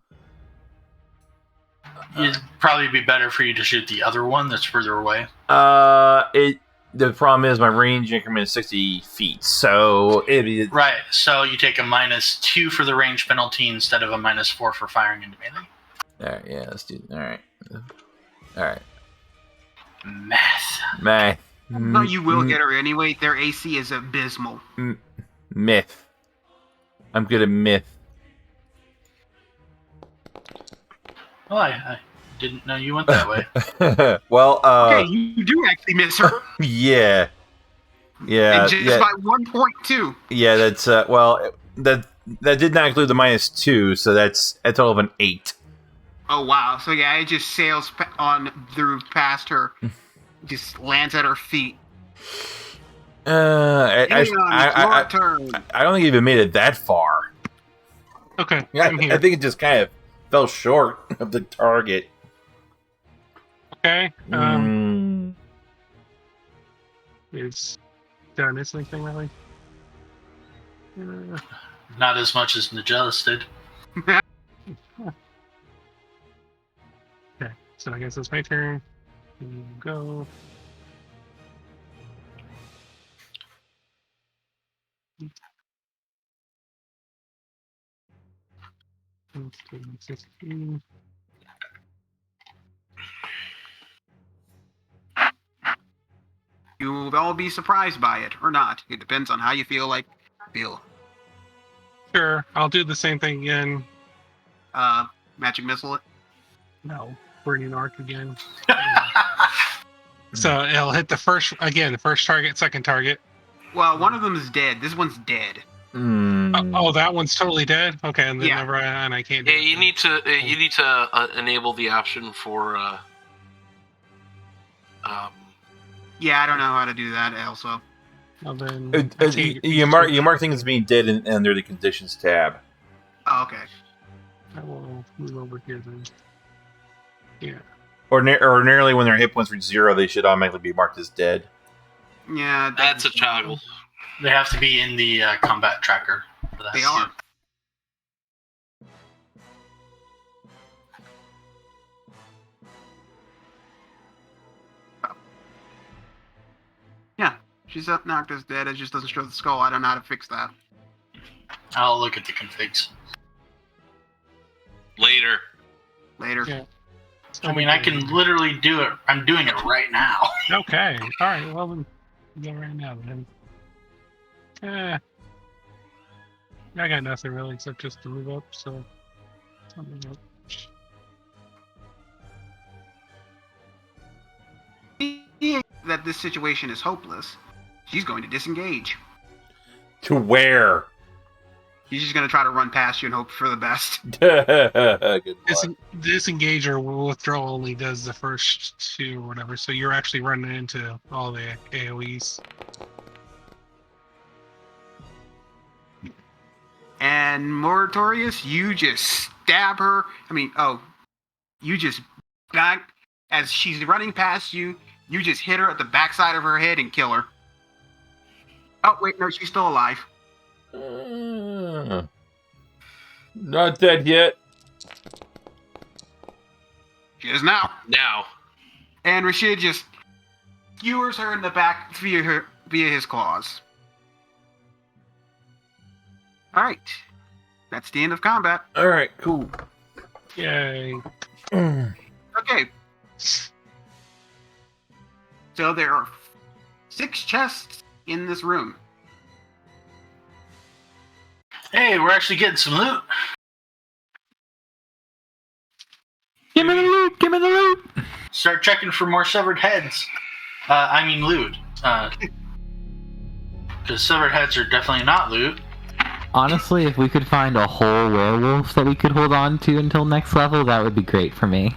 S4: It'd probably be better for you to shoot the other one that's further away.
S1: the problem is my range increment is 60 feet, so
S4: Right, so you take a -2 for the range penalty instead of a -4 for firing into melee.
S1: Alright, yeah, let's do Alright.
S4: Math.
S2: No, you will get her anyway. Their AC is abysmal.
S1: Myth. I'm good at myth.
S4: Well, I didn't know you went that way.
S1: Well,
S2: Okay, you do actually miss her.
S1: yeah. Yeah,
S2: and just
S1: yeah,
S2: by 1.2.
S1: yeah, that's, well, that did not include the -2, so that's a total of an 8.
S2: Oh, wow. So, yeah, it just sails on through past her. Just lands at her feet.
S1: I
S2: It's your turn.
S1: don't think it even made it that far.
S6: Okay,
S1: Yeah,
S6: I'm here.
S1: I think it just kind of fell short of the target.
S6: Okay.
S1: Mm.
S6: Did I miss anything really?
S4: Not as much as Nigelis did.
S6: Okay, so I guess it's my turn. Here you go. Let's do 16.
S2: You will all be surprised by it, or not. It depends on how you feel.
S6: Sure, I'll do the same thing again.
S2: Magic missile it.
S6: No, burning arc again. So it'll hit the first target, second target.
S2: Well, one of them is dead. This one's dead.
S6: Oh, that one's totally dead. Okay, and then
S2: Yeah.
S6: and I can't do
S3: Yeah,
S6: it.
S3: you need to enable the option for
S2: Yeah, I don't know how to do that also.
S6: Well, then
S1: You mark things as being dead under the conditions tab.
S2: Oh, okay.
S6: I will move over here then. Yeah.
S1: Ordinarily, when their hit points reach 0, they should automatically be marked as dead.
S2: Yeah,
S3: that's a toggle.
S4: They have to be in the combat tracker for that.
S2: They are. She's up knocked as dead. It just doesn't show the skull. I don't know how to fix that.
S4: I'll look at the configs.
S3: Later.
S2: Later.
S6: Yeah.
S4: I mean, I can literally do it. I'm doing it right now.
S6: Okay. All right. Well, then go right now then. I got nothing really except just to move up. So. I'll move up.
S2: Seeing that this situation is hopeless, she's going to disengage.
S1: To where?
S2: She's just going to try to run past you and hope for the best.
S1: Good luck.
S6: Disengager will withdraw only does the first 2 or whatever, so you're actually running into all the AoEs.
S2: And Moratorius, you just stab her. You just back as she's running past you. You just hit her at the backside of her head and kill her. Oh wait, no, she's still alive.
S1: Not dead yet.
S2: She is now.
S3: Now.
S2: And Rashid just skewers her in the back via his claws. All right, that's the end of combat.
S1: All right, cool.
S6: Yay.
S2: Okay. So there are 6 chests in this room.
S4: Hey, we're actually getting some loot.
S5: Give me the loot! Give me the loot!
S4: Start checking for more severed heads. Loot. Because severed heads are definitely not loot.
S5: Honestly, if we could find a whole werewolf that we could hold on to until next level, that would be great for me.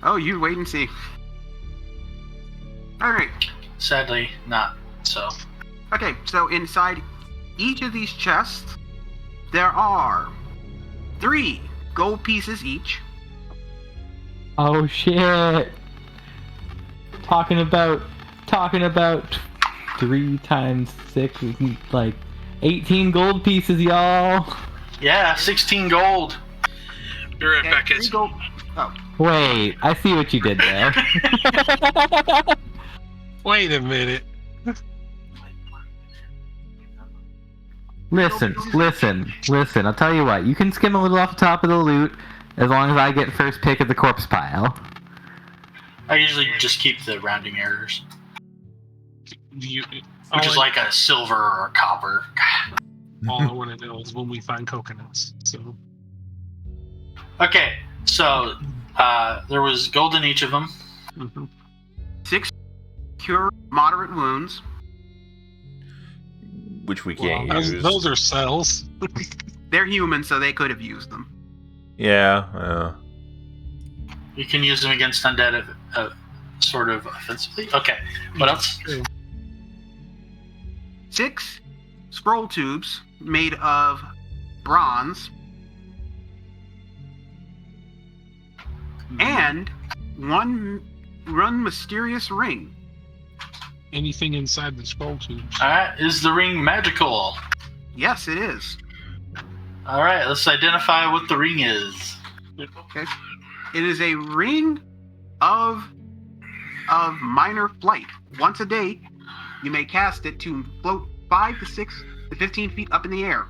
S2: Oh, you wait and see. Alright.
S4: Sadly, not so.
S2: Okay, so inside each of these chests, there are 3 gold pieces each.
S5: Oh shit! Talking about 3 times 6, like 18 gold pieces, y'all.
S4: Yeah, 16 gold.
S3: Be right
S2: Okay,
S3: back,
S2: 3
S3: guys.
S2: gold. Oh,
S5: Wait, I see what you did there.
S6: Wait a minute.
S5: Listen. I'll tell you what. You can skim a little off the top of the loot as long as I get first pick of the corpse pile.
S4: I usually just keep the rounding errors, which is like a silver or a copper.
S6: All I want to know is when we find coconuts. So.
S4: Okay, so there was gold in each of them.
S6: Mm-hmm.
S2: 6 cure moderate wounds.
S1: Which we can't
S6: Well,
S1: use.
S6: those are cells.
S2: They're human, so they could have used them.
S1: Yeah.
S4: You can use them against undead, sort of offensively. Okay, what else?
S2: 6 scroll tubes made of bronze. And one mysterious ring.
S6: Anything inside the scroll tubes.
S4: Alright, is the ring magical?
S2: Yes, it is.
S4: Alright, let's identify what the ring is.
S2: Okay. It is a ring of minor flight. Once a day, you may cast it to float 5 to 6 to 15 feet up in the air.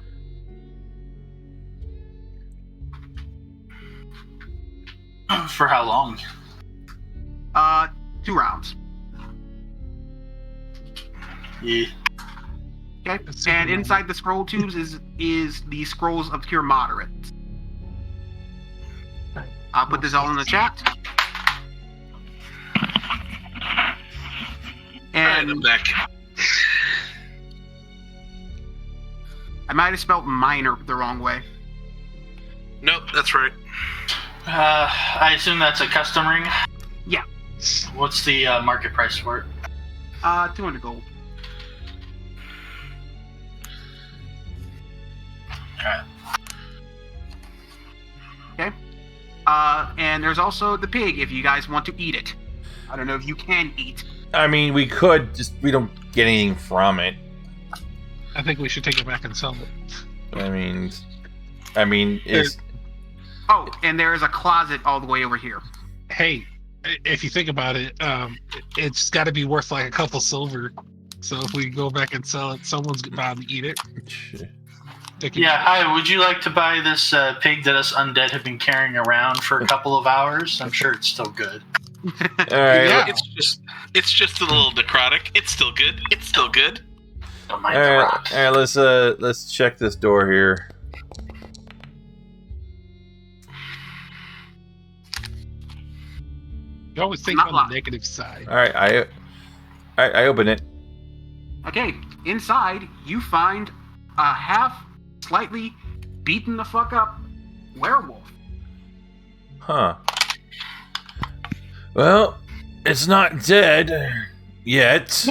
S4: For how long?
S2: 2 rounds.
S4: Yeah.
S2: Okay.
S6: That's super
S2: And
S6: long.
S2: inside the scroll tubes is the scrolls of cure moderate. I'll put this all in the chat.
S3: Alright,
S2: And
S3: I'm back.
S2: I might have spelled minor the wrong way.
S3: Nope, that's right.
S4: I assume that's a custom ring?
S2: Yeah.
S4: What's the market price for it?
S2: 200 gold.
S4: Alright.
S2: Okay. And there's also the pig if you guys want to eat it. I don't know if you can eat.
S1: I mean, we could, just we don't get anything from it.
S6: I think we should take it back and sell it.
S1: I mean, it's
S2: Oh, and there is a closet all the way over here.
S6: Hey, if you think about it, it's got to be worth like a couple silver. So if we go back and sell it, someone's bound to eat it. They can
S4: Yeah,
S6: eat
S4: hi, would you like to buy this pig that us undead have been carrying around for a couple of hours? I'm sure it's still good.
S1: All right.
S6: Yeah.
S3: It's just a little necrotic. It's still good. It's still good.
S4: Don't mind
S1: All
S4: the
S1: right.
S4: rocks.
S1: All right. Let's check this door here.
S6: You always think
S2: Not
S6: on
S2: locked.
S6: the negative side.
S1: All right. I open it.
S2: Okay, inside you find a half, slightly beaten the fuck up werewolf.
S1: Huh. Well, it's not dead yet.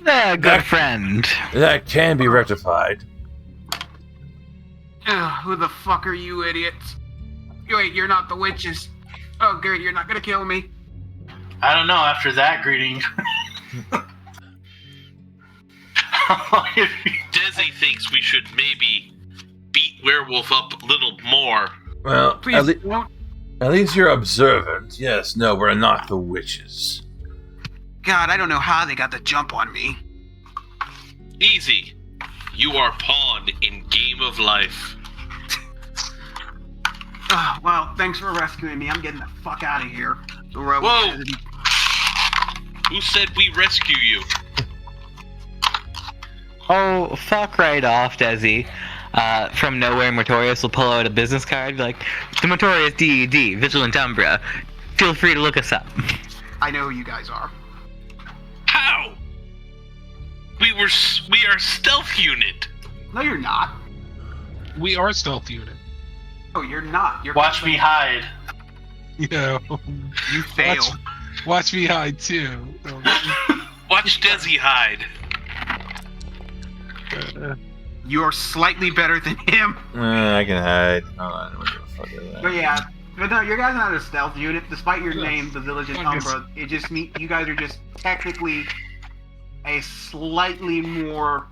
S7: There, good friend.
S1: That can be rectified.
S2: Ugh, who the fuck are you idiots? Wait, you're not the witches. Oh, great, you're not gonna kill me.
S4: I don't know, after that greeting.
S3: Desi thinks we should maybe beat Werewolf up a little more.
S1: Well,
S2: Please don't.
S1: at least you're observant. Yes, no, we're not the witches.
S2: God, I don't know how they got the jump on me.
S3: Easy. You are pawn in Game of Life.
S2: Well, thanks for rescuing me. I'm getting the fuck out of here. The werewolf
S3: Whoa.
S2: has-
S3: Who said we rescue you?
S5: Oh, fuck right off, Desi. From nowhere, Mortorius will pull out a business card, be like, the Mortorius DED, Vigilant Umbra. Feel free to look us up.
S2: I know who you guys are.
S3: How? We are stealth unit.
S2: No, you're not.
S6: We are stealth unit.
S2: Oh, you're not. You're
S4: Watch me hide.
S6: You know,
S2: You fail.
S6: watch me hide too.
S3: Watch Desi hide.
S2: You're slightly better than him.
S1: I can hide. Hold on. What the fuck is that?
S2: But yeah, but no, you guys are not a stealth unit. Despite your
S6: Yes.
S2: name, the Vigilant
S6: I guess-
S2: Umbra, it just you guys are just technically a slightly more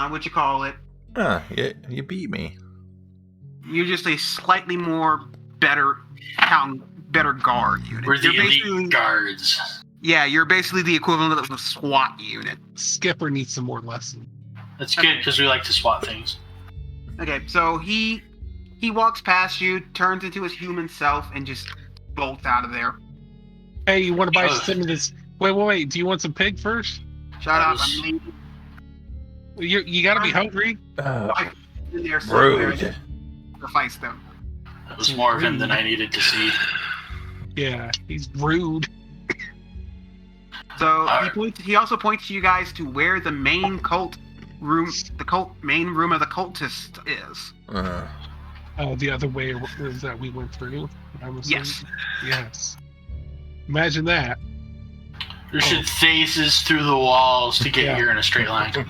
S2: what you call it?
S1: You beat me.
S2: You're just a slightly more better guard unit.
S4: We're the
S2: You're basically,
S4: elite guards.
S2: yeah, you're basically the equivalent of a SWAT unit.
S6: Skipper needs some more lessons.
S4: That's good because we like to swat things.
S2: Okay, so he walks past you, turns into his human self, and just bolts out of there.
S6: Hey, you want to buy
S4: Ugh.
S6: some of this? Wait. Do you want some pig first?
S2: Shut up!
S4: was-
S2: I'm leaving.
S6: You gotta be hungry.
S2: In there somewhere and
S1: Rude.
S2: sacrifice them.
S4: That was more of him than I needed to see.
S6: Yeah, he's rude.
S2: So
S4: Alright.
S2: he also points you guys to where the main room of the cultist is.
S6: The other way was that we went through. I'm assuming.
S2: Yes.
S6: Yes. Imagine that.
S4: We should phases through the walls to get
S6: Yeah.
S4: here in a straight line.
S6: Same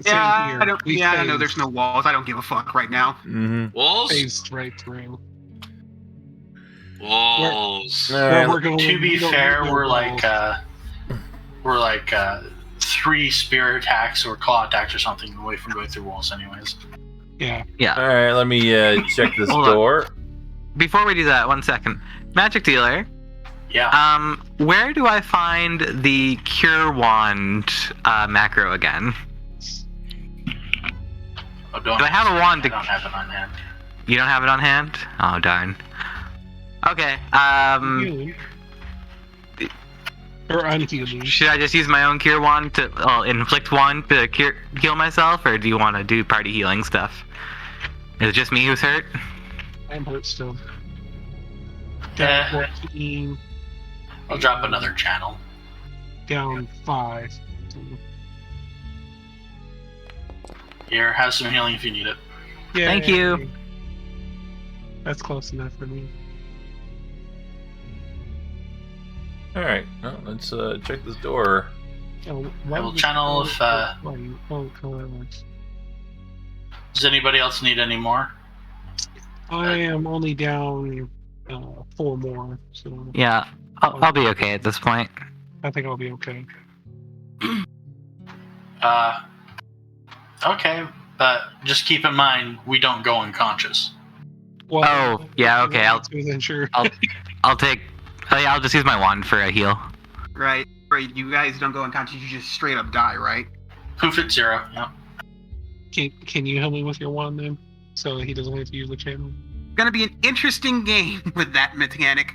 S2: Yeah,
S6: here.
S2: I don't.
S6: We
S2: Yeah, I know
S6: phased-
S2: there's no walls. I don't give a fuck right now.
S1: Mm-hmm.
S3: Walls?
S6: phased right through.
S3: Walls.
S6: Where we're going,
S4: To be
S6: we don't
S4: fair,
S6: need no
S4: we're
S6: walls.
S4: like 3 spear attacks or claw attacks or something away from going through walls, anyways.
S6: Yeah.
S1: All right, let me check this
S5: Hold on.
S1: door.
S5: Before we do that, 1 second. Magic dealer,
S4: Yeah.
S5: where do I find the Cure Wand macro again?
S4: Oh, don't.
S5: Do I have a wand
S4: I
S5: to...
S4: don't have it on hand.
S5: You don't have it on hand? Oh, darn. Okay,
S6: Healing. Or unhealing.
S5: should I just use my own Cure Wand to... inflict wand to heal myself, or do you want to do party healing stuff? Is it just me who's hurt?
S6: I'm hurt still.
S4: Eh.
S6: Down 14.
S4: I'll drop another channel.
S6: Down 5.
S4: Here, have some healing if you need it.
S5: Thank you.
S6: Yay. That's close enough for me.
S1: All right, well, let's check this door.
S6: Oh,
S4: I will channel if, Does anybody else need any more?
S6: I am only down 4 more, so
S5: Yeah, I'll be okay at this point.
S6: I think I'll be okay.
S4: Okay, but just keep in mind, we don't go unconscious.
S6: Well,
S5: Oh, yeah, okay,
S6: I'm not too sure.
S5: I'll take. Oh yeah, I'll just use my wand for a heal.
S2: Right. You guys don't go unconscious. You just straight up die, right?
S4: Poof at 0. Yep.
S6: Can you help me with your wand then, so he doesn't have to use the channel?
S2: Gonna be an interesting game with that mechanic.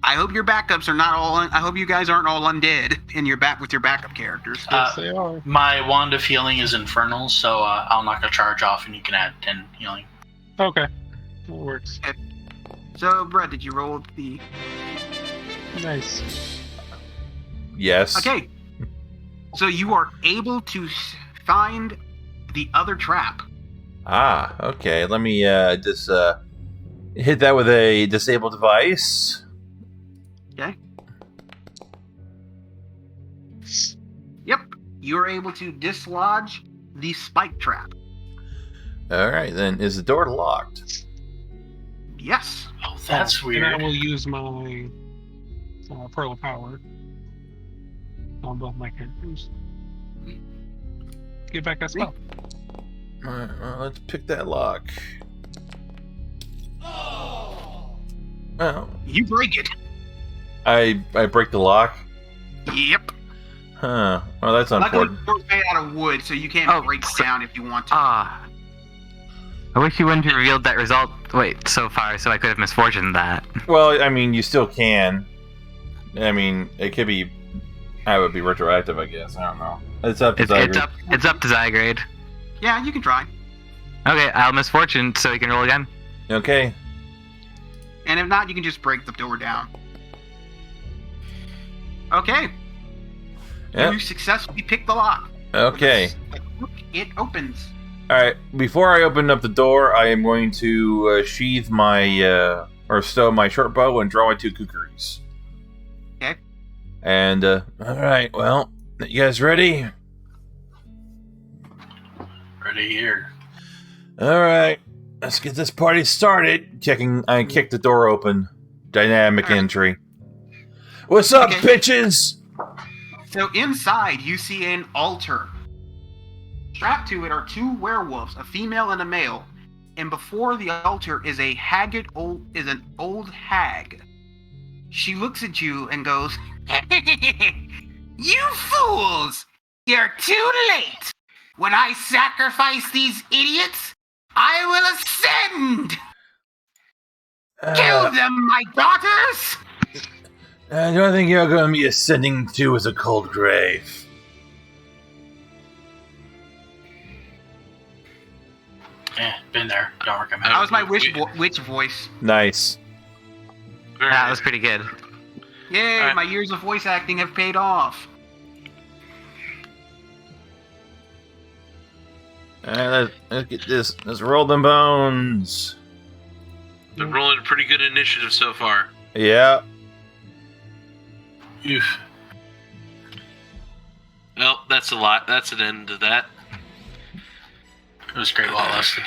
S2: I hope your backups are not all. I hope you guys aren't all undead in your back with your backup characters.
S6: Yes, they are.
S4: My wand of healing is infernal, so I'll knock a charge off, and you can add 10 healing.
S6: Okay, that works.
S2: So, Brett, did you roll the?
S6: Nice.
S1: Yes.
S2: Okay. So you are able to find the other trap.
S1: Ah, okay. Let me just hit that with a disable device.
S2: Okay. Yep. You are able to dislodge the spike trap.
S1: All right, then. Is the door locked?
S2: Yes.
S4: Oh, that's
S6: And
S4: weird.
S6: I will use my Pearl of Power on both my characters. Get back that spell.
S1: All right, well, let's pick that lock. Well,
S2: You break it.
S1: I break the lock.
S2: Yep.
S1: Huh. Well, that's
S2: Luckily,
S1: unfortunate.
S2: the door's made out of wood, so you can't
S5: Oh,
S2: break it
S5: so-
S2: down if you want to.
S5: Ah. I wish you wouldn't have revealed that result. Wait, so far, so I could have misfortuned that.
S1: Well, I mean, you still can. I mean, it could be. I would be retroactive, I guess. I don't know. It's up to Zygarde.
S5: It's up to Zygarde.
S2: Yeah, you can try.
S5: Okay, I'll misfortune, so you can roll again.
S1: Okay.
S2: And if not, you can just break the door down. Okay.
S1: Yep.
S2: You successfully picked the lock.
S1: Okay.
S2: It opens.
S1: All right. Before I open up the door, I am going to sheathe my or stow my short bow and draw my 2 kukris.
S2: Okay.
S1: And all right. Well, you guys ready?
S4: Ready here.
S1: All right. Let's get this party started. I kick the door open. Dynamic
S2: All right.
S1: entry. What's up,
S2: Okay.
S1: bitches?
S2: So inside, you see an altar. Strapped to it are 2 werewolves, a female and a male. And before the altar is an old hag. She looks at you and goes, "You fools! You're too late! When I sacrifice these idiots, I will ascend! Kill them, my daughters!"
S1: The only thing you're going to be ascending to is a cold grave.
S4: Been there. Don't recommend.
S2: That was my witch voice.
S1: Nice.
S3: Very
S5: That
S3: nice.
S5: was pretty good.
S2: Yay,
S3: Alright.
S2: my years of voice acting have paid off.
S1: Let's get this. Let's roll them bones.
S3: Been rolling a pretty good initiative so far.
S1: Yeah.
S4: Oof.
S3: Well, that's a lot. That's an end to that.
S4: It was great while it lasted.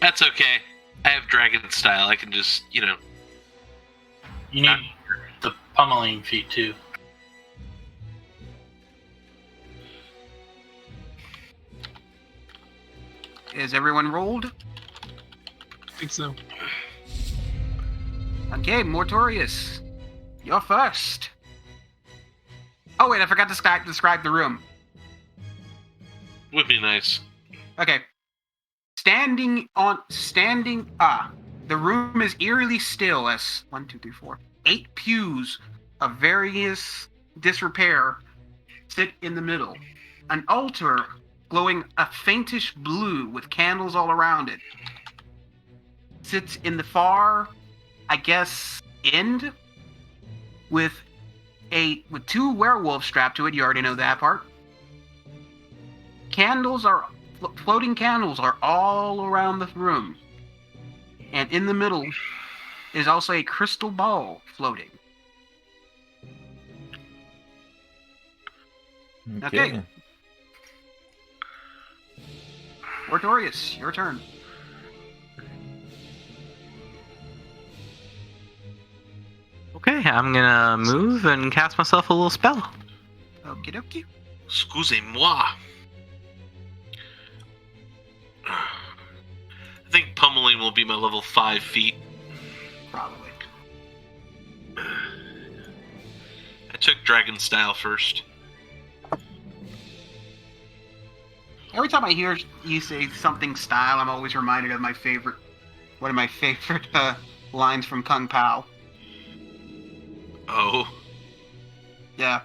S3: That's okay. I have dragon style. I can just,
S4: You need the pummeling feat too.
S2: Is everyone rolled?
S6: I think so.
S2: Okay, Mortorius. You're first. Oh wait, I forgot to describe the room.
S3: would be nice.
S2: Okay. The room is eerily still as 1, 2, 3, 4, 8 pews of various disrepair sit in the middle. An altar glowing a faintish blue with candles all around it sits in the far, I guess, end with 2 werewolves strapped to it. You already know that part. Floating candles are all around the room. And in the middle is also a crystal ball floating. Okay. Mortorius, your turn.
S5: Okay, I'm gonna move and cast myself a little spell.
S2: Okie dokie.
S3: Excusez-moi. think pummeling will be my level 5 feat.
S2: Probably.
S3: I took Dragon Style first.
S2: Every time I hear you say something style, I'm always reminded of one of my favorite lines from Kung Pao.
S3: Oh.
S2: Yeah.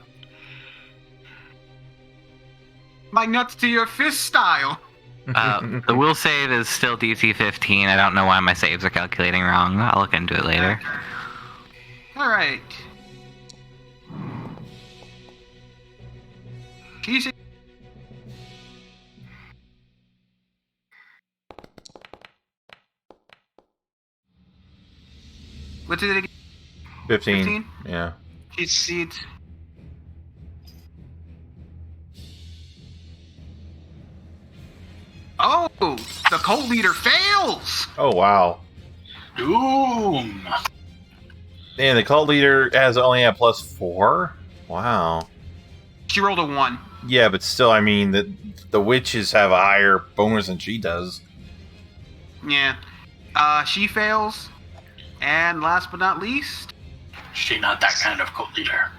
S2: My nuts to your fist style.
S5: The will save is still DC 15. I don't know why my saves are calculating wrong. I'll look into it later.
S2: All right. Easy. What's it again?
S1: 15.
S2: 15?
S1: Yeah.
S2: She succeeds. Oh, the cult leader fails.
S1: Oh, wow.
S4: Doom.
S1: Man, the cult leader has only a +4? Wow.
S2: She rolled a 1.
S1: Yeah, but still, I mean, the witches have a higher bonus than she does.
S2: Yeah. She fails. And last but not least,
S4: She not that kind of cult leader.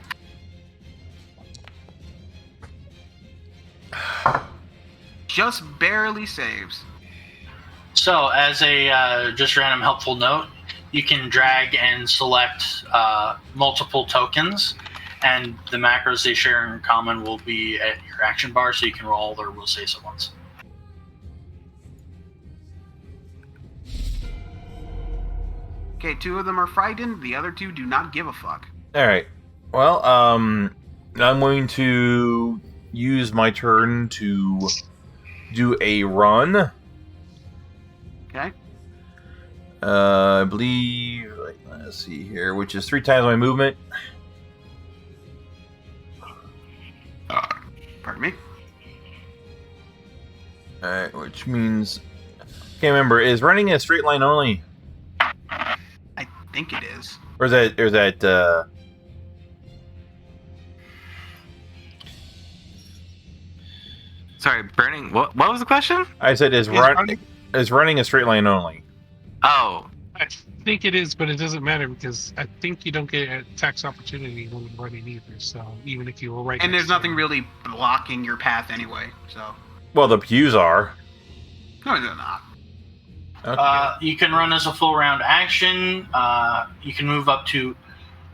S2: just barely saves.
S4: So, as a just random helpful note, you can drag and select multiple tokens, and the macros they share in common will be at your action bar, so you can roll their will save at once.
S2: Okay, 2 of them are frightened. The other 2 do not give a fuck.
S1: All right. Well, I'm going to use my turn to do a run.
S2: Okay.
S1: I believe. Let's see here, which is 3 times my movement.
S2: Pardon me.
S1: All right, which means can't remember. Is running a straight line only,
S2: I think it is.
S1: or is that?
S5: Sorry, burning. What was the question?
S1: I said is running a straight line only.
S5: Oh,
S6: I think it is, but it doesn't matter because I think you don't get a tax opportunity when you're running either. So even if you were right,
S2: And
S6: next
S2: there's
S6: to
S2: nothing
S6: it.
S2: really blocking your path anyway. So
S1: Well, the pews are.
S2: no, they're not.
S1: Okay.
S4: You can run as a full round action. You can move up to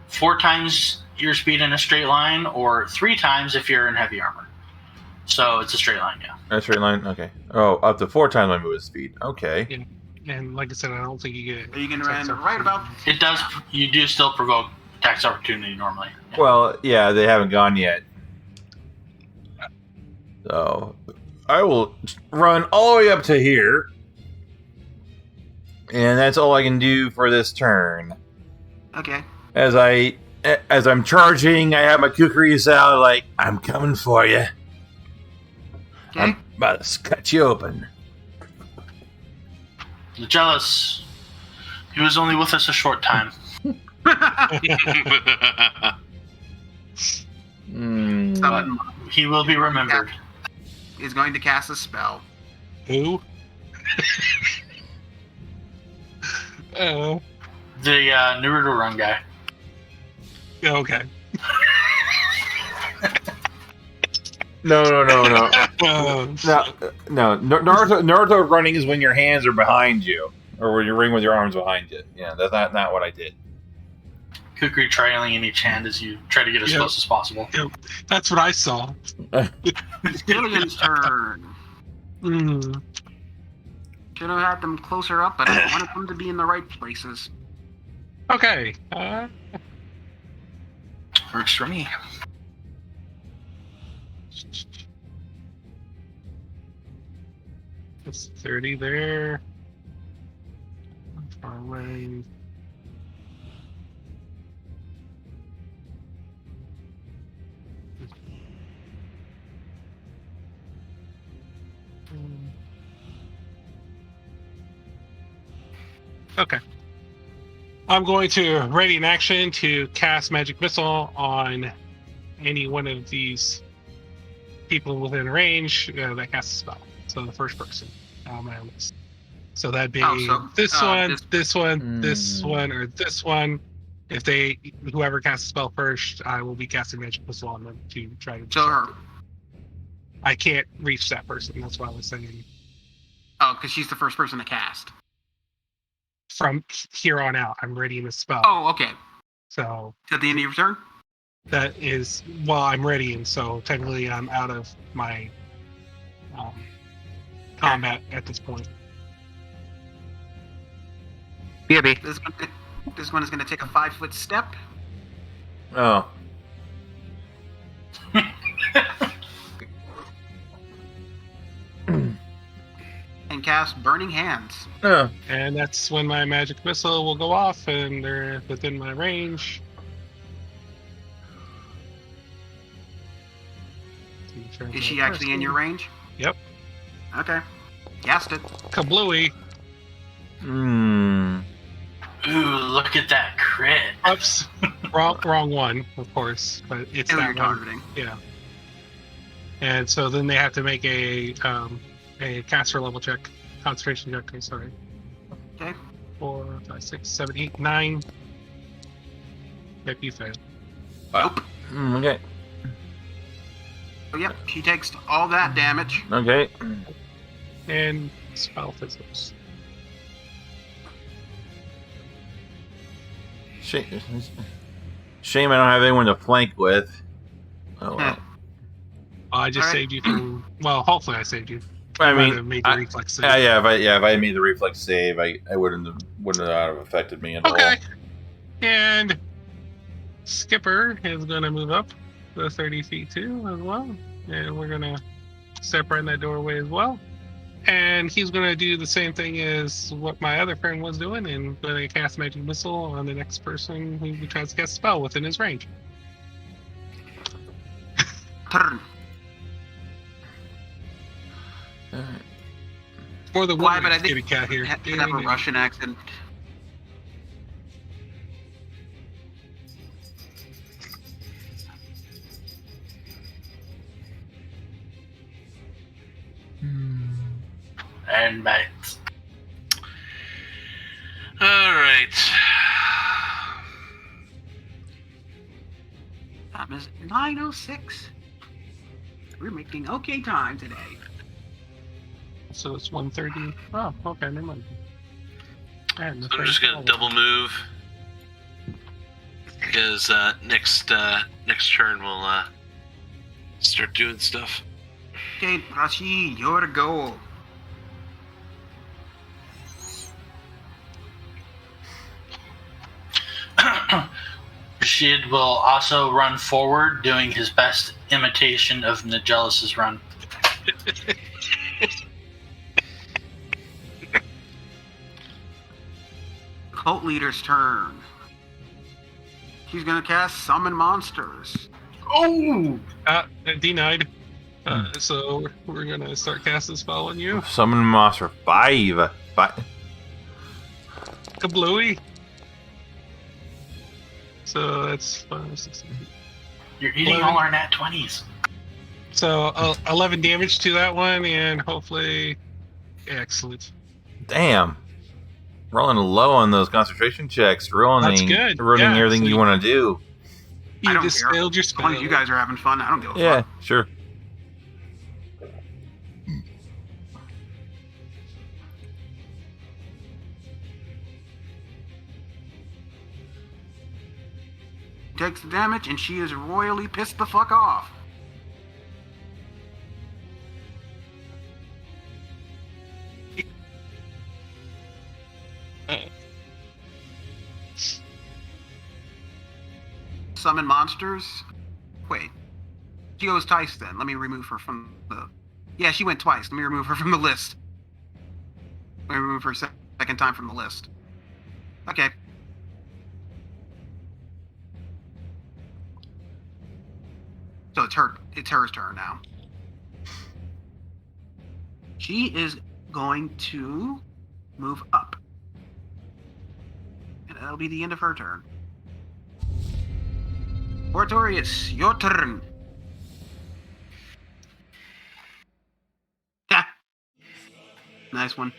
S4: 4 times your speed in a straight line, or 3 times if you're in heavy armor. So it's a straight line, yeah.
S1: A straight line. Okay. Oh, up to 4 times my movement speed. Okay.
S6: And like I said, I don't think you get.
S2: But you can
S6: tax
S2: run right about.
S4: It does. You do still provoke tax opportunity normally. Yeah.
S1: Well, yeah, they haven't gone yet. So I will run all the way up to here. And that's all I can do for this turn.
S2: Okay.
S1: As I'm charging, I have my kukris out, like, I'm coming for you.
S2: Okay.
S1: I'm about to cut you open.
S4: The jealous. He was only with us a short time.
S1: Mm,
S2: Someone
S4: He will be remembered.
S2: is going to cast a spell.
S6: Who? Oh.
S4: The Naruto run guy.
S6: Okay.
S1: no.
S6: Oh,
S1: No. Naruto running is when your hands are behind you, or when you're running with your arms behind you. Yeah, that's not what I did.
S4: Kukri trailing in each hand as you try to get as
S6: Yep.
S4: close as possible.
S6: that's what I saw.
S2: It's Gillian's turn.
S6: Mm.
S2: Should have had them closer up, but I wanted them to be in the right places.
S6: Okay.
S4: Works for me.
S6: It's 30 there. Far away. Okay. I'm going to ready in action to cast Magic Missile on any one of these people within range that casts a spell. So the first person on my list. So that'd be
S2: Oh, so,
S6: this one,
S2: this-
S6: this one, this
S1: Mm.
S6: one, or this one. If whoever casts a spell first, I will be casting magic missile on them to try to.
S2: So her.
S6: I can't reach that person. That's why I was saying.
S2: Oh, because she's the first person to cast.
S6: From here on out, I'm readying the spell.
S2: Oh, okay.
S6: So
S2: At the end of your turn?
S6: that is while I'm readying. So technically, I'm out of my combat at this point.
S5: BRB.
S2: This one is going to take a 5-foot step.
S1: Oh.
S2: And cast Burning Hands.
S1: Oh.
S6: And that's when my magic missile will go off, and they're within my range.
S2: Is she actually in your range?
S6: Yep.
S2: Okay. Cast it.
S6: Kablooey.
S1: Hmm.
S4: Ooh, look at that crit.
S6: Oops. wrong one, of course, but it's
S2: Who
S6: that
S2: you're
S6: one.
S2: targeting.
S6: Yeah. And so then they have to make a caster level check, concentration check. I'm sorry.
S2: Okay.
S6: 4, 5, 6, 7, 8, 9. Yep, you failed.
S2: Nope.
S1: Okay.
S2: So, yep, she takes all that damage.
S1: Okay.
S6: And spell physics.
S1: Shame I don't have anyone to flank with. Oh well.
S6: I just
S2: All right.
S6: saved you from. Well, hopefully I saved you.
S1: I
S6: Might
S1: mean,
S6: have made the reflex save.
S1: yeah. If I made the reflex save, I wouldn't have affected me at all.
S6: Okay. And Skipper is going to move up the 30 feet too as well. And we're going to step right in that doorway as well. And he's going to do the same thing as what my other friend was doing and going to cast Magic Missile on the next person who tries to cast a spell within his range.
S2: Turn.
S6: More than
S2: Why,
S6: one
S2: but I think
S6: kitty cat here.
S2: have a Russian accent.
S4: And mates.
S3: Alright.
S2: Time is 9:06. We're making okay time today.
S6: So it's 1:30. Oh, okay, never mind. And the
S3: I'm just gonna
S6: third-
S3: double move because next turn we'll start doing stuff.
S2: Okay, Rashid, your go.
S4: Rashid will also run forward, doing his best imitation of Nigelis's run.
S2: Cult leader's turn. She's gonna cast Summon Monsters.
S4: Oh!
S6: Denied. So we're gonna start casting spell on you.
S1: Summon monster 5.
S6: Kablooey. So that's 5, 6, 7.
S4: You're eating all our nat 20s.
S6: So 11 damage to that one, and hopefully, excellent.
S1: Damn. Rolling low on those concentration checks. Ruining
S6: good.
S1: Ruining
S6: Yeah,
S1: everything
S6: so
S1: you want to do.
S2: I
S6: You
S2: don't
S6: just
S2: care.
S6: failed your
S2: As long
S6: spell.
S2: as you guys are having fun, I don't give a
S1: Yeah,
S2: fuck.
S1: sure.
S2: Takes the damage, and she is royally pissed the fuck off. Summon monsters. Wait. She goes twice then. Let me remove her from the. Yeah, she went twice. Let me remove her from the list. Let me remove her second time from the list. Okay. So it's her turn now. She is going to move up. And that'll be the end of her turn. Portorius, your turn. Yeah. Nice one.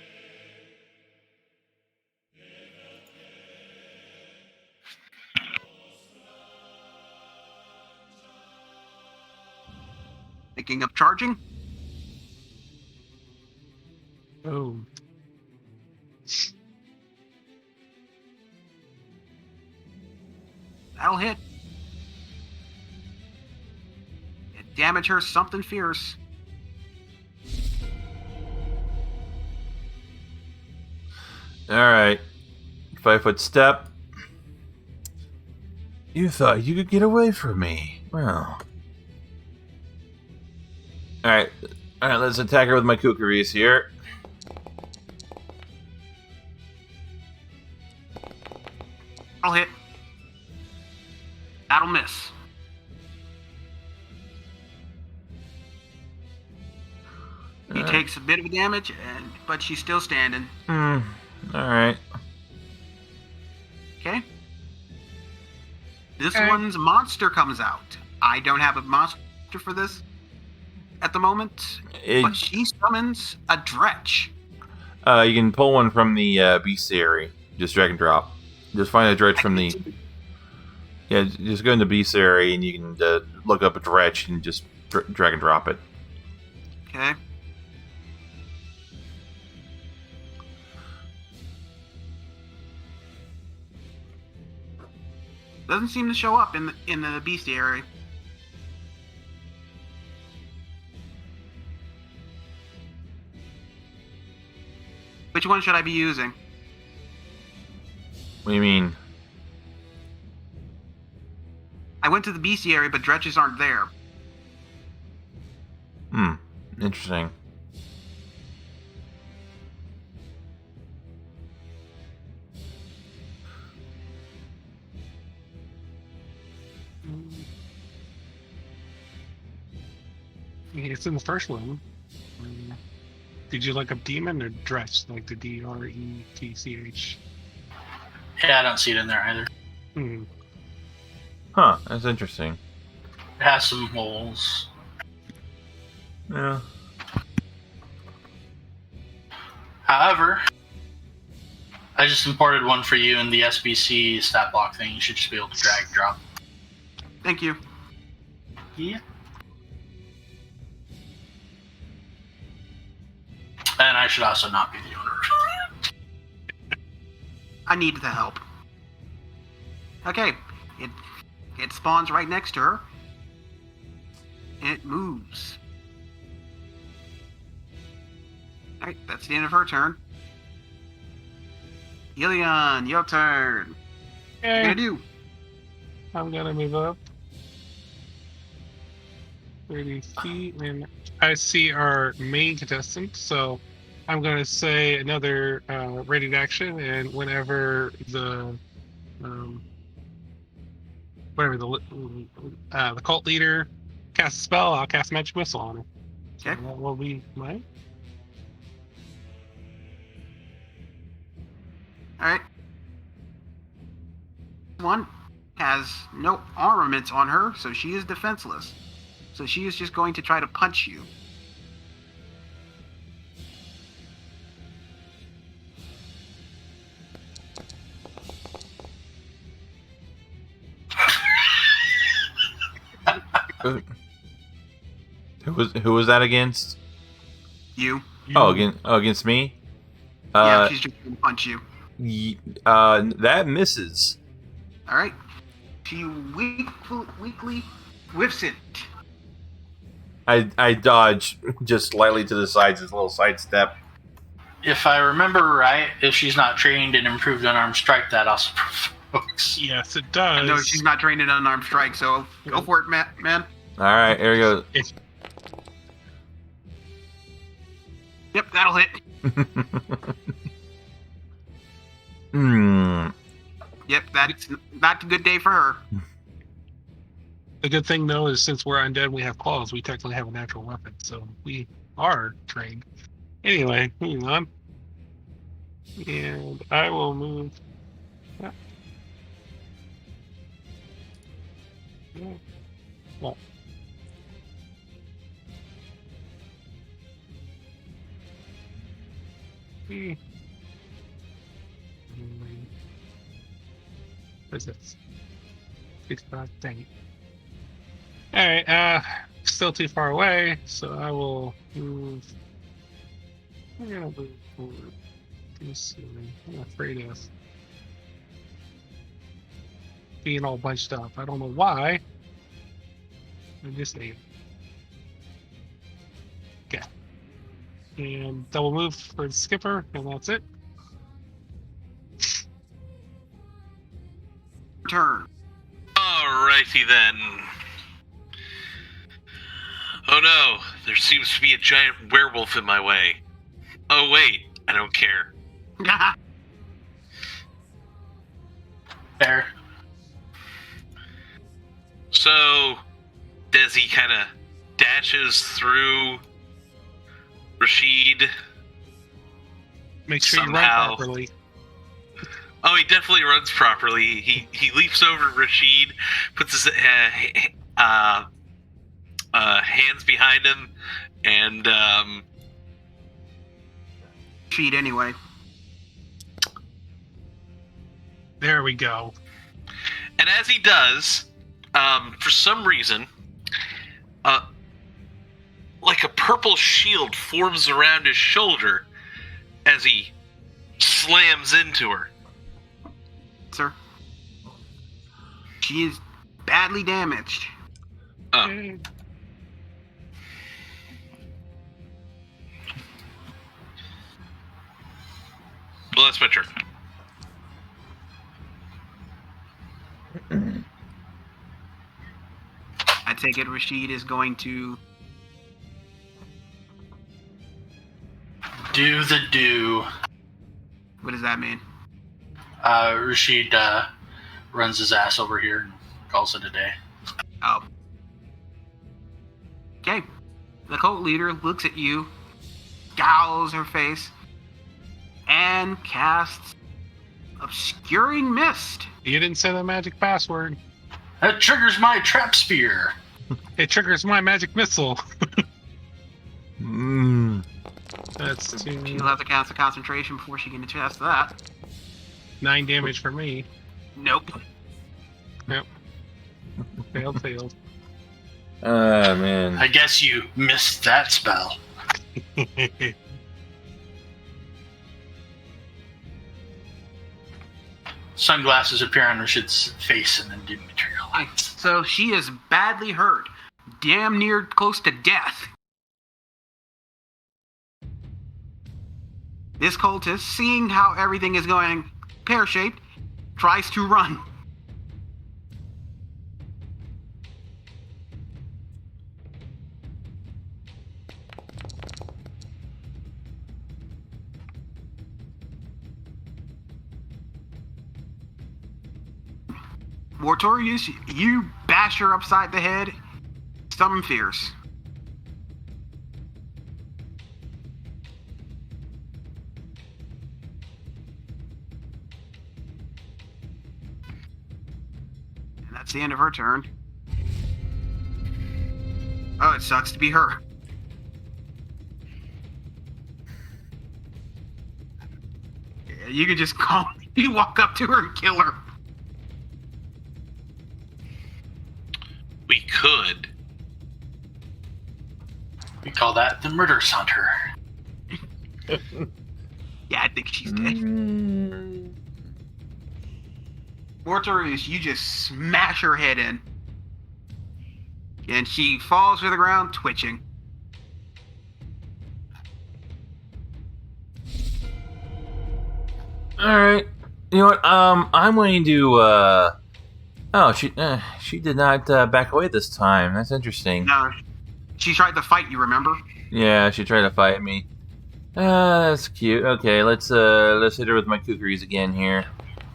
S2: Thinking of charging?
S6: Oh.
S2: That'll hit. It damage her something fierce.
S1: All right. 5-foot step. You thought you could get away from me. Well. Alright. Alright, let's attack her with my kookaries here.
S2: I'll hit. That'll miss. He takes a bit of damage, but she's still standing.
S1: Alright.
S2: Okay. This one's monster comes out. I don't have a monster for this at the moment, but she summons a dretch.
S1: You can pull one from the bestiary. Just drag and drop. Just find a dretch from the... Yeah, just go into bestiary and you can look up a dretch and just drag and drop it.
S2: Okay. Doesn't seem to show up in the bestiary. Which one should I be using?
S1: What do you mean?
S2: I went to the bestiary, but dretches aren't there.
S1: Interesting.
S6: It's in the first one. Did you look up demon or dress, like the DRETCH?
S4: Yeah, I don't see it in there either.
S1: Huh, that's interesting.
S4: It has some holes.
S1: Yeah.
S4: However, I just imported one for you in the SBC stat block thing. You should just be able to drag and drop.
S2: Thank you.
S4: Yeah. And I should also not be the owner.
S2: I need the help. Okay. It spawns right next to her. And it moves. Alright, that's the end of her turn. Ilion, your turn. What are you gonna do?
S6: I'm gonna move up 30 feet, and I see our main contestant, so I'm gonna say another rated action, and whenever the the cult leader casts a spell, I'll cast magic missile on her. So
S2: Okay.
S6: that will be mine.
S2: Alright. One has no armaments on her, so she is defenseless. So she is just going to try to punch you.
S1: Who was that against?
S2: You.
S1: Against me?
S2: Yeah, she's just going to punch you.
S1: That misses.
S2: Alright. She weakly whiffs it.
S1: I dodge just slightly to the sides, this little sidestep.
S4: If I remember right, if she's not trained in improved unarmed strike, that also provokes.
S6: Yes, it does.
S2: No, she's not trained in unarmed strike, so go for it, man.
S1: Alright, here we go.
S2: Yep, that'll hit. Yep, that's not a good day for her.
S6: The good thing, though, is since we're undead, we have claws. We technically have a natural weapon, so we are trained. Anyway, moving on. And I will move. Well. What is this? 65, dang it. Alright, still too far away, so I will move. I'm gonna move forward. I'm afraid of being all bunched up. I don't know why. I just am. Okay. And double move for the skipper, and that's it.
S2: Turn.
S3: Alrighty then. Oh no, there seems to be a giant werewolf in my way. Oh wait, I don't care.
S4: Fair.
S3: So, Desi kind of dashes through Rashid.
S6: Make sure you
S3: Somehow.
S6: run properly.
S3: Oh, he definitely runs properly. He leaps over Rashid, puts his hands behind him, and
S2: Cheat anyway.
S6: There we go.
S3: and as he does, for some reason, like a purple shield forms around his shoulder as he slams into her.
S2: Sir. She is badly damaged.
S3: Oh. Well, that's my turn.
S2: I take it Rashid is going to...
S4: Do the do.
S2: What does that mean?
S4: Rashid runs his ass over here and calls it a day.
S2: Oh. Okay. The cult leader looks at you, scowls her face, and casts Obscuring Mist.
S6: You didn't say the magic password.
S4: That triggers my trap spear.
S6: It triggers my magic missile. That's
S2: She'll
S6: 2,
S2: have to cast a concentration before she can attest that.
S6: 9 damage for me.
S2: Nope.
S6: Failed.
S1: Man.
S4: I guess you missed that spell. Sunglasses appear on Rashid's face and then dematerialize.
S2: So she is badly hurt. Damn near close to death. This cultist, seeing how everything is going pear-shaped, tries to run. Mortorius, you bash her upside the head. Summon Fierce. And that's the end of her turn. Oh, it sucks to be her. Yeah, you could just you walk up to her and kill her.
S3: We could.
S4: We call that the murder saunter.
S2: Yeah, I think she's dead. Mortorius, you just smash her head in. And she falls to the ground, twitching.
S1: Alright. You know what? I'm going to, Oh, she did not back away this time. That's interesting.
S2: No, she tried to fight you, remember?
S1: Yeah, she tried to fight me. That's cute. Okay, let's hit her with my kukris again here.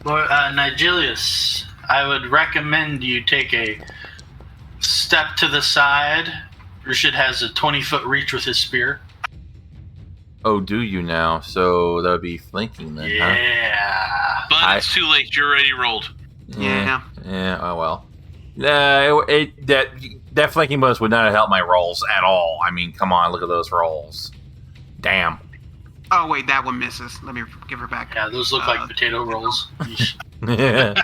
S4: Well, Nigelius, I would recommend you take a step to the side. Rashid has a 20-foot reach with his spear.
S1: Oh, do you now? So that would be flanking then, huh?
S4: Yeah.
S3: But it's too late. You're already rolled.
S2: Yeah.
S1: Yeah. Oh well. That flanking bonus would not have helped my rolls at all. I mean, come on, look at those rolls. Damn.
S2: Oh, wait, that one misses. Let me give her back.
S4: Yeah, those look like potato rolls.
S1: Yeah,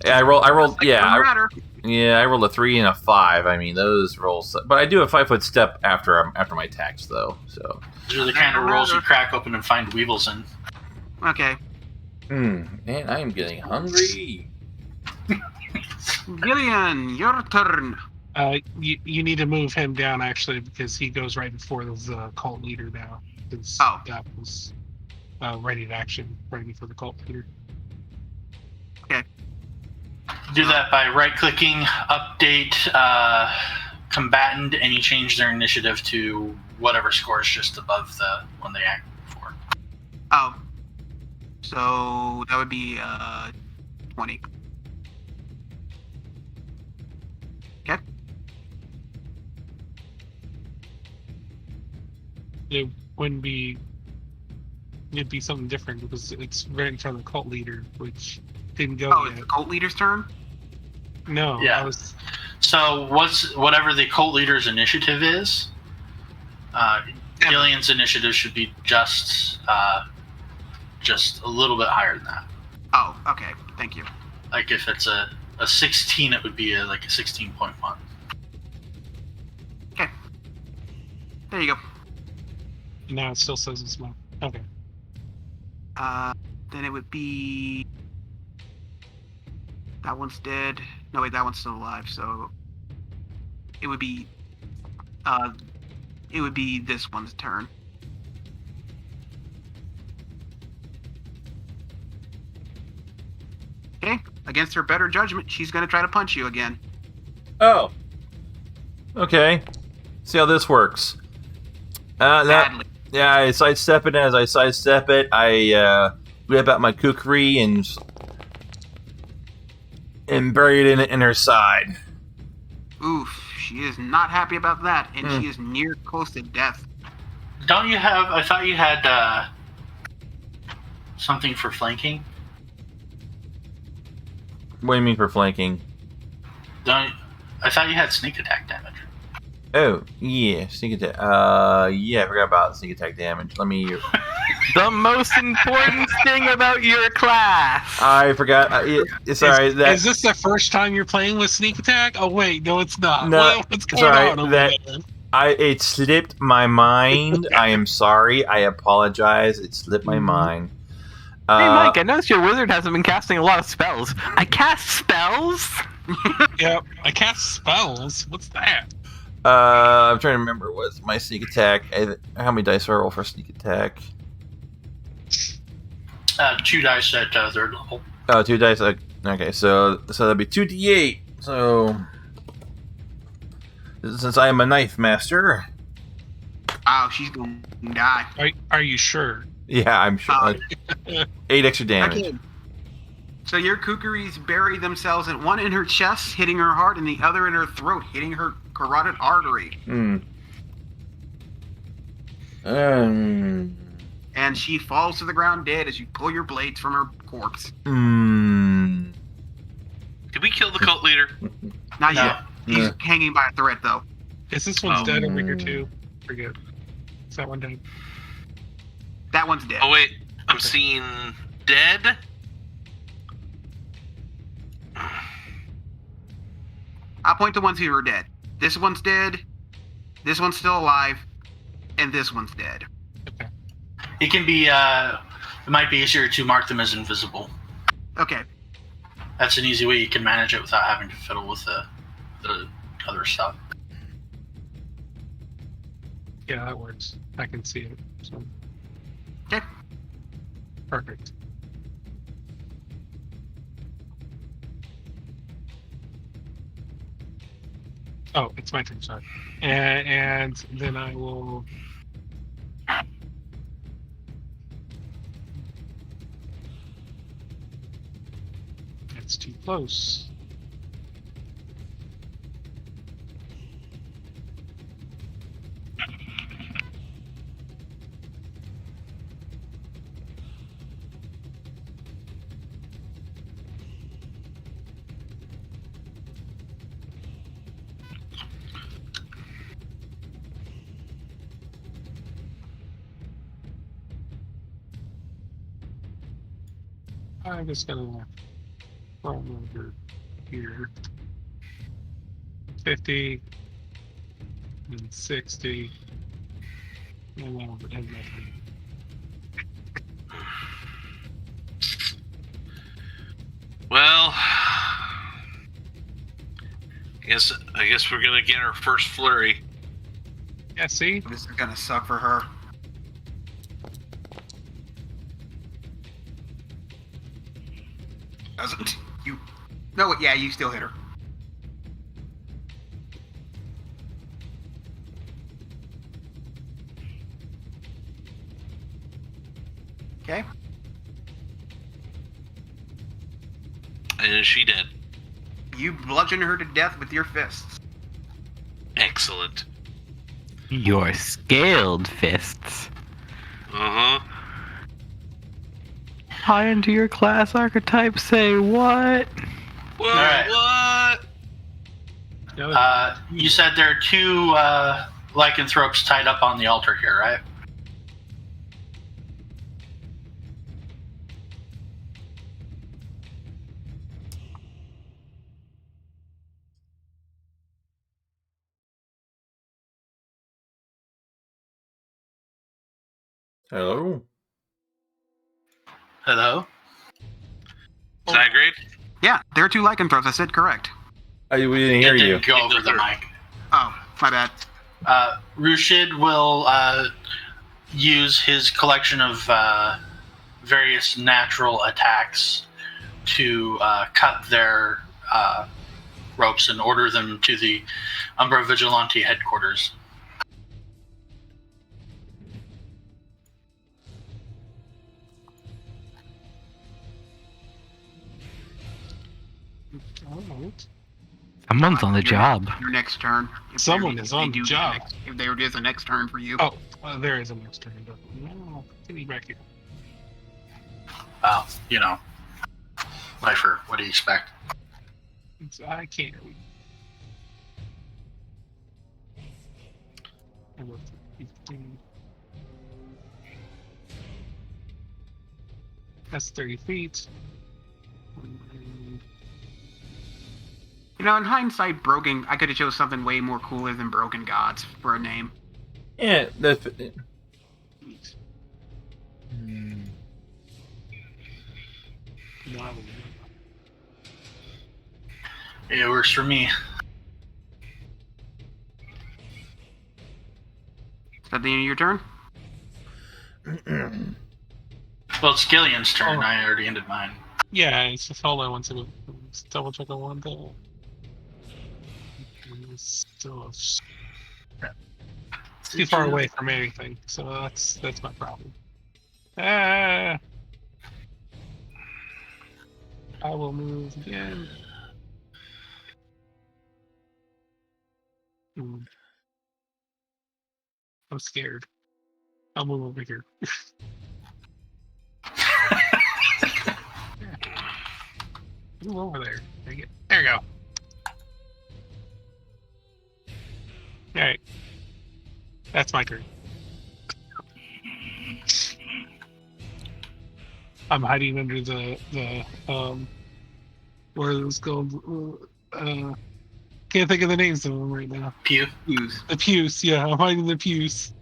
S1: I rolled. Yeah, Yeah, I rolled a 3 and a 5. I mean, those rolls. But I do a 5-foot step after my attacks, though. So.
S4: These are the kind of rolls you crack open and find weevils in.
S2: Okay.
S1: Man, I am getting hungry.
S2: Gillian, your turn.
S6: You need to move him down actually because he goes right before the cult leader now. Because that was ready to action, ready for the cult leader.
S2: Okay.
S4: Do that by right-clicking, update combatant, and you change their initiative to whatever score is just above the one they act for.
S2: Oh. So that would be 20. Okay.
S6: It wouldn't be. It'd be something different because it's right in front of the cult leader, which didn't go
S2: Oh,
S6: yet.
S2: it's the cult leader's turn?
S6: No.
S4: Yeah. So whatever the cult leader's initiative is, Gillian's initiative should be just a little bit higher than that.
S2: Oh, okay. Thank you.
S4: Like if it's a 16, it would be like a 16.1.
S2: Okay. There you go.
S6: Now it still says it's small. Okay.
S2: Then it would be... That one's dead. No, wait, that one's still alive, so... It would be this one's turn. Okay, against her better judgment, she's gonna try to punch you again.
S1: Oh. Okay. See how this works.
S2: Badly.
S1: Yeah, I sidestep it. As I sidestep it, I whip out my kukri and bury it in her side.
S2: Oof, she is not happy about that, and she is near close to death.
S4: Don't you have? I thought you had something for flanking.
S1: What do you mean for flanking?
S4: I thought you had sneak attack damage.
S1: Oh, yeah, sneak attack. Yeah, I forgot about sneak attack damage. Let me.
S5: The most important thing about your class.
S1: I forgot. Sorry.
S6: Is this the first time you're playing with sneak attack? Oh wait, no, it's not.
S1: No,
S6: What's going
S1: sorry,
S6: on over
S1: that-
S6: there?
S1: It slipped my mind. I am sorry. I apologize. It slipped my mind.
S5: Hey Mike, I noticed your wizard hasn't been casting a lot of spells. I cast spells?
S6: Yep, I cast spells. What's that?
S1: I'm trying to remember what's my sneak attack. How many dice do I roll for sneak attack?
S4: 2 dice at third level.
S1: Oh, 2 dice. Okay, so that'd be 2d8. So since I am a knife master,
S2: Oh, she's gonna die.
S6: Are you sure?
S1: yeah, I'm sure. 8 extra damage.
S2: Okay. So your kukuris bury themselves in one in her chest, hitting her heart, and the other in her throat, hitting her carotid artery. And she falls to the ground dead as you pull your blades from her corpse.
S3: Did we kill the cult leader?
S2: Not
S4: No.
S2: yet. He's hanging by a thread, though.
S6: Is this one's dead over here too? Forget. Is that one dead?
S2: That one's dead.
S3: Oh wait, I'm seeing dead.
S2: I'll point to ones who are dead. This one's dead. This one's still alive. And this one's dead.
S4: It can be. It might be easier to mark them as invisible.
S2: Okay.
S4: That's an easy way you can manage it without having to fiddle with the other stuff.
S6: Yeah, that works. I can see it. So.
S2: Okay.
S6: Perfect. Oh, it's my turn. Sorry. And then I will. That's too close. I'm just gonna run over here. 50 and 60. And
S3: Well, I guess we're gonna get our first flurry.
S6: yeah, see?
S2: This is gonna suck for her. Doesn't you? No, yeah, you still hit her. Okay.
S3: And is she dead?
S2: You bludgeon her to death with your fists.
S3: Excellent.
S7: Your scaled fists.
S3: Uh huh.
S7: High into your class archetype say what?
S3: What?
S4: Alright.
S3: What?
S4: You said there are two lycanthropes tied up on the altar here, right?
S1: Hello.
S4: Hello?
S3: Zygarde?
S2: Yeah, there are two lycanthropes. I said correct.
S1: We didn't hear
S4: It
S1: you.
S4: didn't go over the mic.
S2: Oh, my bad.
S4: Rushid will use his collection of various natural attacks to cut their ropes and order them to the Umbra Vigilante headquarters.
S7: Someone's on the job.
S2: Your next turn. If
S6: Someone
S2: there-
S6: is
S2: if
S6: on
S2: they
S6: the
S2: do
S6: job.
S2: If there is a next turn for you.
S6: Oh, there is a next turn. No, get me back here.
S4: Well, you know, Lifer, what do you expect?
S6: I can't read. I wrote 15. That's 30 feet.
S2: You know, in hindsight, broken. I could have chose something way more cooler than Broken Gods for a name.
S1: Yeah, that's.
S6: No, I wouldn't.
S4: It works for me.
S2: Is that the end of your turn?
S4: Well, it's Gillian's turn.
S6: Oh.
S4: I already ended mine.
S6: Yeah, it's just hold on one second. Let's double check on one thing. It's still too far away from anything, so that's my problem. I will move again. I'm scared. I'll move over here. Move over there. There you go. Alright. That's my turn. I'm hiding under the where are those called? Can't think of the names of them right now.
S4: Pew.
S2: Use.
S6: The pews, yeah, I'm hiding in the pews.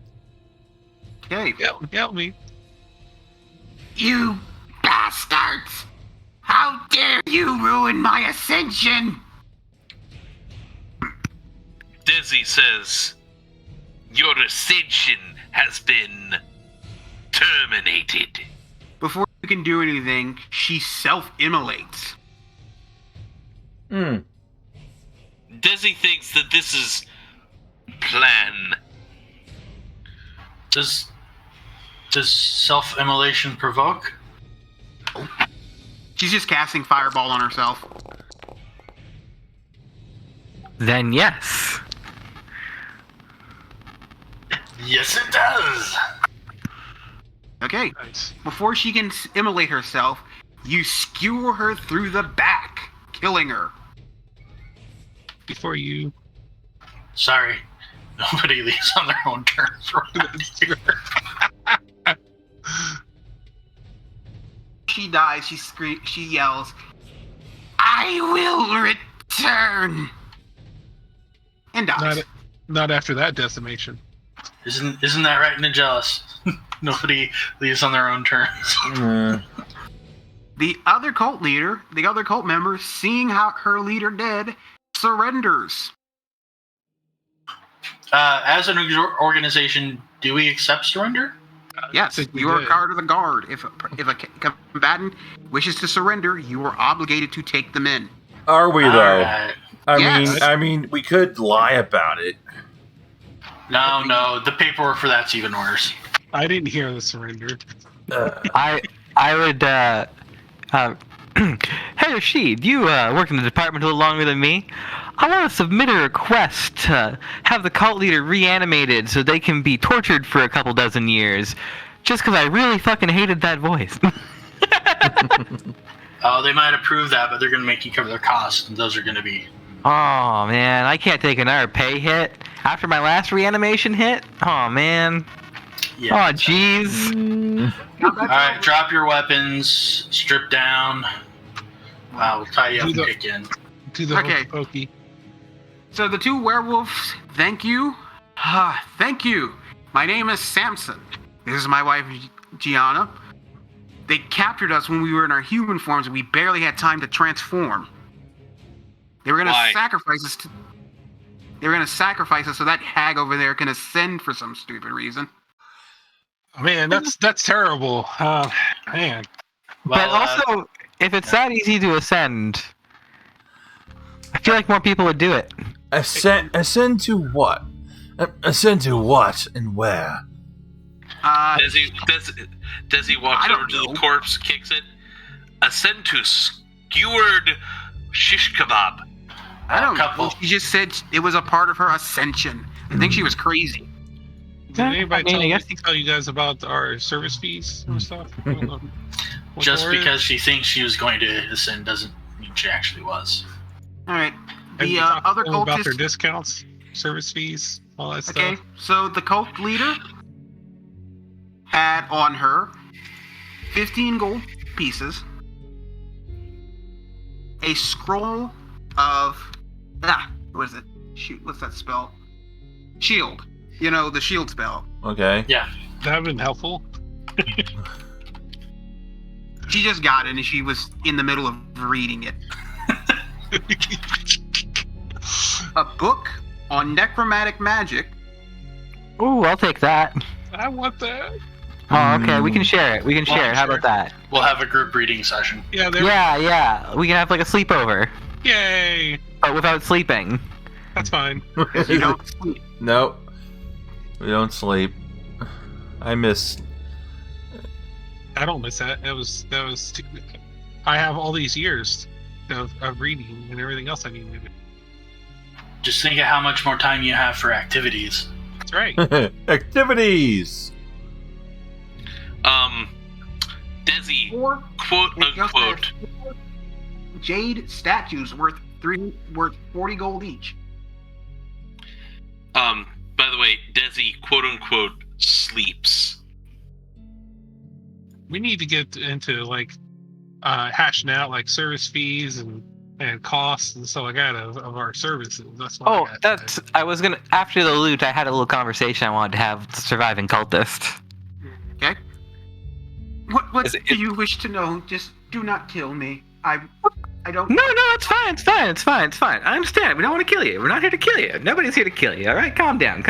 S2: Okay.
S6: Help me.
S2: You bastards! How dare you ruin my ascension!
S3: Desi says, your ascension has been terminated.
S2: Before you can do anything, she self-immolates.
S1: Hmm.
S3: Desi thinks that this is plan.
S4: Does self-immolation provoke?
S2: She's just casting Fireball on herself.
S5: Then yes.
S4: Yes, it does.
S2: Okay.
S6: Nice.
S2: Before she can immolate herself, you skewer her through the back, killing her.
S6: Before you
S4: Sorry, nobody leaves on their own terms.
S2: She dies, she yells, I will return! and dies.
S6: Not after that decimation.
S4: Isn't that right, Nigelis? Nobody leaves on their own terms.
S2: The other cult leader, the other cult member, seeing how her leader dead, surrenders.
S4: As an organization, do we accept surrender?
S2: Yes,
S6: think we
S2: you are
S6: did.
S2: part of the guard. If a combatant wishes to surrender, you are obligated to take them in.
S1: Are we though?
S4: Alright.
S2: Yes.
S1: I mean, we could lie about it.
S4: No, the paperwork for that's even worse.
S6: I didn't hear the surrender.
S5: I would. Hey Rashid, you work in the department a little longer than me. I want to submit a request to have the cult leader reanimated so they can be tortured for a couple dozen years. Just because I really fucking hated that voice.
S4: Oh, they might approve that, but they're going to make you cover their costs, and those are going to be...
S5: Oh man, I can't take another pay hit after my last reanimation hit. Oh man.
S4: Yeah.
S5: Oh jeez.
S4: Alright, drop your weapons, strip down. We'll tie you up and
S6: Do the-
S4: kick in.
S6: Do the
S2: Okay.
S6: hokey pokey.
S2: So the two werewolves, thank you. Thank you. My name is Samson. This is my wife, Gianna. They captured us when we were in our human forms and we barely had time to transform. They were going
S3: Why?
S2: to sacrifice us They were going to sacrifice us so that hag over there can ascend for some stupid reason.
S6: Oh, man, that's terrible. Man.
S5: But
S4: Well,
S5: also, if it's that easy to ascend, I feel like more people would do it.
S1: Ascend to what? Ascend to what and where?
S3: Desi walks
S2: I don't
S3: over to
S2: know.
S3: the corpse, kicks it. Ascend to skewered shish kebab.
S2: I don't
S4: couple.
S2: know. She just said it was a part of her ascension. I think she was crazy.
S6: Did anybody
S5: I guess
S6: tell you guys about our service fees and stuff? I don't know. What
S4: just
S6: the word?
S4: because she thinks she was going to ascend doesn't mean she actually was.
S2: All right.
S6: Have you
S2: The
S6: talked to
S2: other
S6: them about their
S2: cultists.
S6: discounts, service fees, all that
S2: Okay,
S6: stuff.
S2: so the cult leader had on her 15 gold pieces, a scroll of what is it? Shoot, what's that spell? Shield. You know, the shield spell.
S1: Okay.
S4: Yeah.
S6: That would been helpful.
S2: She just got it and she was in the middle of reading it. A book on necromantic magic.
S5: Ooh, I'll take that.
S6: I want that.
S5: Oh, okay, we can share it. We can share it. How about that?
S4: We'll have a group reading session.
S6: Yeah, there.
S5: Yeah. We can have like a sleepover,
S6: Yay!
S5: but without sleeping.
S6: That's fine.
S2: You don't sleep.
S1: Nope. We don't sleep. I miss.
S6: I don't miss that. That was. I have all these years of reading and everything else I need to do.
S4: Just think of how much more time you have for activities.
S6: That's right.
S1: Activities.
S3: Desi,
S2: Or
S3: quote
S2: it just
S3: unquote.
S2: has 4 jade statues worth 40 gold each.
S3: By the way, Desi, quote unquote, sleeps.
S6: We need to get into like hashing out like service fees and costs and stuff like that of our services. That's why.
S5: Oh, I was gonna. After the loot, I had a little conversation I wanted to have with the surviving cultist.
S2: Okay. What
S5: Is it-
S2: do you wish to know? Just do not kill me. I don't.
S5: No, it's fine. I understand. We don't want to kill you. We're not here to kill you. Nobody's here to kill you. All right, calm down.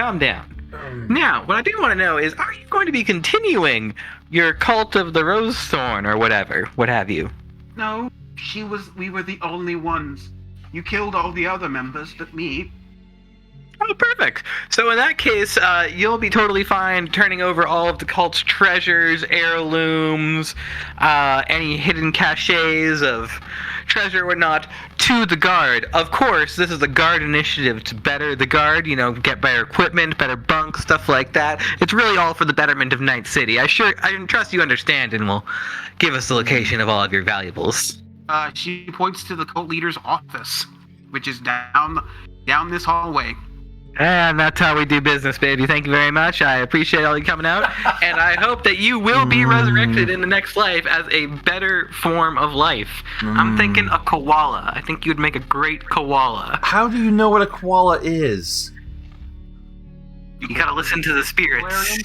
S5: Now, what I do want to know is, are you going to be continuing your cult of the Rose Thorn or whatever, what have you?
S2: No, we were the only ones. You killed all the other members, but me.
S5: Oh, perfect. So in that case, you'll be totally fine turning over all of the cult's treasures, heirlooms, any hidden caches of treasure or whatnot to the guard. Of course, this is the guard initiative to better the guard, get better equipment, better bunk, stuff like that. It's really all for the betterment of Night City. I trust you understand and will give us the location of all of your valuables.
S2: She points to the cult leader's office, which is down this hallway.
S5: And that's how we do business, baby. Thank you very much. I appreciate all you coming out. And I hope that you will be resurrected in the next life as a better form of life. I'm thinking a koala. I think you'd make a great koala.
S1: How do you know what a koala is?
S5: You gotta listen to the spirits.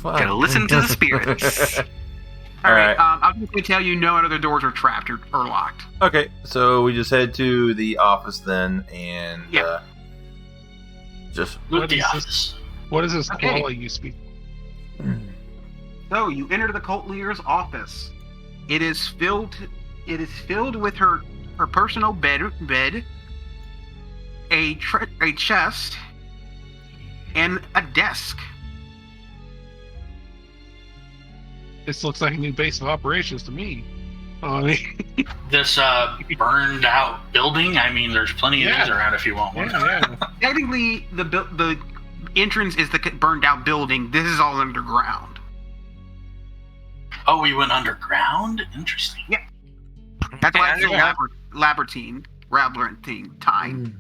S1: Fuck.
S5: Gotta listen to the spirits.
S2: All right. I'm just going to tell you no other doors are trapped or locked.
S1: Okay, so we just head to the office then, and
S2: Yeah.
S1: just
S4: Loot the
S6: is this?
S4: office.
S6: What is this
S2: Okay.
S6: koala you speak?
S2: So you enter the cult leader's office. It is filled with her personal bed, a chest, and a desk.
S6: This looks like a new base of operations to me. I mean,
S4: This burned out building. I mean, there's plenty of these around if you want one.
S6: yeah.
S2: Technically, the entrance is the burned out building. This is all underground.
S4: Oh, we went underground? Interesting.
S2: That's why it's
S5: Yeah.
S2: labyrinthine time.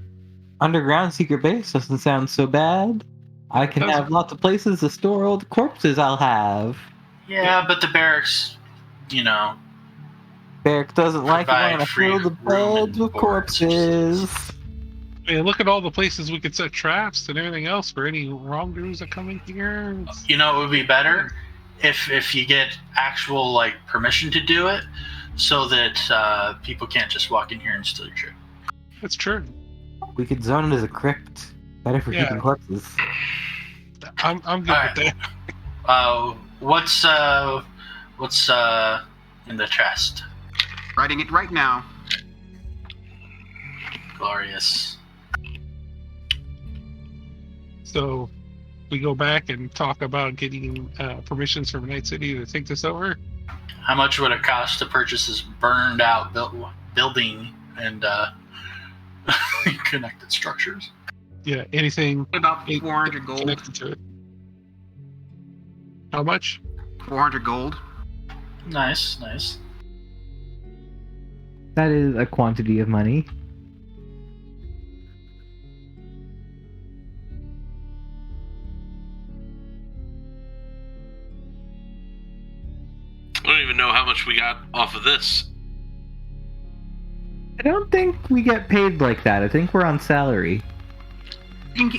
S7: Underground secret base doesn't sound so bad. I can
S6: Doesn't.
S7: have lots of places to store all the corpses I'll have.
S4: Yeah, but the barracks,
S7: Barrack doesn't like it
S4: Provide
S7: when I
S4: free
S7: fill the
S4: room and
S7: beds with
S4: boards.
S7: corpses.
S6: I mean, look at all the places we could set traps and everything else for any wrongdoers that come in here. It's-
S4: it would be better if you get actual permission to do it, so that people can't just walk in here and steal your shit.
S6: That's true.
S7: We could zone it as a crypt. Better for
S6: Yeah.
S7: keeping corpses.
S6: I'm good
S4: Alright.
S6: with that.
S4: What's in the chest?
S2: Writing it right now.
S4: Glorious.
S6: So we go back and talk about getting permissions from Night City to take this over.
S4: How much would it cost to purchase this burned out building and connected structures?
S6: Yeah, anything
S2: About 400 gold.
S6: connected to it. How much?
S2: 400 gold.
S4: Nice.
S7: That is a quantity of money.
S3: I don't even know how much we got off of this.
S7: I don't think we get paid like that. I think we're on salary.
S2: You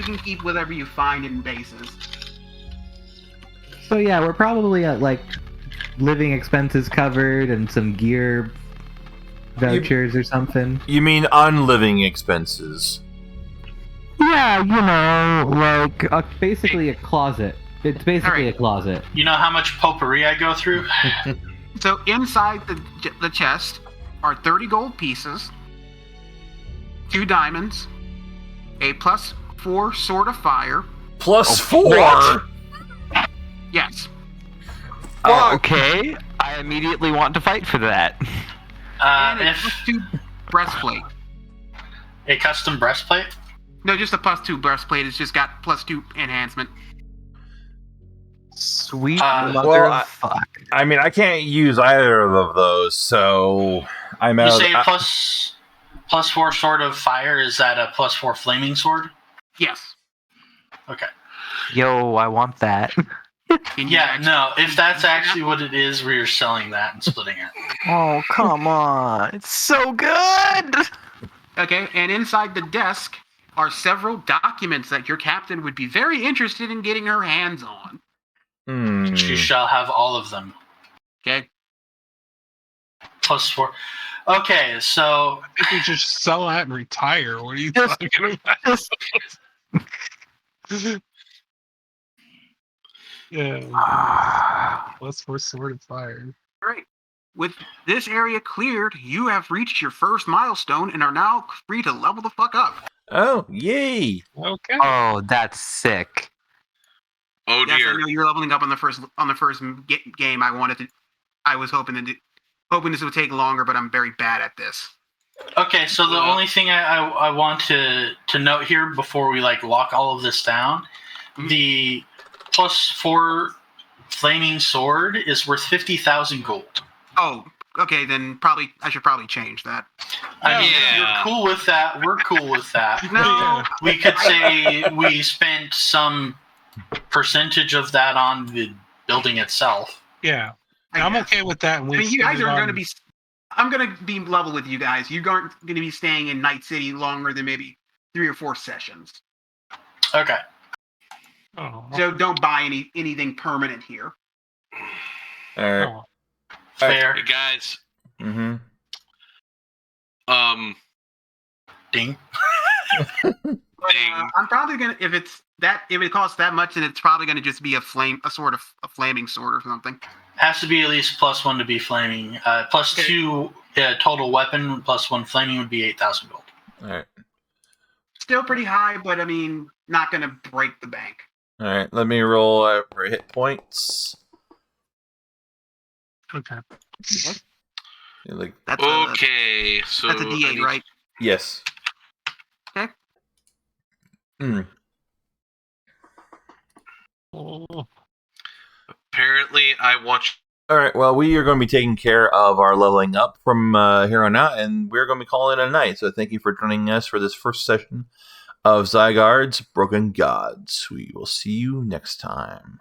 S2: can keep whatever you find in bases.
S7: So yeah, we're probably at living expenses covered and some gear vouchers or something.
S1: You mean unliving expenses?
S7: Yeah, basically a closet. It's basically
S2: Alright.
S7: a closet.
S4: You know how much potpourri I go through?
S2: So inside the chest are 30 gold pieces, 2 diamonds, a +4 sword of fire.
S1: +4?
S2: Yes.
S5: Okay. I immediately want to fight for that.
S2: And a
S4: If
S2: +2 breastplate.
S4: a custom breastplate,
S2: No, just a +2 breastplate. It's just got +2 enhancement.
S5: Sweet
S4: well,
S5: motherfucker.
S1: I mean, I can't use either of those, so I'm
S4: you
S1: out.
S4: say +4 sword of fire. Is that a +4 flaming sword?
S2: Yes.
S4: Okay.
S5: Yo, I want that.
S2: Can you
S4: Yeah,
S2: actually-
S4: no. If that's actually what it is, we're selling that and splitting it.
S5: Oh, come on. It's so good.
S2: Okay, and inside the desk are several documents that your captain would be very interested in getting her hands on.
S4: She shall have all of them.
S2: Okay?
S4: +4. Okay, so
S6: I think we should just sell that and retire. What are you
S5: Just-
S6: talking about? Yeah. +4 sword of fire.
S2: Great. With this area cleared, you have reached your first milestone and are now free to level the fuck up.
S1: Oh, yay!
S6: Okay.
S5: Oh, that's sick.
S3: Oh
S2: Yes, I
S3: dear.
S2: know you're leveling up on the first game. I was hoping this would take longer, but I'm very bad at this.
S4: okay, so the
S3: Well-
S4: only thing I want to note here before we lock all of this down, the +4 flaming sword is worth 50,000 gold.
S2: Oh, okay, then I should probably change that.
S4: I mean, if
S3: Yeah.
S4: you're cool with that, we're cool with that.
S2: No,
S6: Yeah.
S4: We could say we spent some percentage of that on the building itself.
S6: Yeah.
S2: I
S6: I'm
S2: guess.
S6: okay with that. And
S2: I mean, you guys
S6: spend it
S2: aren't
S6: on-
S2: going to be. I'm going to be level with you guys. You aren't going to be staying in Night City longer than maybe 3 or 4 sessions.
S4: Okay.
S6: Oh.
S2: So don't buy anything permanent here.
S1: All right.
S6: Oh.
S4: Fair.
S3: Hey guys,
S1: Mm-hmm.
S4: Ding.
S2: But, I'm probably gonna if it costs that much, then it's probably gonna just be a sort of a flaming sword or something.
S4: Has to be at least +1 to be flaming. Plus
S2: Okay.
S4: 2 total weapon, +1 flaming would be 8,000 gold.
S1: All right.
S2: Still pretty high, but I mean, not gonna break the bank.
S1: All right. Let me roll for hit points.
S6: Okay.
S1: Yeah, like
S2: That's
S3: okay, so
S2: that's a
S3: I
S2: D8,
S3: need-
S2: right?
S1: yes.
S2: Okay.
S1: Mm.
S6: Oh.
S3: Apparently, I watched.
S1: All right. Well, we are going to be taking care of our leveling up from here on out, and we're going to be calling it a night. So thank you for joining us for this first session of Zygarde's Broken Gods. We will see you next time.